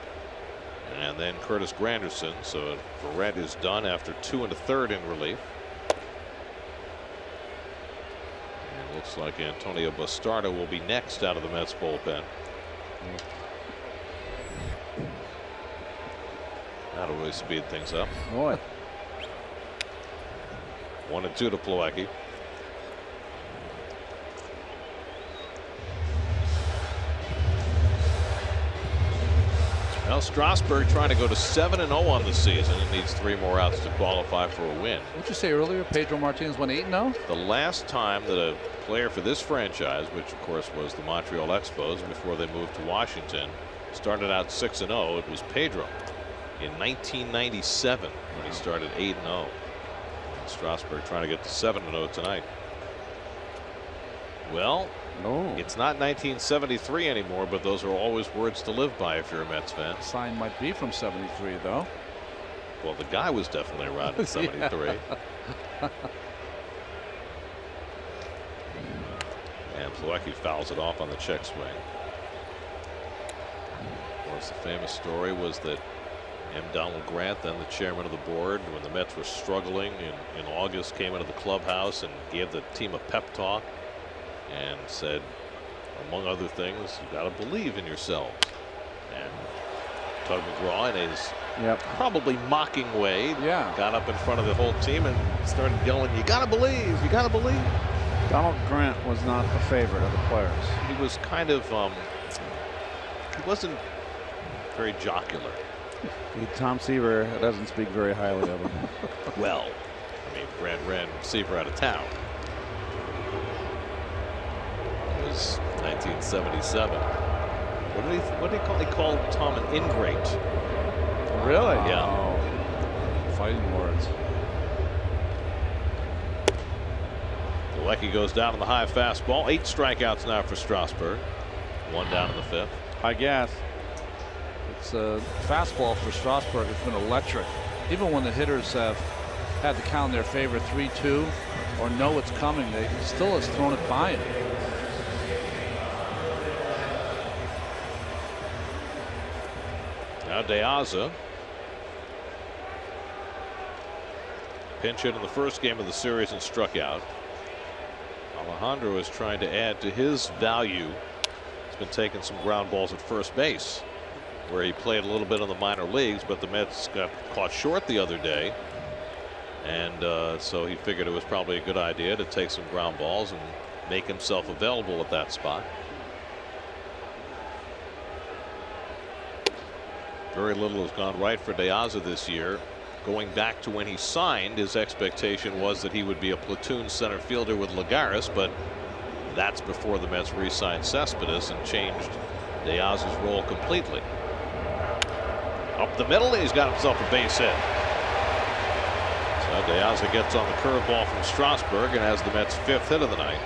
Speaker 3: and then Curtis Granderson. So Verrett is done after 2 1/3 in relief. And looks like Antonio Bastardo will be next out of the Mets bullpen. That'll really speed things up.
Speaker 8: Boy.
Speaker 3: 1-2 to Plawecki. Well, Strasburg trying to go to 7-0 on the season and needs 3 more outs to qualify for a win.
Speaker 8: What'd you say earlier? Pedro Martinez went 8-0?
Speaker 3: The last time that a player for this franchise, which of course was the Montreal Expos before they moved to Washington, started out 6-0, it was Pedro in 1997 when he started 8-0. Strasburg trying to get to 7-0 tonight. Well, it's not 1973 anymore, but those are always words to live by if you're a Mets fan.
Speaker 8: Sign might be from 73, though.
Speaker 3: Well, the guy was definitely around in 73. And Plawecki fouls it off on the check swing. Of course, the famous story was that M. Donald Grant, then the chairman of the board, when the Mets were struggling in August, came into the clubhouse and gave the team a pep talk and said, among other things, you got to believe in yourselves. And Tug McGraw, in his probably mocking way, got up in front of the whole team and started yelling, "You got to believe! You got to believe!"
Speaker 5: Donald Grant was not a favorite of the players.
Speaker 3: He was kind of, he wasn't very jocular.
Speaker 5: Tom Seaver doesn't speak very highly of him.
Speaker 3: Well, I mean, Brad ran Seaver out of town. It was 1977. What did he call? He called Tom an ingrate.
Speaker 5: Really?
Speaker 3: Yeah.
Speaker 8: Oh, fighting words.
Speaker 3: Plawecki goes down on the high fastball. 8 strikeouts now for Strasburg. 1 down in the 5th.
Speaker 5: I guess.
Speaker 8: It's a fastball for Strasburg. It's been electric. Even when the hitters have had the count in their favor 3-2 or know it's coming, they still has thrown it by him.
Speaker 3: Now De Aza. Pinch hit in the first game of the series and struck out. Alejandro is trying to add to his value. He's been taking some ground balls at first base, where he played a little bit in the minor leagues, but the Mets got caught short the other day, and so he figured it was probably a good idea to take some ground balls and make himself available at that spot. Very little has gone right for De Aza this year. Going back to when he signed, his expectation was that he would be a platoon center fielder with Lagares, but that's before the Mets re-signed Cespedes and changed De Aza's role completely. Up the middle, he's got himself a base hit. So De Aza gets on the curveball from Strasburg and has the Mets' 5th hit of the night.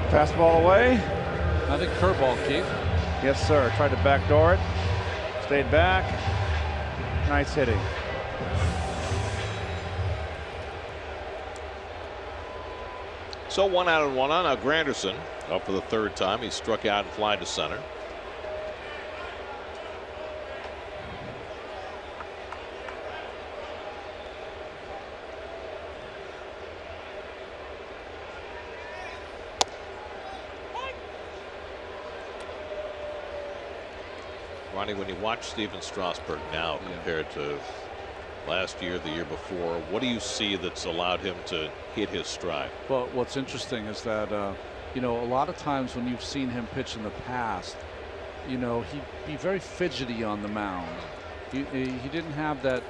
Speaker 5: Fastball away.
Speaker 8: I think curveball, Keith.
Speaker 5: Yes, sir. Tried to backdoor it. Stayed back. Nice hitting.
Speaker 3: So 1 out and 1 on. Now Granderson up for the 3rd time. He struck out and fly to center. Ronnie, when you watch Steven Strasburg now compared to last year, the year before, what do you see that's allowed him to hit his stride?
Speaker 8: Well, what's interesting is that, you know, a lot of times when you've seen him pitch in the past, you know, he'd be very fidgety on the mound. He didn't have that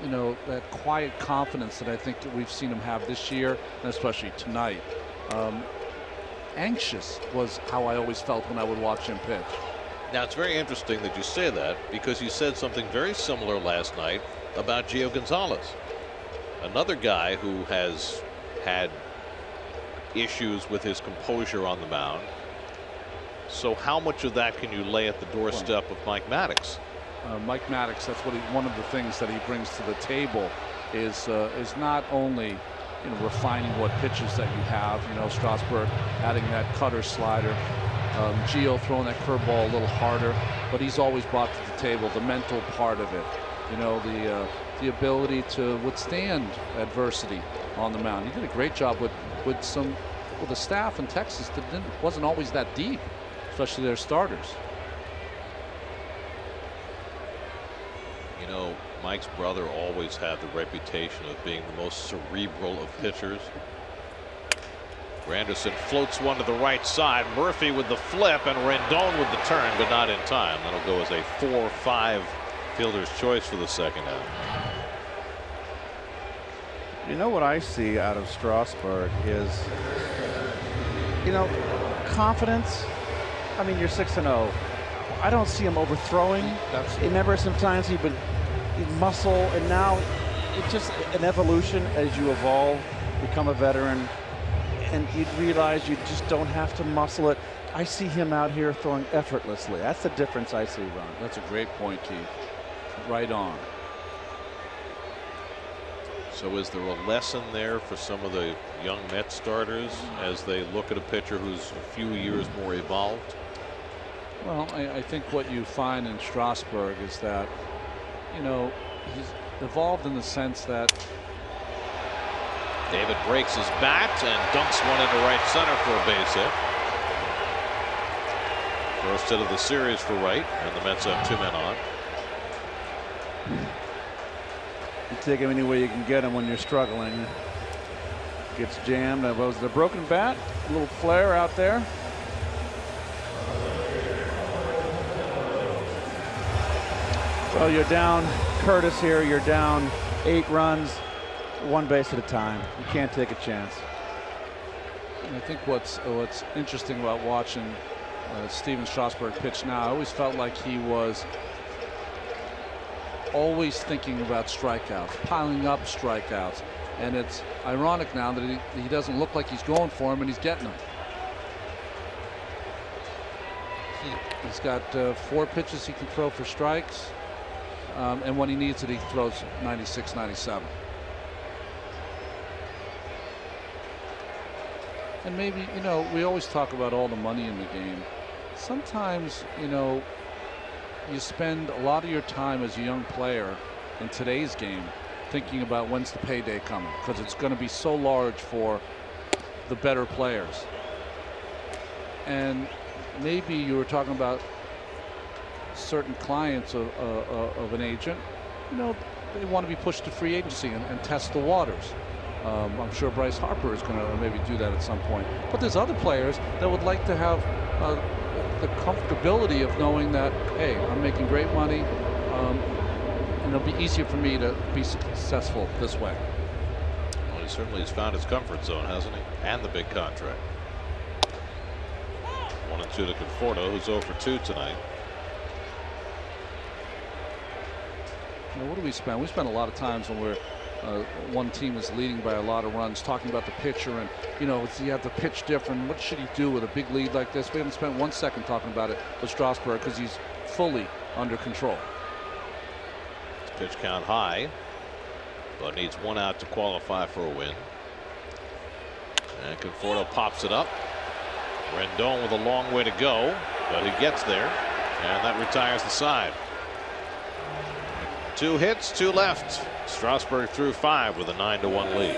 Speaker 8: you know, that quiet confidence that I think that we've seen him have this year, and especially tonight. Anxious was how I always felt when I would watch him pitch.
Speaker 3: Now, it's very interesting that you say that, because you said something very similar last night about Gio Gonzalez, another guy who has had issues with his composure on the mound. So how much of that can you lay at the doorstep of Mike Maddox?
Speaker 8: Mike Maddox, that's what one of the things that he brings to the table is not only, you know, refining what pitches that you have. You know, Strasburg adding that cutter slider, Gio throwing that curveball a little harder, but he's always brought to the table the mental part of it. You know, the ability to withstand adversity on the mound. He did a great job with the staff in Texas that wasn't always that deep, especially their starters.
Speaker 3: You know, Mike's brother always had the reputation of being the most cerebral of pitchers. Granderson floats one to the right side. Murphy with the flip, and Rendon with the turn, but not in time. That'll go as a 4-5 fielder's choice for the second out.
Speaker 5: You know what I see out of Strasburg is, you know, confidence. I mean, you're 6-0. I don't see him overthrowing. Remember, sometimes he'd muscle, and now it's just an evolution as you evolve, become a veteran, and you realize you just don't have to muscle it. I see him out here throwing effortlessly. That's the difference I see, Ron.
Speaker 8: That's a great point, Keith. Right on.
Speaker 3: So is there a lesson there for some of the young Mets starters as they look at a pitcher who's a few years more evolved?
Speaker 8: Well, I think what you find in Strasburg is that, you know, he's evolved in the sense that
Speaker 3: David breaks his bat and dunks one into right center for a base hit. First hit of the series for Wright, and the Mets have 2 men on.
Speaker 5: You take him any way you can get him when you're struggling. Gets jammed. Was it a broken bat? A little flare out there. Well, you're down Curtis here. You're down 8 runs, 1 base at a time. You can't take a chance.
Speaker 8: And I think what's interesting about watching Steven Strasburg pitch now, I always felt like he was always thinking about strikeouts, piling up strikeouts, and it's ironic now that he doesn't look like he's going for him, and he's getting them. He's got 4 pitches he can throw for strikes, and when he needs it, he throws 96, 97. And maybe, you know, we always talk about all the money in the game. Sometimes, you know, you spend a lot of your time as a young player in today's game thinking about when's the payday coming, because it's going to be so large for the better players. And maybe you were talking about certain clients of an agent, you know, they want to be pushed to free agency and test the waters. I'm sure Bryce Harper is going to maybe do that at some point. But there's other players that would like to have the comfortability of knowing that, hey, I'm making great money, and it'll be easier for me to be successful this way.
Speaker 3: Well, he certainly has found his comfort zone, hasn't he? And the big contract. 1-2 to Conforto, who's 0 for 2 tonight.
Speaker 8: You know, what do we spend? We spend a lot of times when we're one team is leading by a lot of runs, talking about the pitcher, and, you know, you have to pitch different. What should he do with a big lead like this? We haven't spent 1 second talking about it with Strasburg because he's fully under control.
Speaker 3: Pitch count high, but needs 1 out to qualify for a win. And Conforto pops it up. Rendon with a long way to go, but he gets there, and that retires the side. 2 hits, 2 left. Strasburg threw 5 with a 9-1 lead.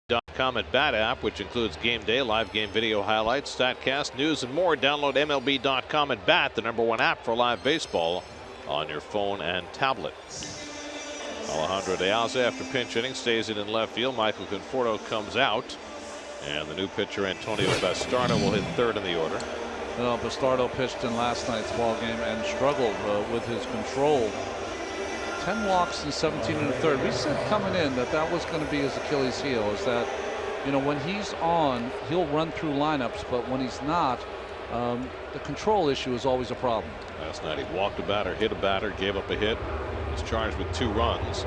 Speaker 3: MLB.com at Bat app, which includes game day, live game video highlights, StatCast, news, and more. Download MLB.com at Bat, the #1 app for live baseball on your phone and tablet. Alejandro De Alza, after pinch hitting, stays in left field. Michael Conforto comes out, and the new pitcher Antonio Bastardo will hit third in the order.
Speaker 8: Well, Bastardo pitched in last night's ball game and struggled with his control. 10 walks and 17 in the third. We said coming in that was going to be his Achilles heel, is that, you know, when he's on, he'll run through lineups, but when he's not, the control issue is always a problem.
Speaker 3: Last night he walked a batter, hit a batter, gave up a hit. Was charged with 2 runs.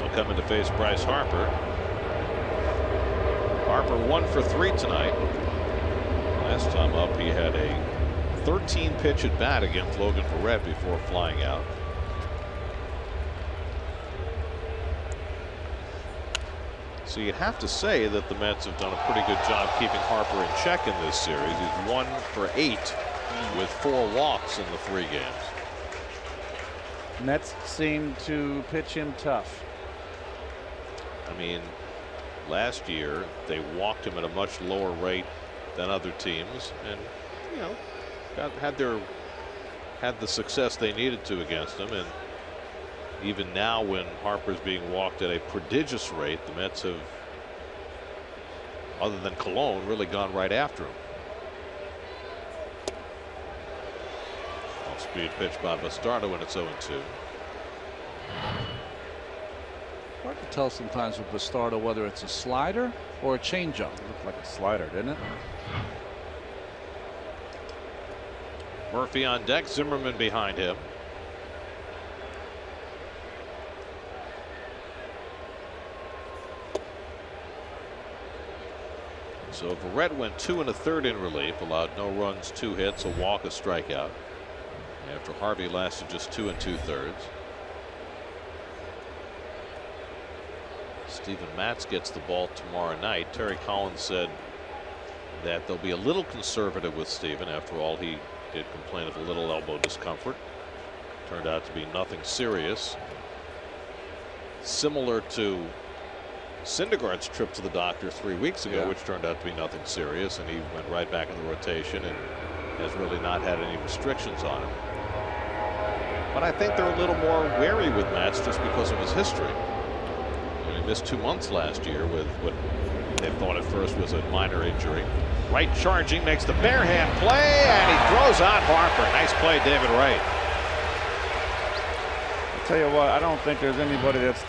Speaker 3: He'll come in to face Bryce Harper. Harper 1 for 3 tonight. Last time up, he had a 13 pitch at bat against Logan Verrett before flying out. So you'd have to say that the Mets have done a pretty good job keeping Harper in check in this series. He's 1 for 8 with 4 walks in the 3 games.
Speaker 5: Mets seem to pitch him tough.
Speaker 3: I mean, last year they walked him at a much lower rate than other teams, and you know, had the success they needed to against him. And even now, when Harper's being walked at a prodigious rate, the Mets have, other than Cologne, really gone right after him. Off-speed pitch by Bastardo, and it's 0-2.
Speaker 8: Hard to tell sometimes with Bastardo whether it's a slider or a changeup.
Speaker 5: It looked like a slider, didn't it?
Speaker 3: Murphy on deck, Zimmerman behind him. So Verrett went 2 1/3 in relief, allowed no runs, 2 hits, a walk, a strikeout. After Harvey lasted just 2 2/3. Steven Matz gets the ball tomorrow night. Terry Collins said that they'll be a little conservative with Steven. After all, he did complain of a little elbow discomfort. Turned out to be nothing serious. Similar to Syndergaard's trip to the doctor 3 weeks ago, which turned out to be nothing serious, and he went right back in the rotation and has really not had any restrictions on him. But I think they're a little more wary with Matz just because of his history. And he missed 2 months last year with what they thought at first was a minor injury. Wright charging, makes the bare hand play, and he throws out Harper. Nice play, David Wright.
Speaker 5: I'll tell you what, I don't think there's anybody that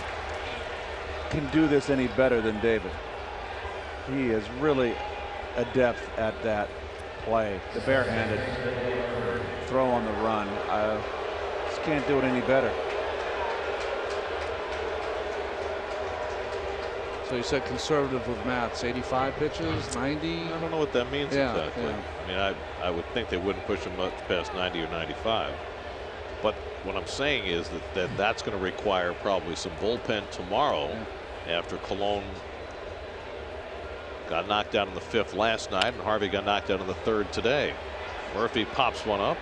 Speaker 5: can do this any better than David. He is really adept at that play, the barehanded throw on the run. Just can't do it any better.
Speaker 8: So you said conservative with Matz, 85 pitches, 90?
Speaker 3: I don't know what that means exactly.
Speaker 8: Yeah.
Speaker 3: I mean, I would think they wouldn't push him much past 90 or 95. But what I'm saying is that's going to require probably some bullpen tomorrow after Cologne got knocked out in the 5th last night and Harvey got knocked out in the 3rd today. Murphy pops one up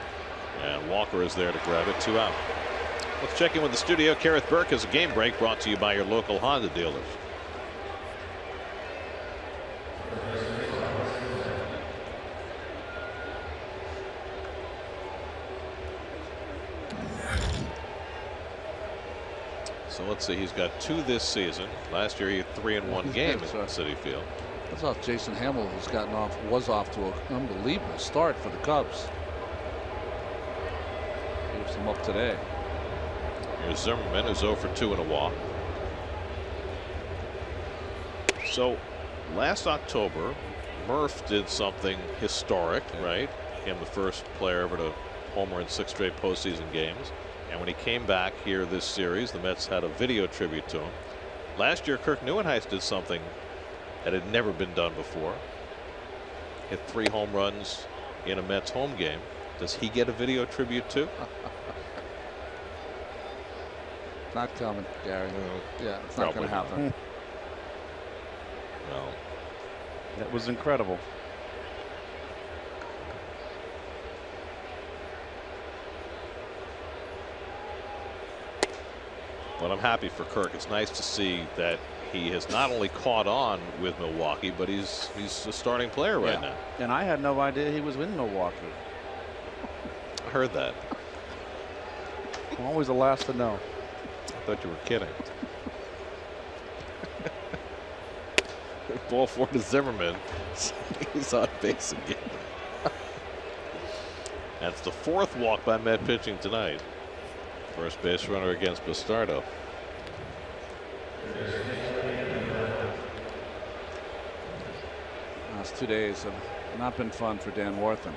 Speaker 3: and Walker is there to grab it. 2 out. Let's check in with the studio. Kareth Burke has a game break brought to you by your local Honda dealers. So let's see, he's got 2 this season. Last year he had 3 in 1 game at Citi Field.
Speaker 8: I thought Jason Hamill was off to an unbelievable start for the Cubs. Gives them up today.
Speaker 3: Here's Zimmerman, who's 0 for 2 and a walk. So last October, Murph did something historic, right? Became the first player ever to homer in 6 straight postseason games. And when he came back here this series, the Mets had a video tribute to him. Last year, Kirk Neuenhuis did something that had never been done before. Hit 3 home runs in a Mets home game. Does he get a video tribute too?
Speaker 8: Not coming, Gary. Yeah, it's not going to happen.
Speaker 3: Well,
Speaker 5: that was incredible.
Speaker 3: But I'm happy for Kirk. It's nice to see that he has not only caught on with Milwaukee, but he's a starting player right now.
Speaker 8: And I had no idea he was in Milwaukee.
Speaker 3: I heard that.
Speaker 8: I'm always the last to know.
Speaker 3: I thought you were kidding. Ball four to Zimmerman. He's on base again. That's the 4th walk by Met pitching tonight. First base runner against Bastardo.
Speaker 8: Last 2 days have not been fun for Dan Warthen.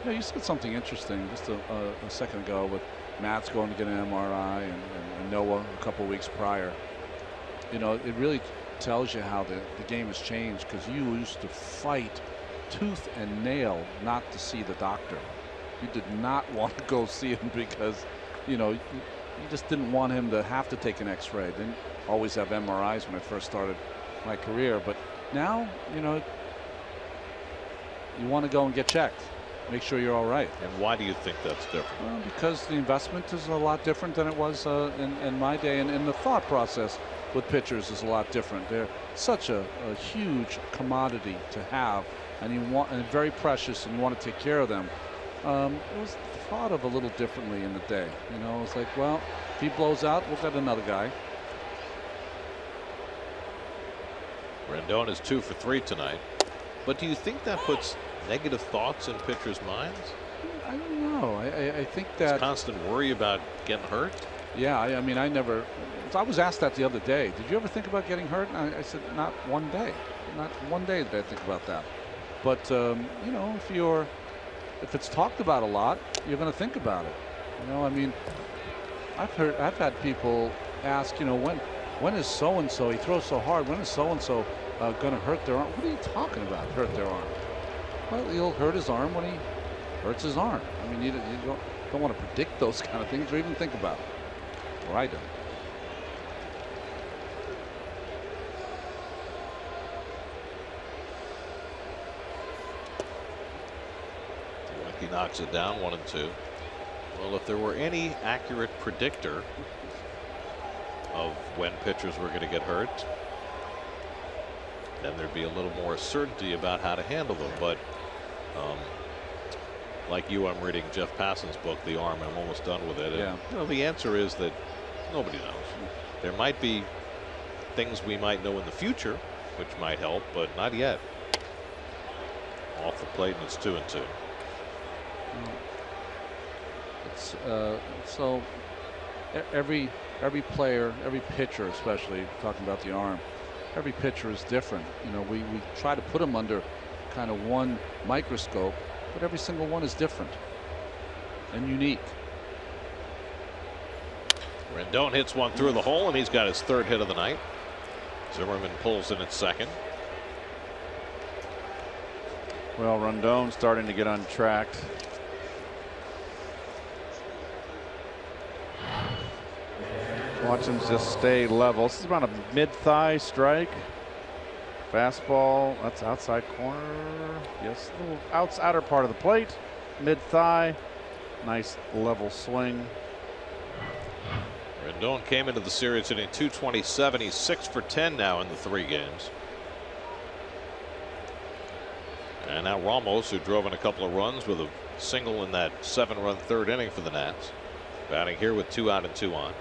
Speaker 8: You said something interesting just a second ago with Matt's going to get an MRI and Noah a couple weeks prior. It really tells you how the game has changed, because you used to fight tooth and nail not to see the doctor. You did not want to go see him because, you just didn't want him to have to take an X-ray. Didn't always have MRIs when I first started my career, but now, you want to go and get checked. Make sure you're all right.
Speaker 3: And why do you think that's different?
Speaker 8: Well, because the investment is a lot different than it was in my day, and the thought process with pitchers is a lot different. They're such a huge commodity to have, and very precious, and you want to take care of them. It was thought of a little differently in the day. It's like, well, if he blows out, we'll get another guy.
Speaker 3: Rendon is 2 for 3 tonight. But do you think that puts negative thoughts in pitchers' minds?
Speaker 8: I don't know. I think that
Speaker 3: it's constant worry about getting hurt.
Speaker 8: Yeah, I mean, I was asked that the other day. Did you ever think about getting hurt? And I said, not one day. Not one day did I think about that. But if it's talked about a lot, you're going to think about it. I mean, I've had people ask, when is so and so? He throws so hard. When is so and so going to hurt their arm? What are you talking about? Hurt their arm? Well, he'll hurt his arm when he hurts his arm. I mean, you don't want to predict those kind of things or even think about it. Or I don't.
Speaker 3: He knocks it down 1-2. Well, if there were any accurate predictor of when pitchers were going to get hurt, then there'd be a little more certainty about how to handle them. But like you, I'm reading Jeff Passan's book, The Arm, and I'm almost done with it. And,
Speaker 8: Yeah.
Speaker 3: the answer is that nobody knows. There might be things we might know in the future, which might help, but not yet. Off the plate, and it's 2-2.
Speaker 8: It's so every player, every pitcher, especially talking about the arm, every pitcher is different. We try to put them under kind of one microscope, but every single one is different and unique.
Speaker 3: Rendon hits one through the hole, and he's got his 3rd hit of the night. Zimmerman pulls in at 2nd.
Speaker 9: Well, Rendon starting to get untracked. Watch him just stay level. This is around a mid-thigh strike. Fastball. That's outside corner. Yes, a little outer part of the plate. Mid-thigh. Nice level swing.
Speaker 3: Rendon came into the series hitting .227. He's 6 for 10 now in the 3 games. And now Ramos, who drove in a couple of runs with a single in that 7-run 3rd inning for the Nats, batting here with 2 out and 2 on.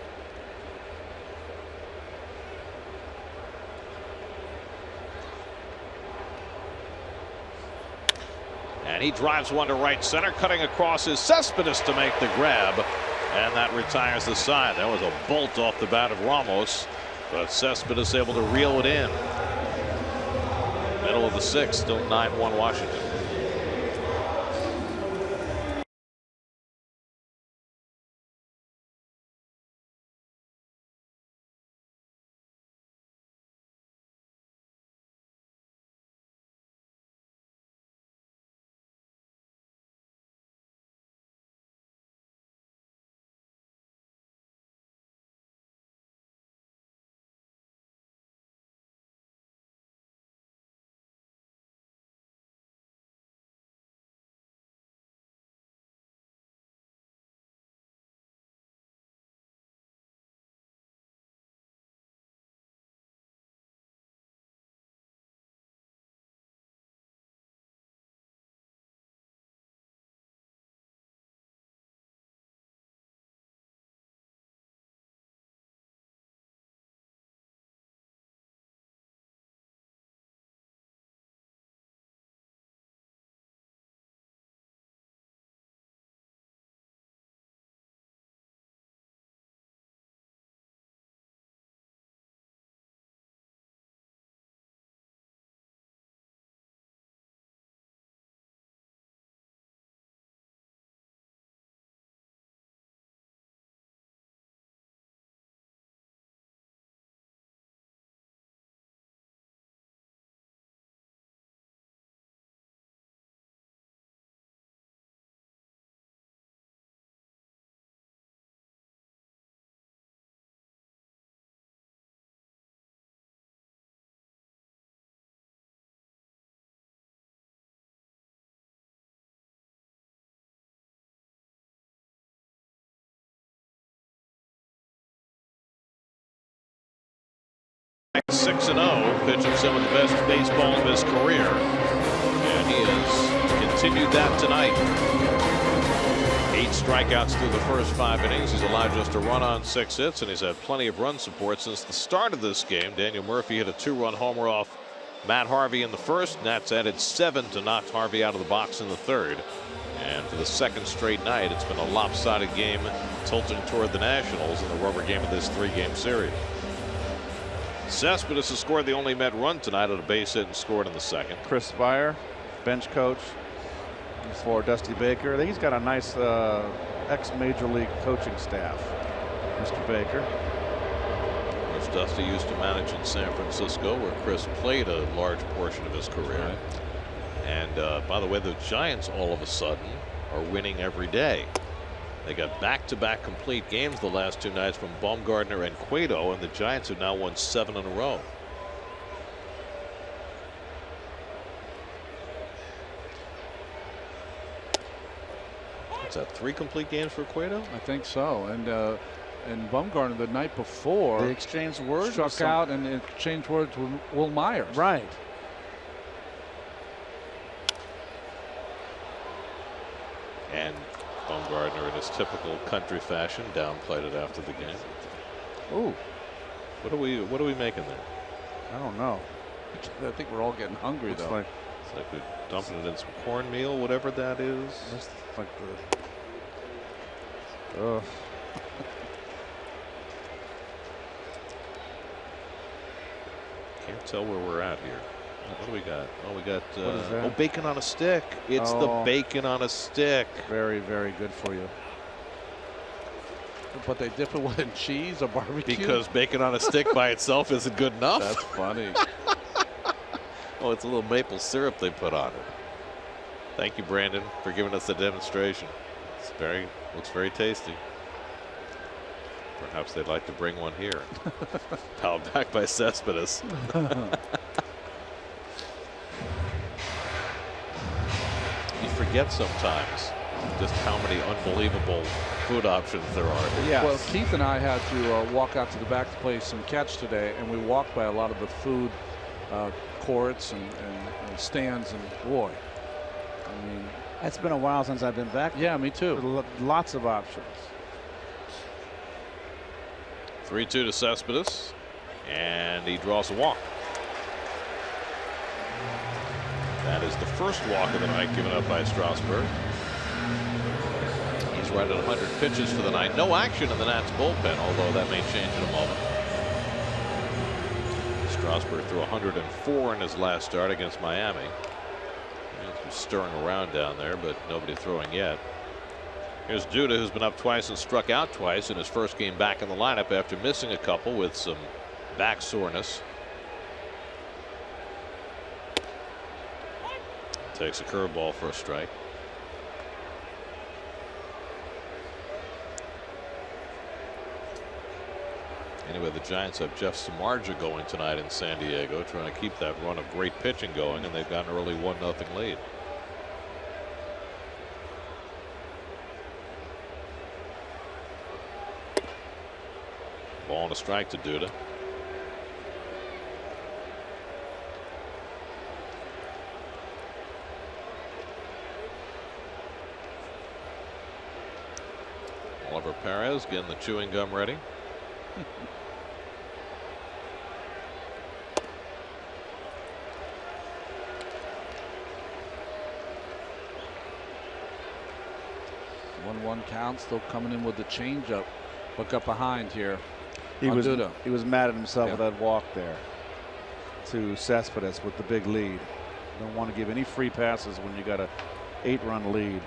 Speaker 3: And he drives one to right center, cutting across his Cespedes to make the grab, and that retires the side. That was a bolt off the bat of Ramos, but Cespedes able to reel it in. Middle of the 6th, still 9-1 Washington. 6-0, pitching some of the best baseball of his career. And he has continued that tonight. 8 strikeouts through the first 5 innings. He's allowed just a run on 6 hits, and he's had plenty of run support since the start of this game. Daniel Murphy hit a 2-run homer off Matt Harvey in the first. Nats added 7 to knock Harvey out of the box in the third. And for the second straight night, it's been a lopsided game tilting toward the Nationals in the rubber game of this 3-game series. Cespedes has scored the only Met run tonight on a base hit and scored in the second.
Speaker 9: Chris Spire, bench coach for Dusty Baker. He's got a nice ex-major league coaching staff, Mr. Baker.
Speaker 3: As Dusty used to manage in San Francisco, where Chris played a large portion of his career.
Speaker 9: Right.
Speaker 3: And by the way, the Giants all of a sudden are winning every day. They got back-to-back complete games the last 2 nights from Baumgartner and Cueto, and the Giants have now won 7 in a row. What's that, 3 complete games for Cueto?
Speaker 8: I think so. And Baumgartner the night before,
Speaker 9: they exchanged words,
Speaker 8: struck out and exchanged words with Will Myers.
Speaker 9: Right.
Speaker 3: And Baumgartner, in his typical country fashion, downplayed it after the game.
Speaker 9: Ooh,
Speaker 3: what are we making there?
Speaker 9: I don't know.
Speaker 8: I think we're all getting hungry though.
Speaker 9: Like,
Speaker 3: it's like we're dumping it in some cornmeal, whatever that is.
Speaker 9: Just like the.
Speaker 3: Can't tell where we're at here. What do we got? Oh, we got bacon on a stick. It's the bacon on a stick.
Speaker 9: Very, very good for you.
Speaker 8: But they dip it with cheese or barbecue?
Speaker 3: Because bacon on a stick by itself isn't good enough.
Speaker 8: That's funny.
Speaker 3: Oh, it's a little maple syrup they put on it. Thank you, Brandon, for giving us the demonstration. Looks very tasty. Perhaps they'd like to bring one here. Powered back by Cespedes. You forget sometimes just how many unbelievable food options there are.
Speaker 8: Yes. Well, Keith and I had to walk out to the back to play some catch today, and we walked by a lot of the food courts and stands, and boy, I mean,
Speaker 9: it's been a while since I've been back.
Speaker 8: Yeah, me too.
Speaker 9: Lots of options.
Speaker 3: 3-2 to Cespedes, and he draws a walk. That is the first walk of the night given up by Strasburg. He's right at 100 pitches for the night. No action in the Nats bullpen, although that may change in a moment. Strasburg threw 104 in his last start against Miami. He's stirring around down there, but nobody throwing yet. Here's Duda, who's been up twice and struck out twice in his first game back in the lineup after missing a couple with some back soreness. Takes a curveball for a strike. Anyway, the Giants have Jeff Samardzija going tonight in San Diego, trying to keep that run of great pitching going, and they've got an early 1-0 lead. Ball and a strike to Duda. Oliver Perez getting the chewing gum ready.
Speaker 8: One count, still coming in with the changeup. Look up behind here.
Speaker 9: He was mad at himself with that walk there to Cespedes with the big lead. Don't want to give any free passes when you got a 8-run lead.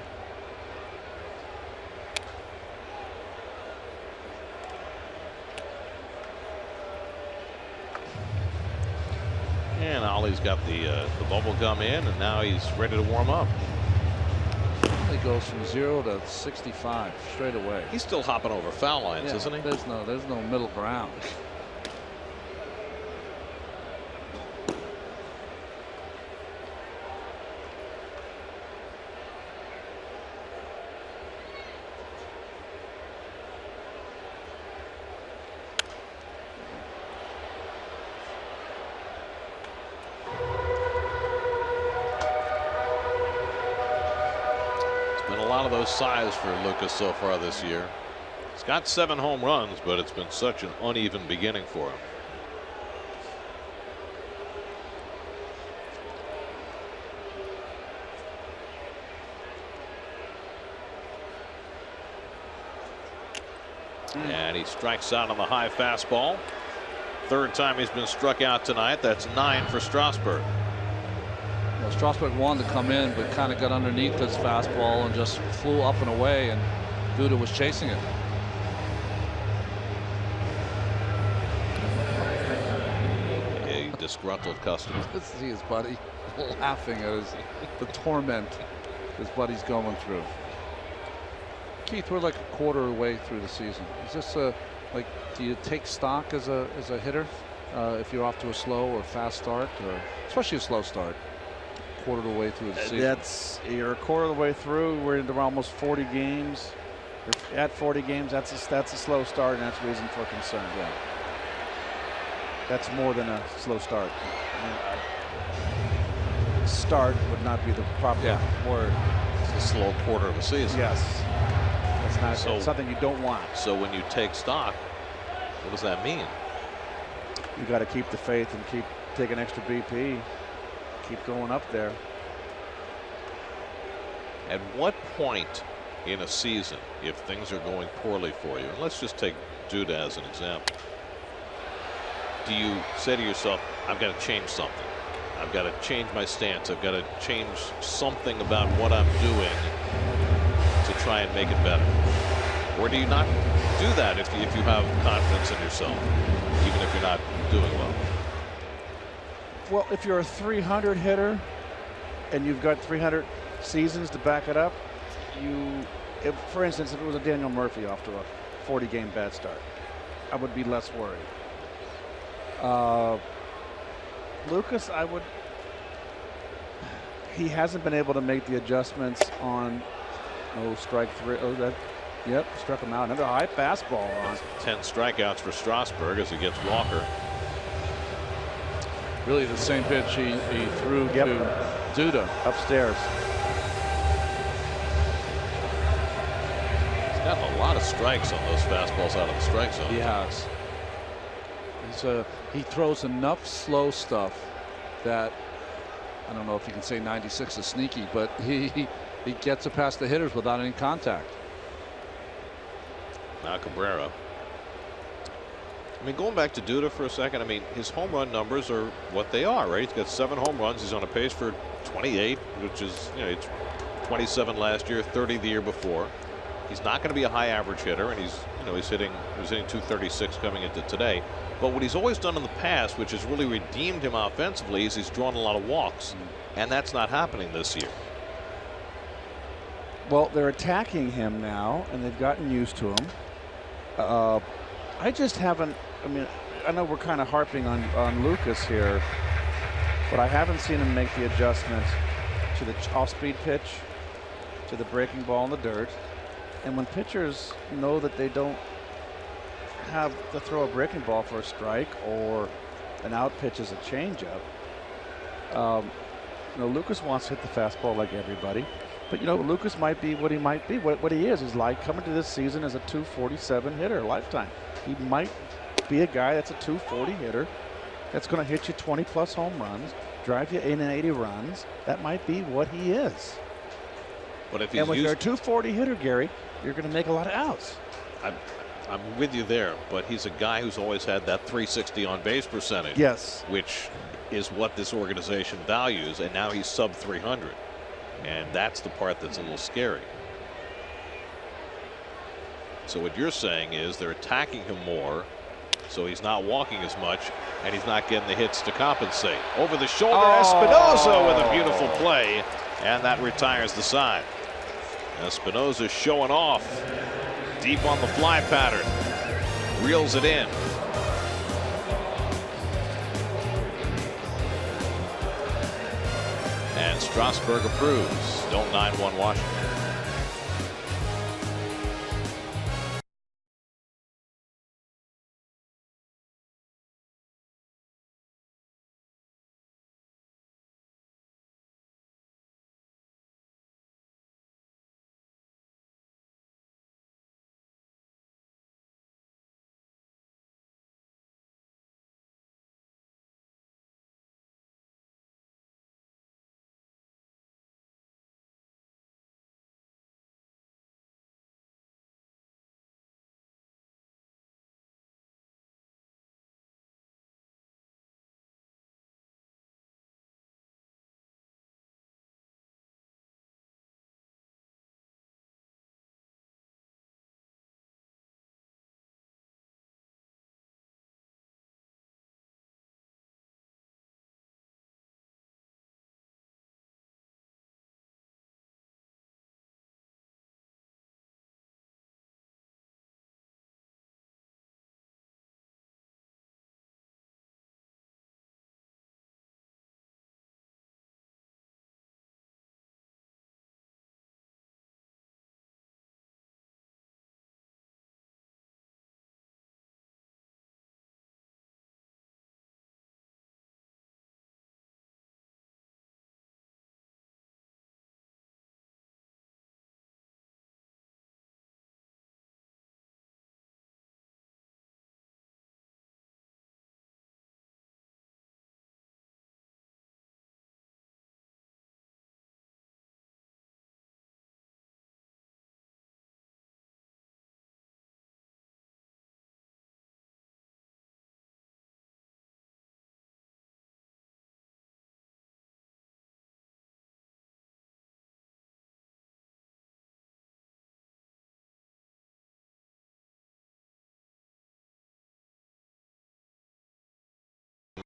Speaker 3: And Ollie's got the bubble gum in, and now he's ready to warm up.
Speaker 8: He goes from 0 to 65 straight away.
Speaker 3: He's still hopping over foul lines, isn't he?
Speaker 8: There's no middle ground.
Speaker 3: lot of those size for Lucas so far this year. He's got 7 home runs, but it's been such an uneven beginning for him. And he strikes out on the high fastball. 3rd time he's been struck out tonight. That's 9 for Strasburg.
Speaker 8: Well, Strasburg wanted to come in, but kind of got underneath his fastball and just flew up and away, and Duda was chasing it.
Speaker 3: A disgruntled customer.
Speaker 8: See his buddy laughing at the torment his buddy's going through. Keith, we're like a quarter way through the season. Is this like, do you take stock as a hitter if you're off to a slow or fast start, or especially a slow start? Quarter of the way through the season.
Speaker 5: You're a quarter of the way through. We're into almost 40 games. You're at 40 games. That's a slow start, and that's reason for concern. Yeah. That's more than a slow start. Start would not be the proper word.
Speaker 3: It's a slow quarter of a season.
Speaker 5: Yes. That's not something you don't want.
Speaker 3: So when you take stock, what does that mean?
Speaker 5: You got to keep the faith and keep taking extra BP. Keep going up there.
Speaker 3: At what point in a season, if things are going poorly for you, and let's just take Duda as an example, do you say to yourself, I've got to change something? I've got to change my stance. I've got to change something about what I'm doing to try and make it better? Or do you not do that if you have confidence in yourself, even if you're not doing well?
Speaker 5: Well, if you're a 300 hitter and you've got 300 seasons to back it up, for instance, if it was a Daniel Murphy off to a 40-game bad start, I would be less worried. Lucas, he hasn't been able to make the adjustments on strike 3. Yep, struck him out. Another high fastball on.
Speaker 3: 10 strikeouts for Strasburg as he gets Walker.
Speaker 8: Really the same pitch he threw to Duda
Speaker 5: upstairs.
Speaker 3: He's gotten a lot of strikes on those fastballs out of the strike zone.
Speaker 8: He has. He throws enough slow stuff that I don't know if you can say 96 is sneaky, but he gets it past the hitters without any contact.
Speaker 3: Now Cabrera. I mean, going back to Duda for a second, I mean, his home run numbers are what they are, right? He's got 7 home runs. He's on a pace for 28, which is, it's 27 last year, 30 the year before. He's not going to be a high average hitter, and he was hitting 236 coming into today. But what he's always done in the past, which has really redeemed him offensively, is he's drawn a lot of walks, and that's not happening this year.
Speaker 5: Well, they're attacking him now, and they've gotten used to him. I just haven't. I mean, I know we're kind of harping on Lucas here, but I haven't seen him make the adjustment to the off-speed pitch, to the breaking ball in the dirt. And when pitchers know that they don't have to throw a breaking ball for a strike or an out pitch as a changeup, Lucas wants to hit the fastball like everybody. But Lucas might be what he might be. What he is like coming to this season as a 247 hitter lifetime. He might be a guy that's a 240 hitter that's going to hit you 20+ home runs, drive you in 80 runs. That might be what he is.
Speaker 3: But if he's
Speaker 5: when you're a 240 hitter, Gary, you're going to make a lot of outs.
Speaker 3: I'm with you there, but he's a guy who's always had that 360 on base percentage.
Speaker 5: Yes.
Speaker 3: Which is what this organization values, and now he's sub 300. And that's the part that's a little scary. So what you're saying is they're attacking him more, so he's not walking as much, and he's not getting the hits to compensate. Over the shoulder, Espinosa with a beautiful play, and that retires the side. Espinosa showing off deep on the fly pattern. Reels it in. And Strasburg approves. Don't 9-1 Washington.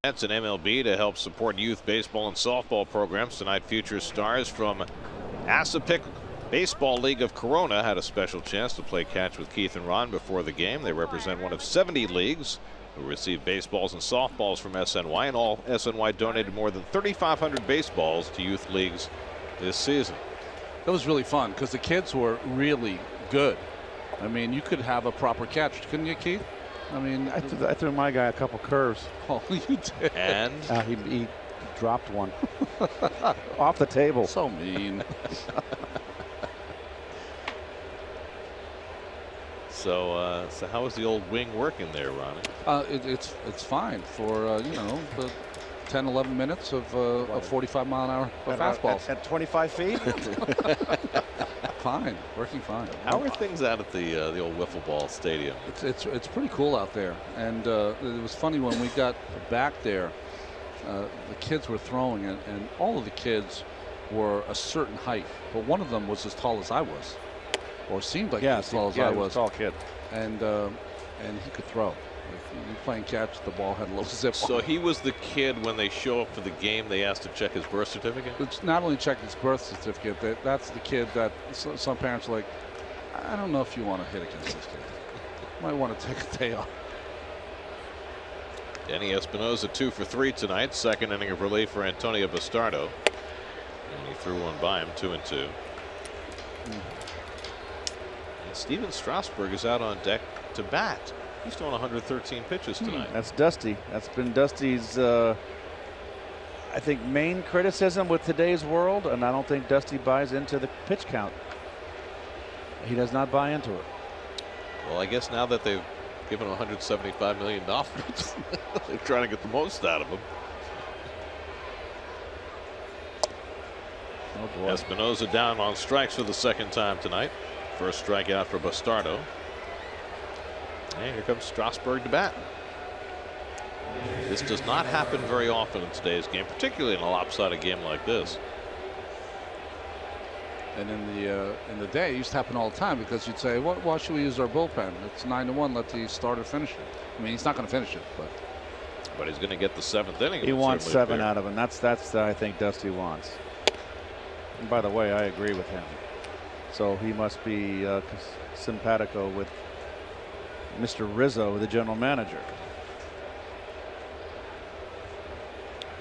Speaker 3: That's an MLB to help support youth baseball and softball programs. Tonight, future stars from Asapic Baseball League of Corona had a special chance to play catch with Keith and Ron before the game. They represent one of 70 leagues who receive baseballs and softballs from SNY, and all SNY donated more than 3,500 baseballs to youth leagues this season.
Speaker 8: It was really fun because the kids were really good. I mean, you could have a proper catch, couldn't you, Keith? I mean,
Speaker 5: I threw my guy a couple curves.
Speaker 8: Oh, you did.
Speaker 3: And
Speaker 5: he dropped one off the table.
Speaker 8: So mean.
Speaker 3: So how is the old wing working there, Ronnie?
Speaker 8: It's fine for you know, the 10, 11 minutes of 45-mile-an-hour fastballs
Speaker 5: at 25 feet.
Speaker 8: Fine, working fine.
Speaker 3: How are things out at the old wiffle ball stadium?
Speaker 8: It's pretty cool out there, and it was funny when we got back there. The kids were throwing it, and all of the kids were a certain height, but one of them was as tall as I was, or seemed like as tall as I was.
Speaker 5: Tall kid,
Speaker 8: and he could throw. If you're playing catch, the ball had a little zip.
Speaker 3: So he was the kid when they show up for the game, they asked to check his birth certificate?
Speaker 8: It's not only check his birth certificate, that's the kid that some parents are like, I don't know if you want to hit against this kid. You might want to take a day off.
Speaker 3: Denny Espinosa 2 for 3 tonight. Second inning of relief for Antonio Bastardo. And he threw one by him, 2-2. And Steven Strasburg is out on deck to bat. He's throwing 113 pitches tonight.
Speaker 5: That's Dusty. That's been Dusty's, I think, main criticism with today's world, and I don't think Dusty buys into the pitch count. He does not buy into it.
Speaker 3: Well, I guess now that they've given him $175 million, they're trying to get the most out of him.
Speaker 5: Oh boy.
Speaker 3: Espinosa down on strikes for the second time tonight. First strikeout for Bastardo. And here comes Strasburg to bat. This does not happen very often in today's game, particularly in a lopsided game like this.
Speaker 8: And in the day, it used to happen all the time because you'd say, why should we use our bullpen? It's 9-1. Let the starter finish it. I mean, he's not going to finish it,
Speaker 3: but he's going to get the 7th inning.
Speaker 5: He wants 7 out of him. That's I think Dusty wants. And by the way, I agree with him. So he must be simpatico with Mr. Rizzo, the general manager.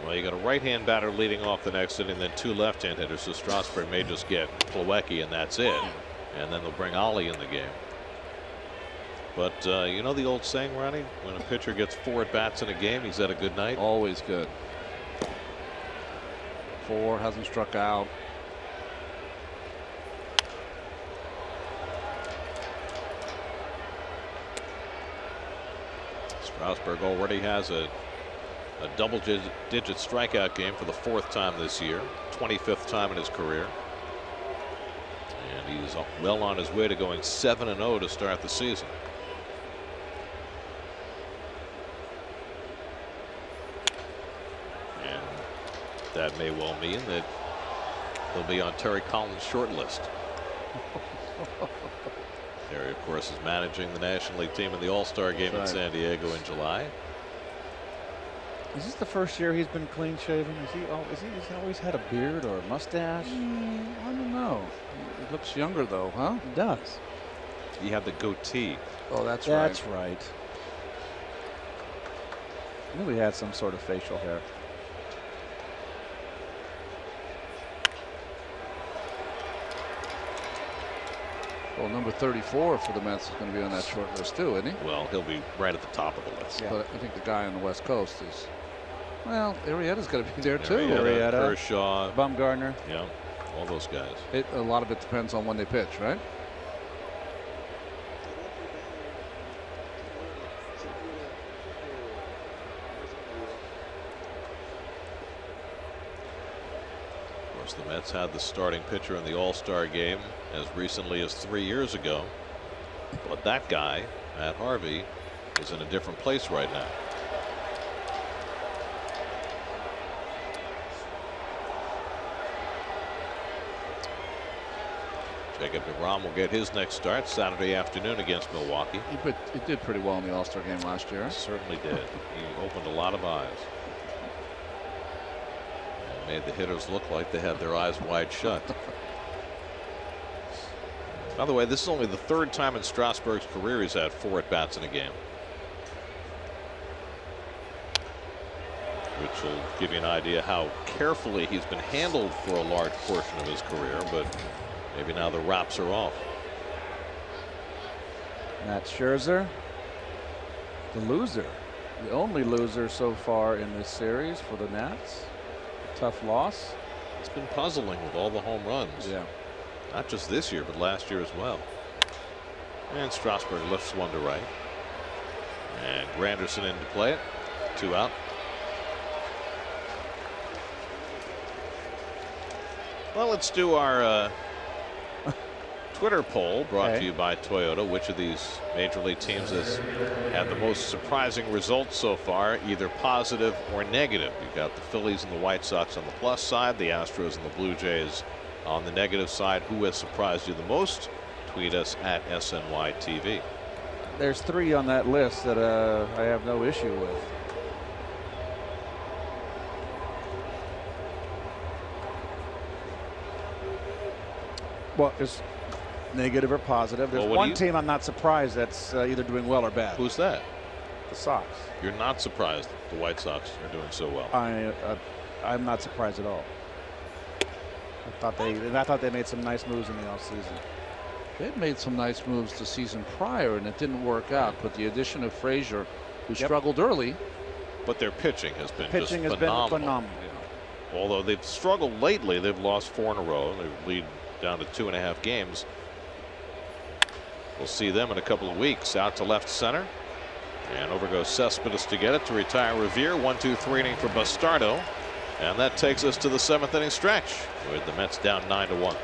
Speaker 3: Well, you got a right-hand batter leading off the next inning, then 2 left-hand hitters. So Strasburg may just get Plawecki, and that's it. And then they'll bring Ollie in the game. But you know the old saying, Ronnie, when a pitcher gets 4 at-bats in a game, he's had a good night.
Speaker 8: always good. 4, hasn't struck out.
Speaker 3: Strasburg already has a double-digit strikeout game for the 4th time this year, 25th time in his career. And he's well on his way to going 7-0 to start the season. And that may well mean that he'll be on Terry Collins' short list. Terry, of course, is managing the National League team in the All-Star game in San Diego in July.
Speaker 5: Is this the first year he's been clean shaven? He's always had a beard or a mustache?
Speaker 8: I don't know. He looks younger though, huh?
Speaker 5: He does.
Speaker 3: He had the goatee.
Speaker 8: Oh, that's right.
Speaker 5: That's right. I knew he had some sort of facial hair.
Speaker 8: Well, number 34 for the Mets is going to be on that short list too, isn't he?
Speaker 3: Well, he'll be right at the top of the list.
Speaker 8: Yeah. But I think the guy on the West Coast is. Well, Arrieta's got to be there too.
Speaker 3: Arrieta, Kershaw,
Speaker 5: Bumgarner.
Speaker 3: Yeah, all those guys.
Speaker 8: A lot of it depends on when they pitch, right?
Speaker 3: Of course, the Mets had the starting pitcher in the All-Star game as recently as 3 years ago. But that guy, Matt Harvey, is in a different place right now. Jacob deGrom will get his next start Saturday afternoon against Milwaukee.
Speaker 8: He did pretty well in the All-Star game last year.
Speaker 3: Certainly did. He opened a lot of eyes. Made the hitters look like they had their eyes wide shut. By the way, this is only the 3rd time in Strasburg's career he's had 4 at-bats in a game, which will give you an idea how carefully he's been handled for a large portion of his career, but maybe now the wraps are off.
Speaker 9: Matt Scherzer, the loser, the only loser so far in this series for the Nats. Tough loss.
Speaker 3: It's been puzzling with all the home runs.
Speaker 9: Yeah.
Speaker 3: Not just this year, but last year as well. And Strasburg lifts one to right. And Granderson in to play it. 2 out. Well, let's do our Twitter poll brought to you by Toyota. Which of these major league teams has had the most surprising results so far, either positive or negative? You've got the Phillies and the White Sox on the plus side, the Astros and the Blue Jays on the negative side. Who has surprised you the most? Tweet us at SNYTV.
Speaker 9: There's 3 on that list that I have no issue with. Well, it's negative or positive. There's one team I'm not surprised that's either doing well or bad.
Speaker 3: Who's that?
Speaker 9: The Sox.
Speaker 3: You're not surprised the White Sox are doing so well?
Speaker 9: I'm not surprised at all. I thought they made some nice moves in the offseason.
Speaker 8: They've made some nice moves the season prior, and it didn't work out. But the addition of Frazier, who struggled early,
Speaker 3: but their pitching has been phenomenal. Yeah. Although they've struggled lately, they've lost 4 in a row. They lead down to 2.5 games. We'll see them in a couple of weeks. Out to left center, and over goes Cespedes to get it to retire Revere. 1-2-3 inning for Bastardo, and that takes us to the 7th inning stretch with the Mets down 9-1.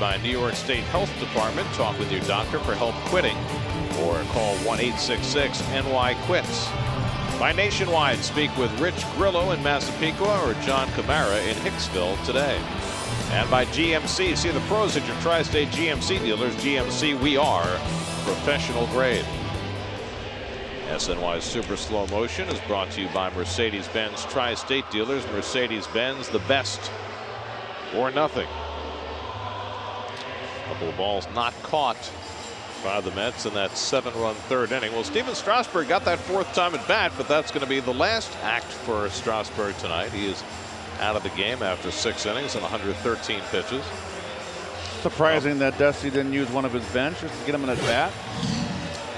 Speaker 3: By New York State Health Department. Talk with your doctor for help quitting, or call 1-866-NY-QUITS. By Nationwide, speak with Rich Grillo in Massapequa or John Camara in Hicksville today. And by GMC, see the pros at your tri-state GMC dealers. GMC, we are professional grade. SNY's Super Slow Motion is brought to you by Mercedes-Benz tri-state dealers. Mercedes-Benz, the best or nothing. Couple of balls not caught by the Mets in that 7-run 3rd inning. Well, Steven Strasburg got that 4th time at bat, but that's going to be the last act for Strasburg tonight. He is out of the game after 6 innings and 113 pitches.
Speaker 9: Surprising that Dusty didn't use one of his bench just to get him an at bat.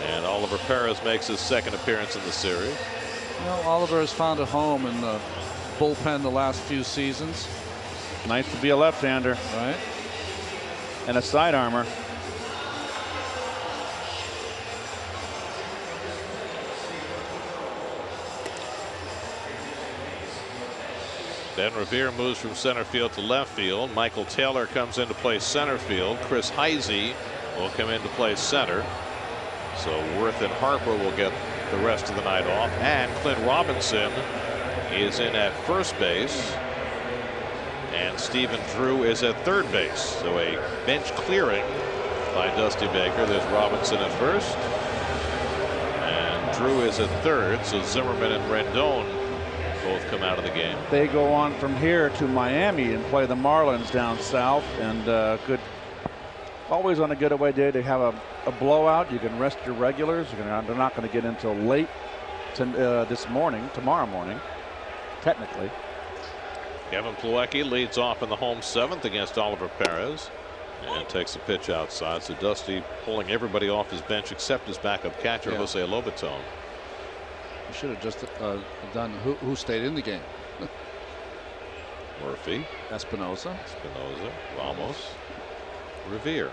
Speaker 3: And Oliver Perez makes his 2nd appearance in the series.
Speaker 8: You know, Oliver has found a home in the bullpen the last few seasons.
Speaker 9: Nice to be a left-hander.
Speaker 8: Right.
Speaker 9: And a side armor.
Speaker 3: Then Revere moves from center field to left field. Michael Taylor comes in to play center field. Chris Heisey will come in to play center. So Worth and Harper will get the rest of the night off. And Clint Robinson is in at first base. And Stephen Drew is at third base. So a bench clearing by Dusty Baker. There's Robinson at first. And Drew is at third. So Zimmerman and Rendon both come out of the game.
Speaker 9: They go on from here to Miami and play the Marlins down south. And good. Always on a getaway day to have a blowout. You can rest your regulars. They're not going to get until late tomorrow morning, technically.
Speaker 3: Kevin Plawecki leads off in the home seventh against Oliver Perez and takes a pitch outside. So Dusty pulling everybody off his bench except his backup catcher, Jose Lobaton.
Speaker 8: You should have just done who stayed in the game.
Speaker 3: Murphy,
Speaker 8: Espinosa,
Speaker 3: Ramos, Revere.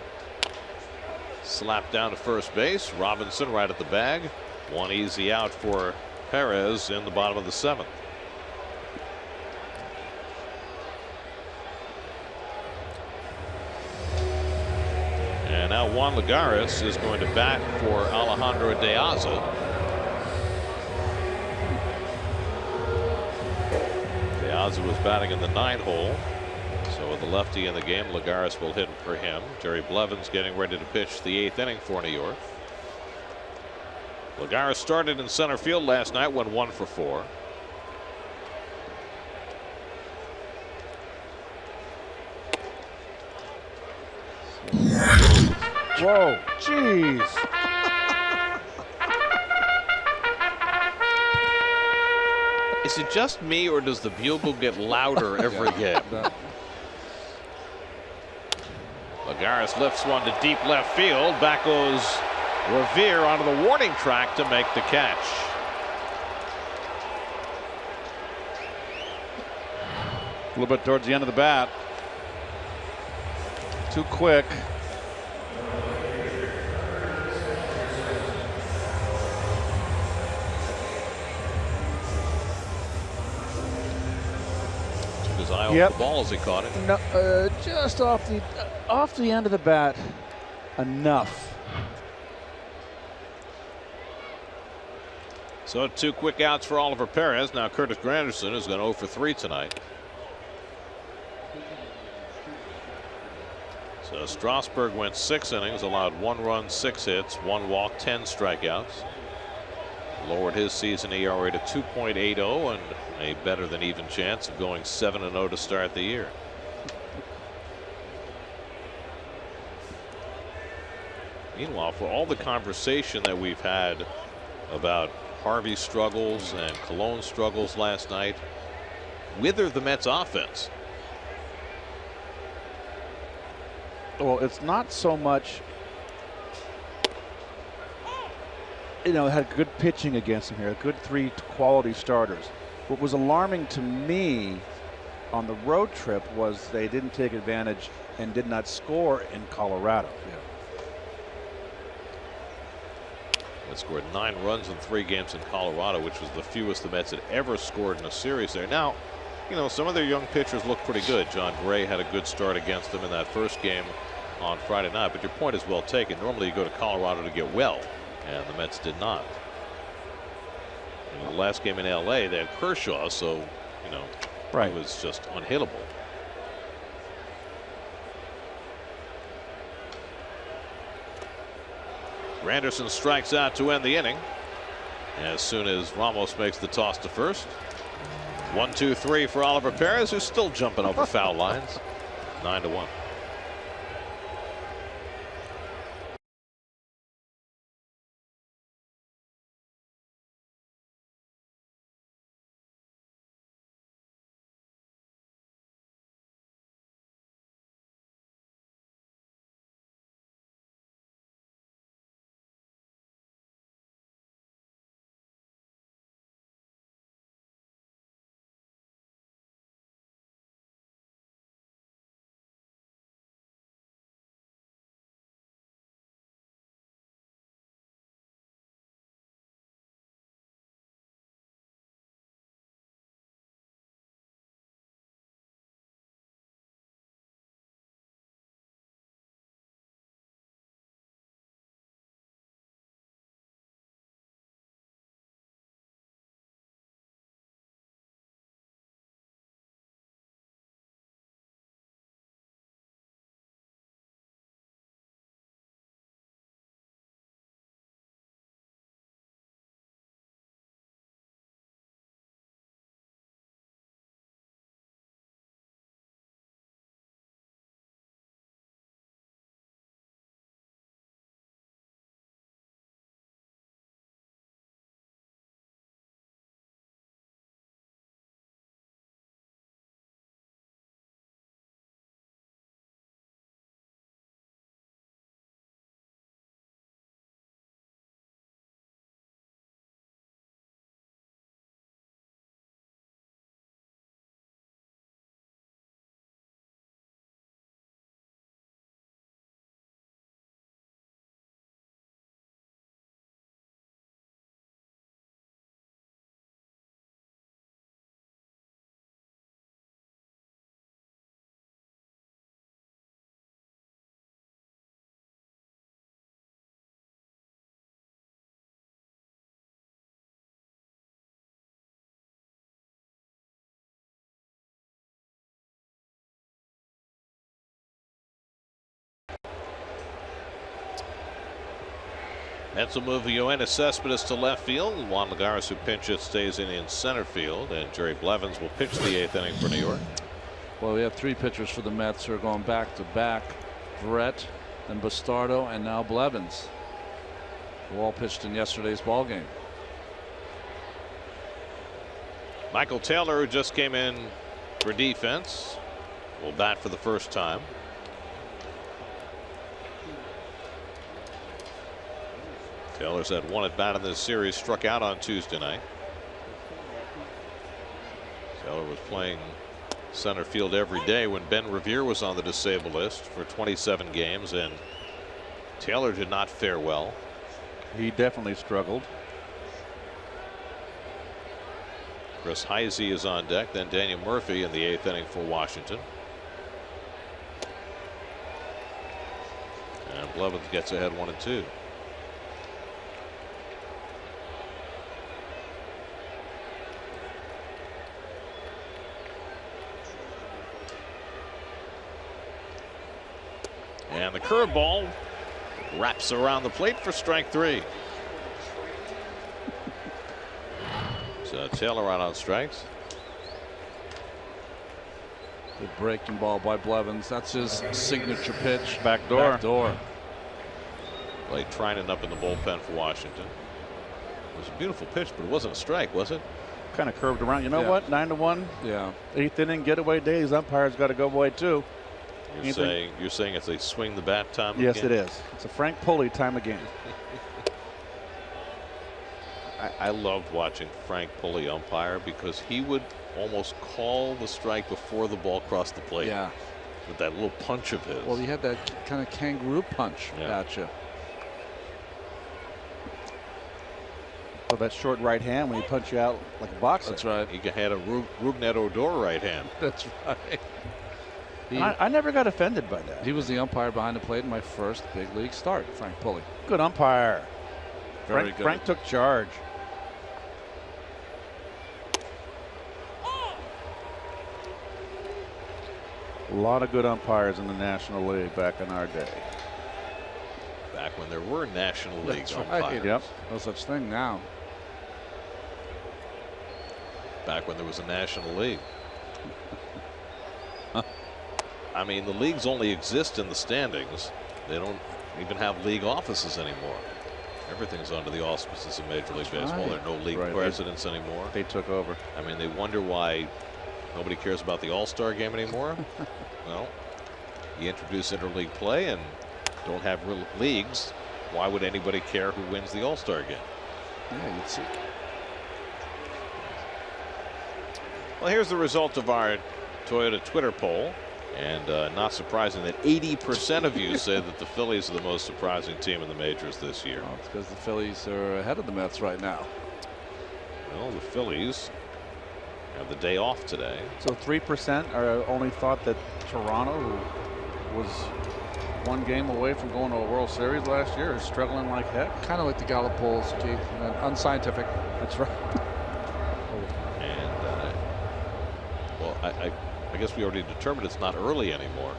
Speaker 3: Slapped down to first base. Robinson right at the bag. One easy out for Perez in the bottom of the seventh. And now Juan Lagares is going to bat for Alejandro De Aza. De Aza was batting in the 9 hole. So with the lefty in the game, Lagares will hit for him. Jerry Blevins getting ready to pitch the 8th inning for New York. Lagares started in center field last night, went 1 for 4.
Speaker 9: Whoa, jeez.
Speaker 3: Is it just me, or does the bugle get louder every game? Lagares lifts one to deep left field. Back goes Revere onto the warning track to make the catch.
Speaker 9: A little bit towards the end of the bat. Too quick.
Speaker 3: Took his eye off the ball as he caught it.
Speaker 9: No, just off the end of the bat. Enough.
Speaker 3: So 2 quick outs for Oliver Perez. Now Curtis Granderson is going 0 for 3 tonight. So Strasburg went 6 innings, allowed 1 run, 6 hits, 1 walk, 10 strikeouts. Lowered his season ERA to 2.80 and a better than even chance of going 7-0 to start the year. Meanwhile, for all the conversation that we've had about Harvey's struggles and Colon's struggles last night, whither the Mets offense?
Speaker 9: Well, it's not so much, had good pitching against him here, a good 3 quality starters. What was alarming to me on the road trip was they didn't take advantage and did not score in Colorado.
Speaker 3: They scored 9 runs in 3 games in Colorado, which was the fewest the Mets had ever scored in a series there. Now, some of their young pitchers look pretty good. John Gray had a good start against them in that first game on Friday night. But your point is well taken. Normally you go to Colorado to get well, and the Mets did not. In the last game in LA, they had Kershaw, so
Speaker 9: right.
Speaker 3: He was just unhittable. Granderson strikes out to end the inning as soon as Ramos makes the toss to first. 1-2-3 for Oliver Perez, who's still jumping over foul lines. 9-1. That's a move. Yoenis Cespedes to left field. Juan Lagares, who pinch hit, stays in center field, and Jerry Blevins will pitch the 8th inning for New York.
Speaker 8: Well, we have 3 pitchers for the Mets who are going back to back. Brett, then Bastardo, and now Blevins, who all pitched in yesterday's ball game.
Speaker 3: Michael Taylor, who just came in for defense, will bat for the first time. Taylor's had 1 at bat in this series, struck out on Tuesday night. Taylor was playing center field every day when Ben Revere was on the disabled list for 27 games, and Taylor did not fare well.
Speaker 9: He definitely struggled.
Speaker 3: Chris Heisey is on deck, then Daniel Murphy in the 8th inning for Washington. And Blevins gets ahead 1-2. And the curveball wraps around the plate for strike 3. So Taylor out on strikes.
Speaker 8: Good breaking ball by Blevins. That's his signature pitch.
Speaker 9: Back door.
Speaker 8: Back door.
Speaker 3: Played Trinan up in the bullpen for Washington. It was a beautiful pitch, but it wasn't a strike, was it?
Speaker 9: Kind of curved around. You know what? 9-1.
Speaker 8: Yeah.
Speaker 9: 8th inning getaway day. These umpires got to go away too.
Speaker 3: You're saying it's a swing the bat time?
Speaker 9: Yes,
Speaker 3: again?
Speaker 9: it is. It's a Frank Pulley time again.
Speaker 3: I loved watching Frank Pulley umpire because he would almost call the strike before the ball crossed the plate.
Speaker 8: Yeah.
Speaker 3: With that little punch of his.
Speaker 8: Well, he had that kind of kangaroo punch at you.
Speaker 9: Oh, that short right hand when he punch you out like a boxer.
Speaker 8: That's right.
Speaker 3: He had a Rougned Odor right hand.
Speaker 8: That's right.
Speaker 9: I never got offended by that.
Speaker 8: He was the umpire behind the plate in my first big league start, Frank Pulley.
Speaker 9: Good umpire.
Speaker 8: Very good.
Speaker 9: Frank took charge. A lot of good umpires in the National League back in our day.
Speaker 3: Back when there were National League umpires.
Speaker 9: Yep.
Speaker 8: No such thing now.
Speaker 3: Back when there was a National League. I mean, the leagues only exist in the standings. They don't even have league offices anymore. Everything's under the auspices of Major League Baseball. There are no league presidents anymore.
Speaker 9: They took over.
Speaker 3: I mean, they wonder why nobody cares about the All-Star game anymore. Well, you introduce interleague play and don't have real leagues. Why would anybody care who wins the All-Star game?
Speaker 8: Yeah, you'd see.
Speaker 3: Well, here's the result of our Toyota Twitter poll. And not surprising that 80% of you say that the Phillies are the most surprising team in the majors this year.
Speaker 8: Well, it's because the Phillies are ahead of the Mets right now.
Speaker 3: Well, the Phillies have the day off today.
Speaker 9: So 3% are only thought that Toronto, who was 1 game away from going to a World Series last year, is struggling like heck.
Speaker 8: Kind of like the Gallup polls, Keith. Unscientific.
Speaker 9: That's right.
Speaker 3: And well, I guess we already determined it's not early anymore.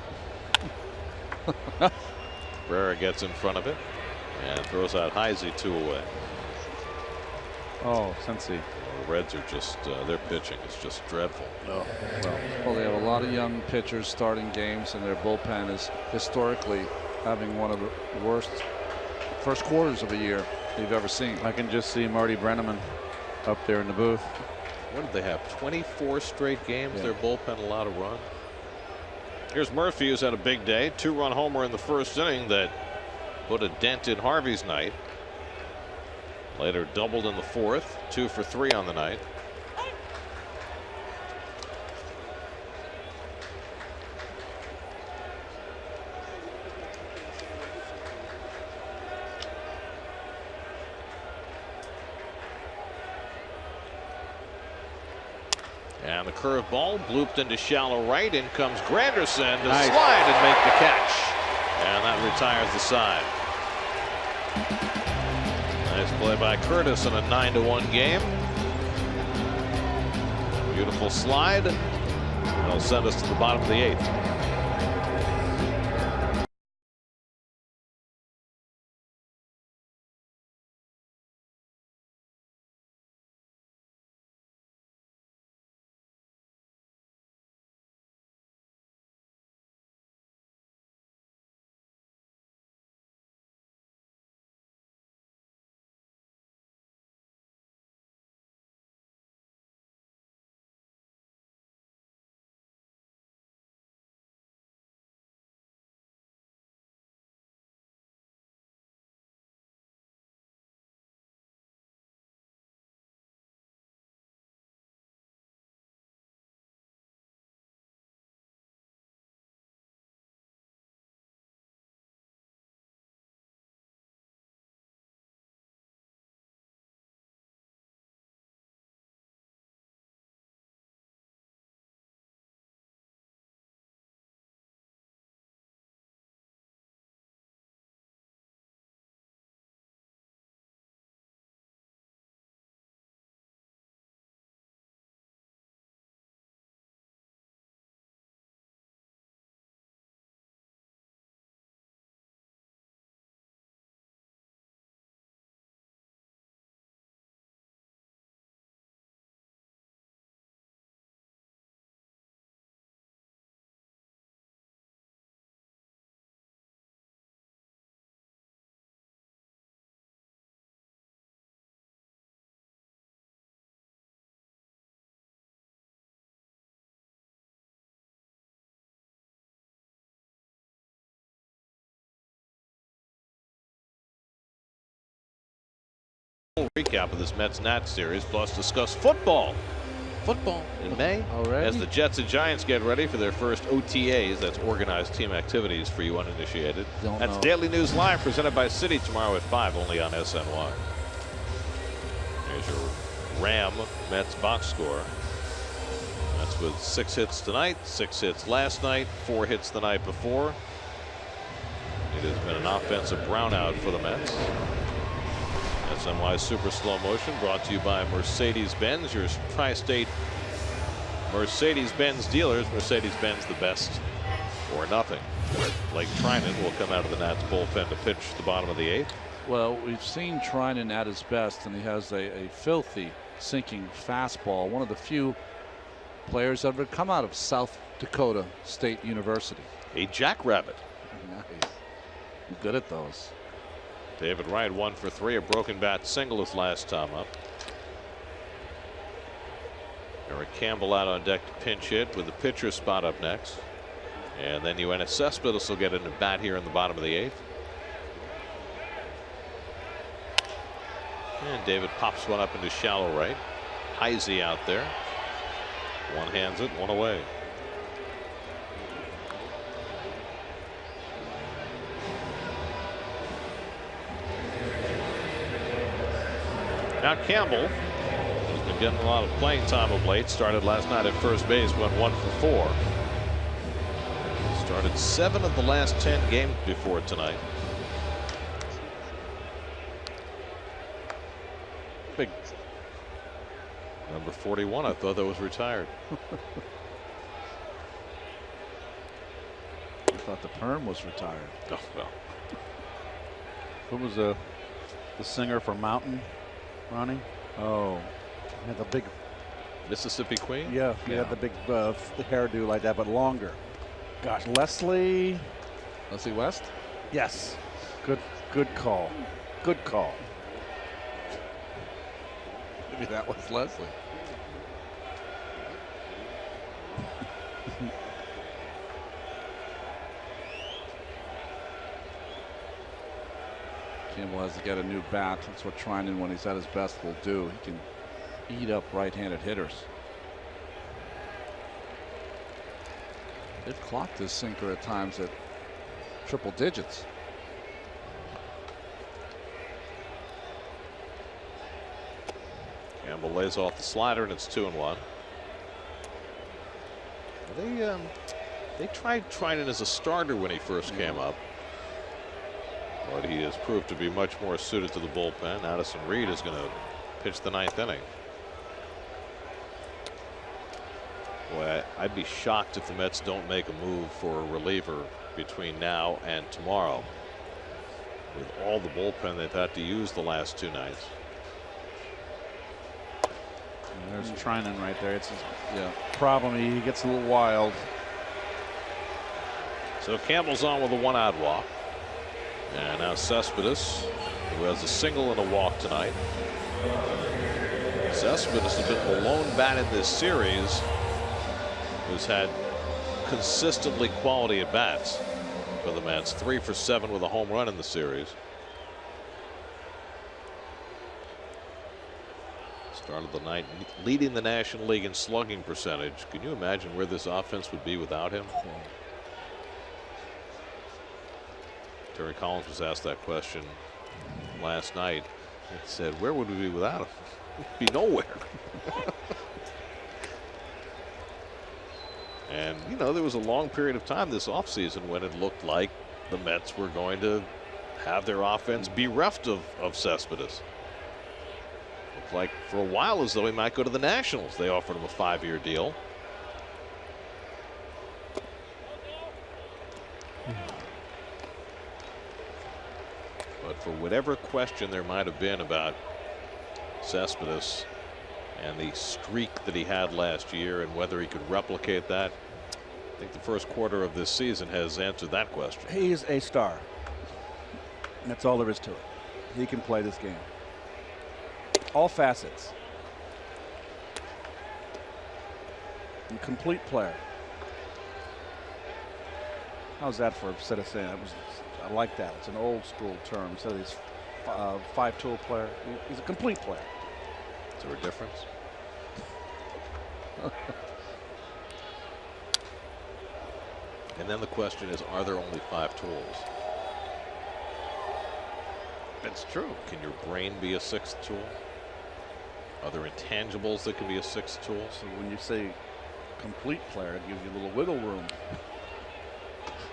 Speaker 3: Brera gets in front of it and throws out Heisey 2 away.
Speaker 9: Oh, Cincy.
Speaker 3: The Reds are just their pitching is just dreadful.
Speaker 8: Oh, well, they have a lot of young pitchers starting games, and their bullpen is historically having one of the worst first quarters of the year you've ever seen.
Speaker 9: I can just see Marty Brenneman up there in the booth.
Speaker 3: What did they have? 24 straight games. Their bullpen allowed a run. Here's Murphy, who's had a big day. 2-run homer in the first inning that put a dent in Harvey's night. Later doubled in the 4th. 2 for 3 on the night. And the curveball blooped into shallow right. In comes Granderson to slide and make the catch. And that retires the side. Nice play by Curtis in a 9-1 game. Beautiful slide. That'll send us to the bottom of the 8th. Recap of this Mets-Nats series, plus discuss football in May
Speaker 8: Already?
Speaker 3: as the Jets and Giants get ready for their first OTAs. That's organized team activities for you uninitiated. That's Daily News Live, presented by Citi, tomorrow at 5, only on SNY. There's your Ram Mets box score. That's with 6 hits tonight, 6 hits last night, 4 hits the night before. It has been an offensive brownout for the Mets. SNY Super Slow Motion brought to you by Mercedes-Benz, your tri-state Mercedes-Benz dealers. Mercedes-Benz, the best or nothing. Blake Treinen will come out of the Nats bullpen to pitch the bottom of the 8th.
Speaker 8: Well, we've seen Treinen at his best, and he has a filthy sinking fastball. One of the few players that have come out of South Dakota State University.
Speaker 3: A jackrabbit.
Speaker 8: Nice. Good at those.
Speaker 3: David Wright 1 for 3, a broken bat single his last time up. Eric Campbell out on deck to pinch hit with the pitcher spot up next. And then Yoenis Cespedes will get in a bat here in the bottom of the 8th. And David pops one up into shallow right. Heisey out there. One hands it, one away. Now Campbell has been getting a lot of playing time of late. Started last night at first base, went 1 for 4. Started 7 of the last 10 games before tonight. Big number 41. I thought that was retired.
Speaker 8: I thought the perm was retired.
Speaker 3: Oh well.
Speaker 5: Who was the singer for Mountain? Ronnie?
Speaker 8: Oh,
Speaker 5: he had the big
Speaker 3: Mississippi Queen?
Speaker 5: Yeah, he had the big hairdo like that, but longer. Gosh, Leslie
Speaker 8: West?
Speaker 5: Yes. Good call. Good call.
Speaker 8: Maybe that was Leslie. Campbell has to get a new bat. That's what Treinen, when he's at his best, will do. He can eat up right-handed hitters. They've clocked his sinker at times at triple digits.
Speaker 3: Campbell lays off the slider, and it's 2-1. They tried Treinen as a starter when he first came up. But he has proved to be much more suited to the bullpen. Addison Reed is going to pitch the 9th inning. Boy, I'd be shocked if the Mets don't make a move for a reliever between now and tomorrow. With all the bullpen they've had to use the last 2 nights.
Speaker 5: And there's Treinen right there. It's his problem. He gets a little wild.
Speaker 3: So Campbell's on with a 1-out walk. And now Cespedes, who has a single and a walk tonight. Cespedes has been the lone bat in this series who's had consistently quality at bats for the Mets. 3 for 7 with a home run in the series. Started the night leading the National League in slugging percentage. Can you imagine where this offense would be without him? Terry Collins was asked that question last night. He said, where would we be without him? We'd be nowhere. And, you know, there was a long period of time this offseason when it looked like the Mets were going to have their offense bereft of Cespedes. Looked like for a while as though he might go to the Nationals. They offered him a 5-year deal. But for whatever question there might have been about Cespedes and the streak that he had last year and whether he could replicate that, I think the first quarter of this season has answered that question.
Speaker 5: He's a star. And that's all there is to it. He can play this game. All facets. A complete player. How's that for a set of saying? I like that. It's an old school term. Instead of these
Speaker 9: 5-tool player. He's a complete player.
Speaker 3: Is there a difference? And then the question is, are there only 5 tools?
Speaker 9: It's true.
Speaker 3: Can your brain be a 6th tool? Are there intangibles that can be a 6th tool?
Speaker 9: So when you say complete player, it gives you a little wiggle room.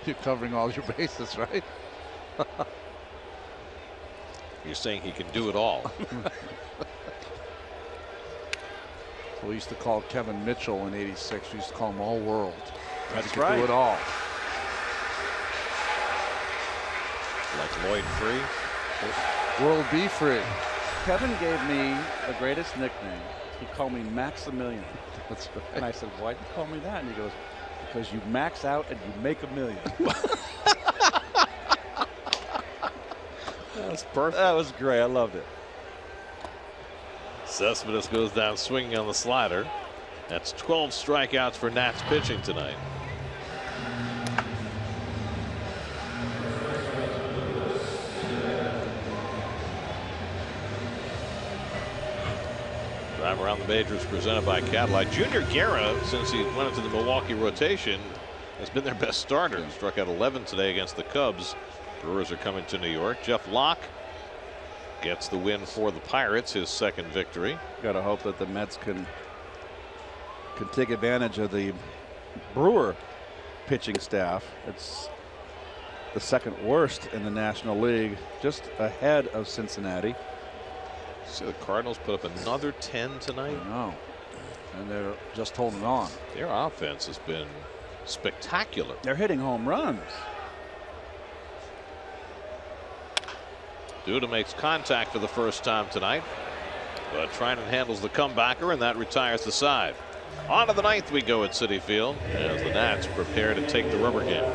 Speaker 9: You're covering all your bases, right?
Speaker 3: You're saying he can do it all.
Speaker 8: So we used to call Kevin Mitchell in '86. We used to call him All World.
Speaker 9: That's
Speaker 8: He
Speaker 9: right.
Speaker 8: could do it all.
Speaker 3: Like Lloyd Free.
Speaker 8: World be free.
Speaker 9: Kevin gave me the greatest nickname. He called me Maximilian.
Speaker 8: That's right.
Speaker 9: And I said, why'd you call me that? And he goes, because you max out and you make $1 million.
Speaker 3: That's perfect.
Speaker 9: That was great. I loved it.
Speaker 3: Cespedes goes down swinging on the slider. That's 12 strikeouts for Nats pitching tonight. Drive around the majors presented by Cadillac. Junior Guerra, since he went into the Milwaukee rotation, has been their best starter. Struck out 11 today against the Cubs. Brewers are coming to New York. Jeff Locke gets the win for the Pirates, his 2nd victory.
Speaker 9: Got to hope that the Mets can take advantage of the Brewer pitching staff. It's the 2nd worst in the National League, just ahead of Cincinnati.
Speaker 3: So the Cardinals put up another 10 tonight.
Speaker 8: No, and they're just holding on.
Speaker 3: Their offense has been spectacular.
Speaker 9: They're hitting home runs.
Speaker 3: Duda makes contact for the first time tonight, but Trinan handles the comebacker, and that retires the side. On to the 9th we go at Citi Field as the Nats prepare to take the rubber game.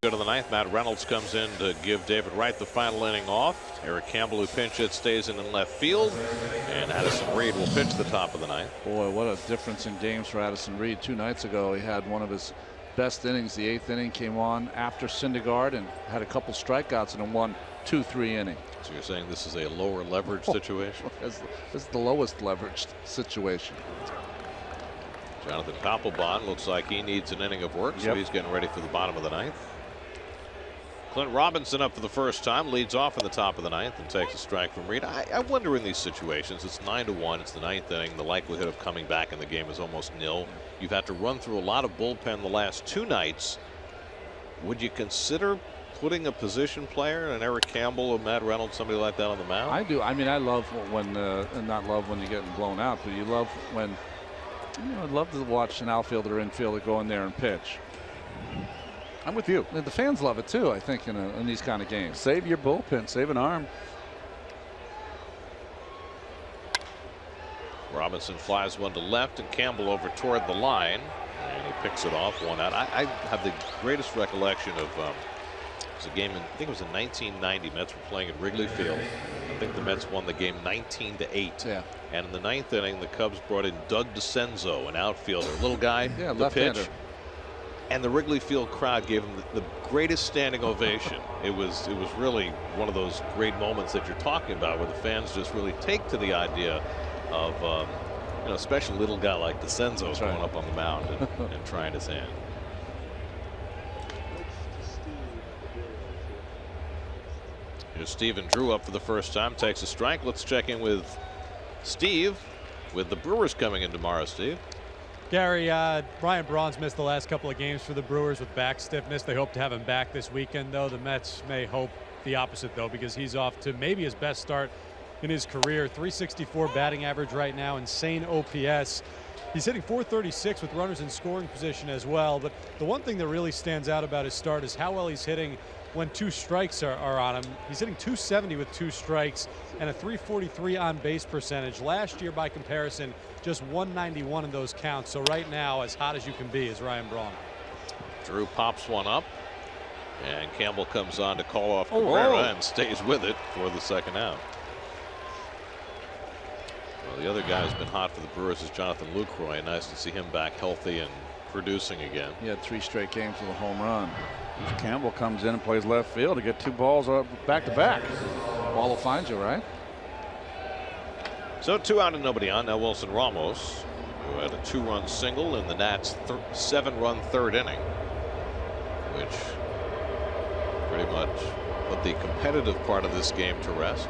Speaker 3: Go to the 9th. Matt Reynolds comes in to give David Wright the final inning off. Eric Campbell, who pinch hit, stays in left field. And Addison Reed will pitch the top of the 9th.
Speaker 8: Boy, what a difference in games for Addison Reed. 2 nights ago, he had one of his best innings. The 8th inning came on after Syndergaard and had a couple strikeouts in a 1-2-3 inning.
Speaker 3: So you're saying this is a lower leverage situation?
Speaker 8: This is the lowest leveraged situation.
Speaker 3: Jonathan Papelbon looks like he needs an inning of work, so he's getting ready for the bottom of the ninth. Clint Robinson up for the first time, leads off in the top of the ninth and takes a strike from Reed. I wonder in these situations, it's 9-1, it's the ninth inning, the likelihood of coming back in the game is almost nil. You've had to run through a lot of bullpen the last 2 nights. Would you consider putting a position player, an Eric Campbell or Matt Reynolds, somebody like that on the mound?
Speaker 8: I do. I mean, I love when, not love when you're getting blown out, but you love when, I'd love to watch an outfielder or infielder go in there and pitch. I'm with you. The fans love it too, I think, in these kind of games.
Speaker 9: Save your bullpen, save an arm.
Speaker 3: Robinson flies one to left, and Campbell over toward the line, and he picks it off, 1 out. I have the greatest recollection of it was a game, I think it was in 1990. Mets were playing at Wrigley Field. I think the Mets won the game 19-8.
Speaker 8: Yeah.
Speaker 3: And in the 9th inning, the Cubs brought in Doug DeCenzo, an outfielder, little guy,
Speaker 8: yeah,
Speaker 3: the pitch.
Speaker 8: left-hander.
Speaker 3: And the Wrigley Field crowd gave him the greatest standing ovation. It was really one of those great moments that you're talking about, where the fans just really take to the idea of a special little guy like DeCenzo going up on the mound and trying his hand. Here's Stephen Drew up for the first time, takes a strike. Let's check in with Steve with the Brewers coming in tomorrow. Steve.
Speaker 6: Gary, Ryan Braun's missed the last couple of games for the Brewers with back stiffness. They hope to have him back this weekend, though. The Mets may hope the opposite, though, because he's off to maybe his best start in his career. .364 batting average right now, insane OPS. He's hitting .436 with runners in scoring position as well. But the one thing that really stands out about his start is how well he's hitting when 2 strikes are on him. He's hitting .270 with 2 strikes and a .343 on base percentage. Last year, by comparison, just .191 in those counts. So right now, as hot as you can be is Ryan Braun.
Speaker 3: Drew pops one up, and Campbell comes on to call off Cabrera and stays with it for the second out. Well, the other guy who's been hot for the Brewers is Jonathan Lucroy. Nice to see him back healthy and producing again.
Speaker 8: He had 3 straight games with a home run.
Speaker 9: Campbell comes in and plays left field to get 2 balls back to back.
Speaker 8: Ball will find you, right?
Speaker 3: So 2 out and nobody on. Now Wilson Ramos, who had a 2-run single in the Nats' 7-run 3rd inning, which pretty much put the competitive part of this game to rest.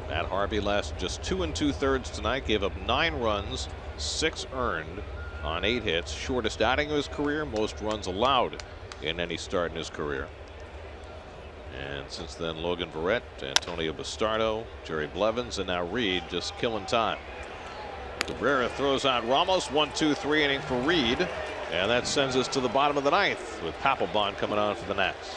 Speaker 3: Matt Harvey last just 2 2/3 tonight, gave up 9 runs, 6 earned on 8 hits, shortest outing of his career, most runs allowed in any start in his career. And since then, Logan Verrett, Antonio Bastardo, Jerry Blevins, and now Reed just killing time. Cabrera throws out Ramos, 1-2-3 inning for Reed, and that sends us to the bottom of the ninth with Papelbon coming on for the Nats.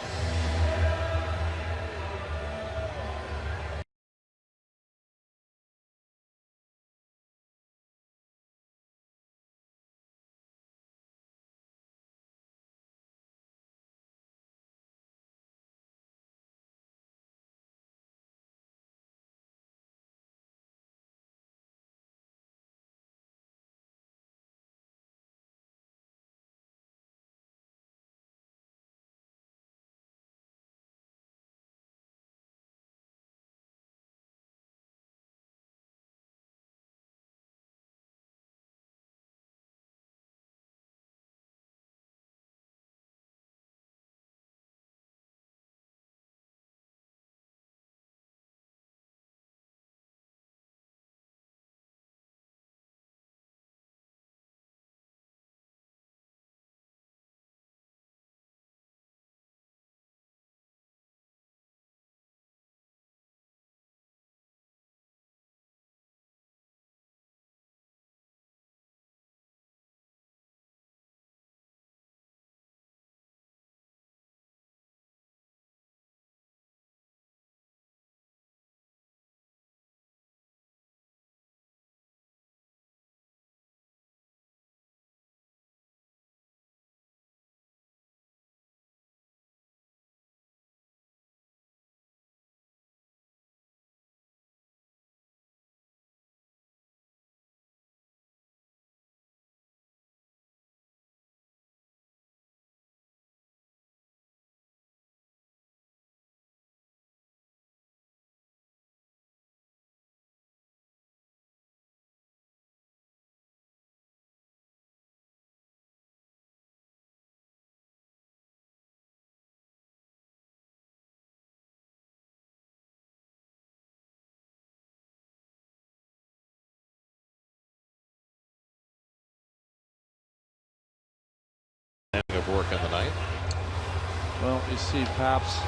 Speaker 8: You see Pap's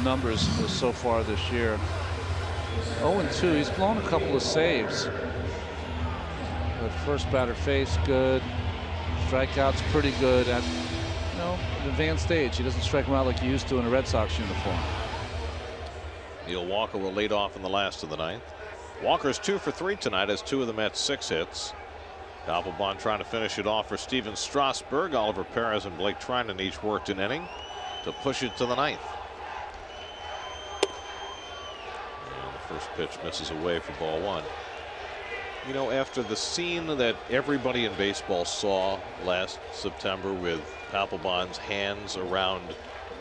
Speaker 8: numbers so far this year. 0-2. He's blown a couple of saves. But first batter face good. Strikeouts pretty good at an advanced stage. He doesn't strike him out like he used to in a Red Sox uniform.
Speaker 3: Neil Walker will lead off in the last of the ninth. Walker's 2 for 3 tonight as 2 of the Mets' 6 hits. Papelbon trying to finish it off for Steven Strasburg. Oliver Perez and Blake Trinan each worked an inning to push it to the ninth. And the first pitch misses away for ball 1. You know, after the scene that everybody in baseball saw last September with Papelbon's hands around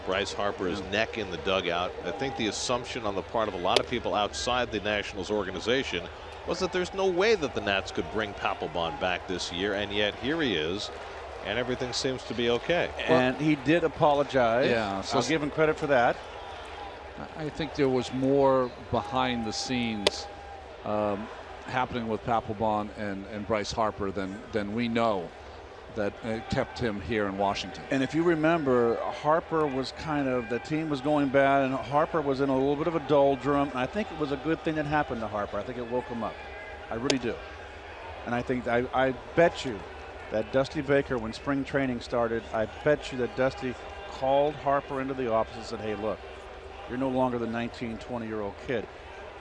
Speaker 3: Bryce Harper's neck in the dugout, I think the assumption on the part of a lot of people outside the Nationals organization was that there's no way that the Nats could bring Papelbon back this year, and yet here he is, and everything seems to be okay.
Speaker 9: And he did apologize.
Speaker 8: Yeah, so
Speaker 9: I'll give him credit for that.
Speaker 8: I think there was more behind the scenes happening with Papelbon and Bryce Harper than we know that kept him here in Washington.
Speaker 9: And if you remember, Harper was the team was going bad, and Harper was in a little bit of a doldrum. And I think it was a good thing that happened to Harper. I think it woke him up. I really do. And I think I bet you that Dusty Baker, when spring training started, I bet you that Dusty called Harper into the office and said, hey, look, you're no longer the 19, 20-year-old kid.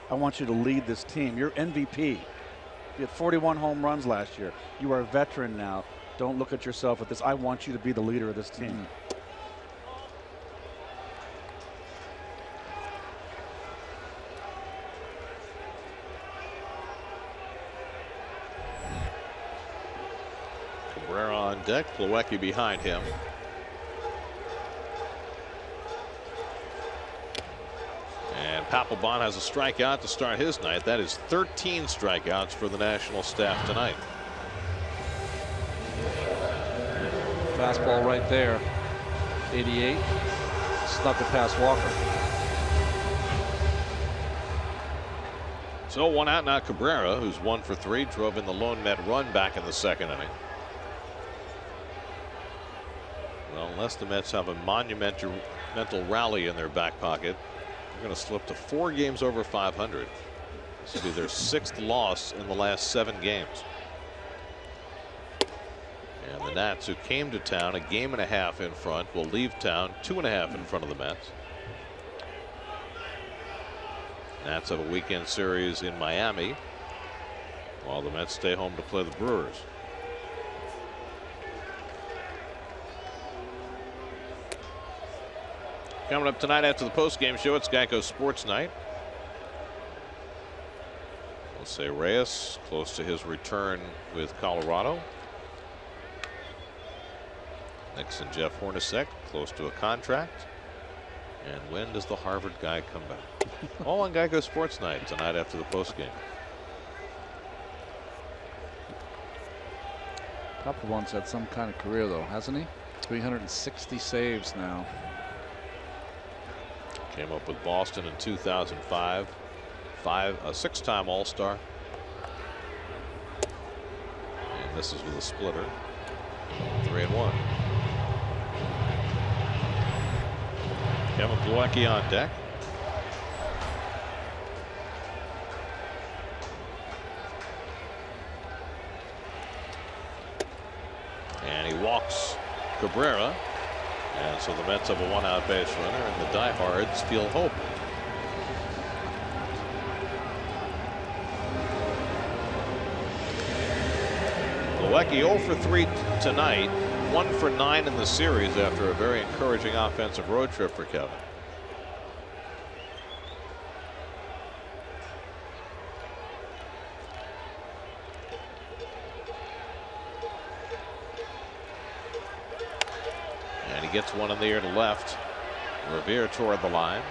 Speaker 9: I want you to lead this team. You're MVP. You had 41 home runs last year. You are a veteran now. Don't look at yourself at this. I want you to be the leader of this team.
Speaker 3: Cabrera on deck, Plawecki behind him. And Papelbon has a strikeout to start his night. That is 13 strikeouts for the National staff tonight.
Speaker 8: Fastball right there. 88. Snuck it past Walker.
Speaker 3: So 1 out now. Cabrera, who's 1 for 3, drove in the lone Met run back in the second inning. Well, unless the Mets have a monumental rally in their back pocket, they're going to slip to 4 games over 500. This will be their 6th loss in the last 7 games. And the Nats, who came to town a game and a half in front, will leave town 2.5 in front of the Mets. Nats have a weekend series in Miami, while the Mets stay home to play the Brewers. Coming up tonight after the postgame show, it's Geico Sports Night. Jose Reyes close to his return with Colorado. Next, and Jeff Hornacek close to a contract. And when does the Harvard guy come back? All on Geico Sports Night tonight after the postgame.
Speaker 8: Papelbon's had some kind of career though, hasn't he? 360 saves now.
Speaker 3: Came up with Boston in 2005. A 6-time All-Star. And this is with a splitter. 3-1. Kevin Plawecki on deck. And he walks Cabrera. And so the Mets have a 1-out base runner, and the diehards feel hope. Plawecki 0 for 3 tonight, 1 for 9 in the series after a very encouraging offensive road trip for Kevin. And he gets one in the air to left. Revere toward the line.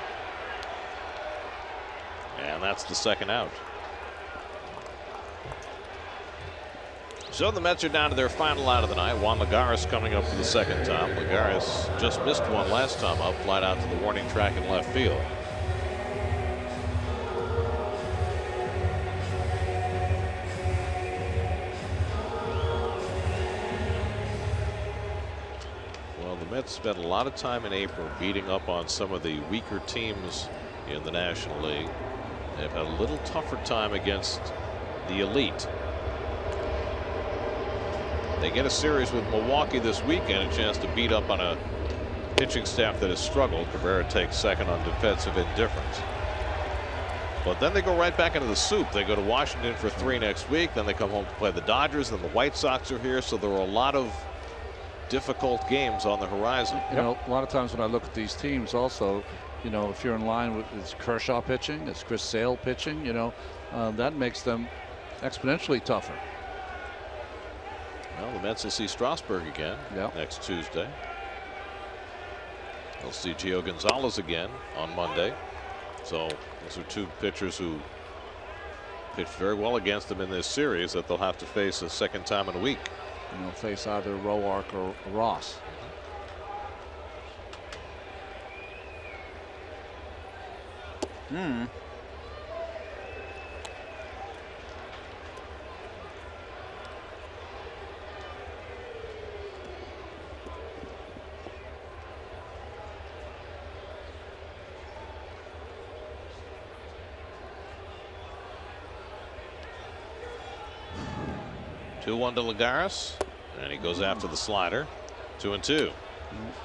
Speaker 3: And that's the 2nd out. So the Mets are down to their final out of the night. Juan Lagares coming up for the 2nd time. Lagares just missed one last time up, flat out to the warning track in left field. Well, the Mets Mets spent a lot of time in April beating up on some of the weaker teams in the National League. They've had a little tougher time against the elite. They get a series with Milwaukee this weekend, a chance to beat up on a pitching staff that has struggled. Cabrera takes second on defensive indifference. But then they go right back into the soup. They go to Washington for 3 next week. Then they come home to play the Dodgers. Then the White Sox are here. So there are a lot of difficult games on the horizon.
Speaker 8: You know, a lot of times when I look at these teams also, you know, if you're in line with is Kershaw pitching, is Chris Sale pitching, you know, that makes them exponentially tougher.
Speaker 3: Well, the Mets will see Strasburg again next Tuesday. They'll see Gio Gonzalez again on Monday. So those are 2 pitchers who pitched very well against them in this series that they'll have to face a second time in a week.
Speaker 8: And they'll face either Roark or Ross.
Speaker 5: Hmm.
Speaker 3: 2-1 to Lagares, and he goes after the slider. 2-2.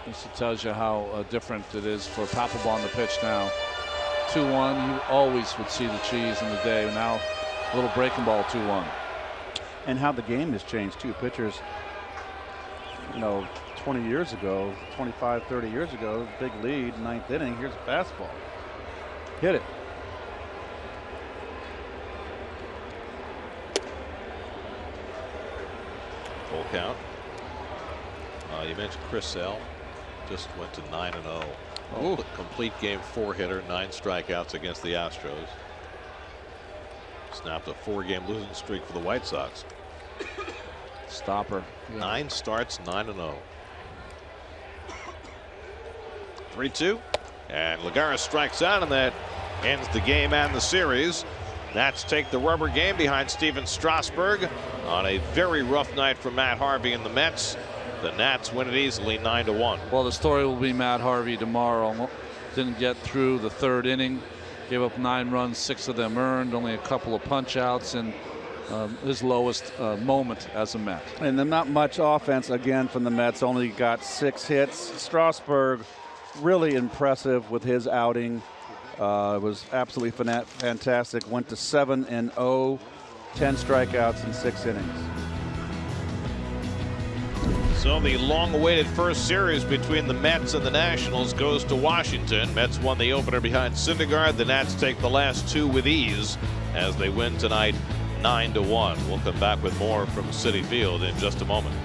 Speaker 8: This tells you how different it is for Papelbon to pitch now. 2-1, you always would see the cheese in the day. Now a little breaking ball. 2-1.
Speaker 5: And how the game has changed too. Pitchers, you know, 20 years ago, 25, 30 years ago, big lead, 9th inning. Here's a fastball. Hit it.
Speaker 3: Full count. You mentioned Chris Sale. Just went to 9-0. Complete game 4-hitter, 9 strikeouts against the Astros. Snapped a 4-game losing streak for the White Sox.
Speaker 8: Stopper.
Speaker 3: 9 starts, 9-0. 3-2. And Lagares strikes out, and that ends the game and the series. Nats take the rubber game behind Steven Strasburg on a very rough night for Matt Harvey and the Mets. The Nats win it easily, 9-1.
Speaker 8: Well, the story will be Matt Harvey tomorrow. Didn't get through the 3rd inning. Gave up 9 runs, 6 of them earned. Only a couple of punch outs, and his lowest moment as a Met.
Speaker 5: And then not much offense again from the Mets. Only got 6 hits. Strasburg really impressive with his outing. It was absolutely fantastic. Went to 7-0, 10 strikeouts in 6 innings.
Speaker 3: So the long-awaited first series between the Mets and the Nationals goes to Washington. Mets won the opener behind Syndergaard. The Nats take the last 2 with ease as they win tonight 9-1. We'll come back with more from Citi Field in just a moment.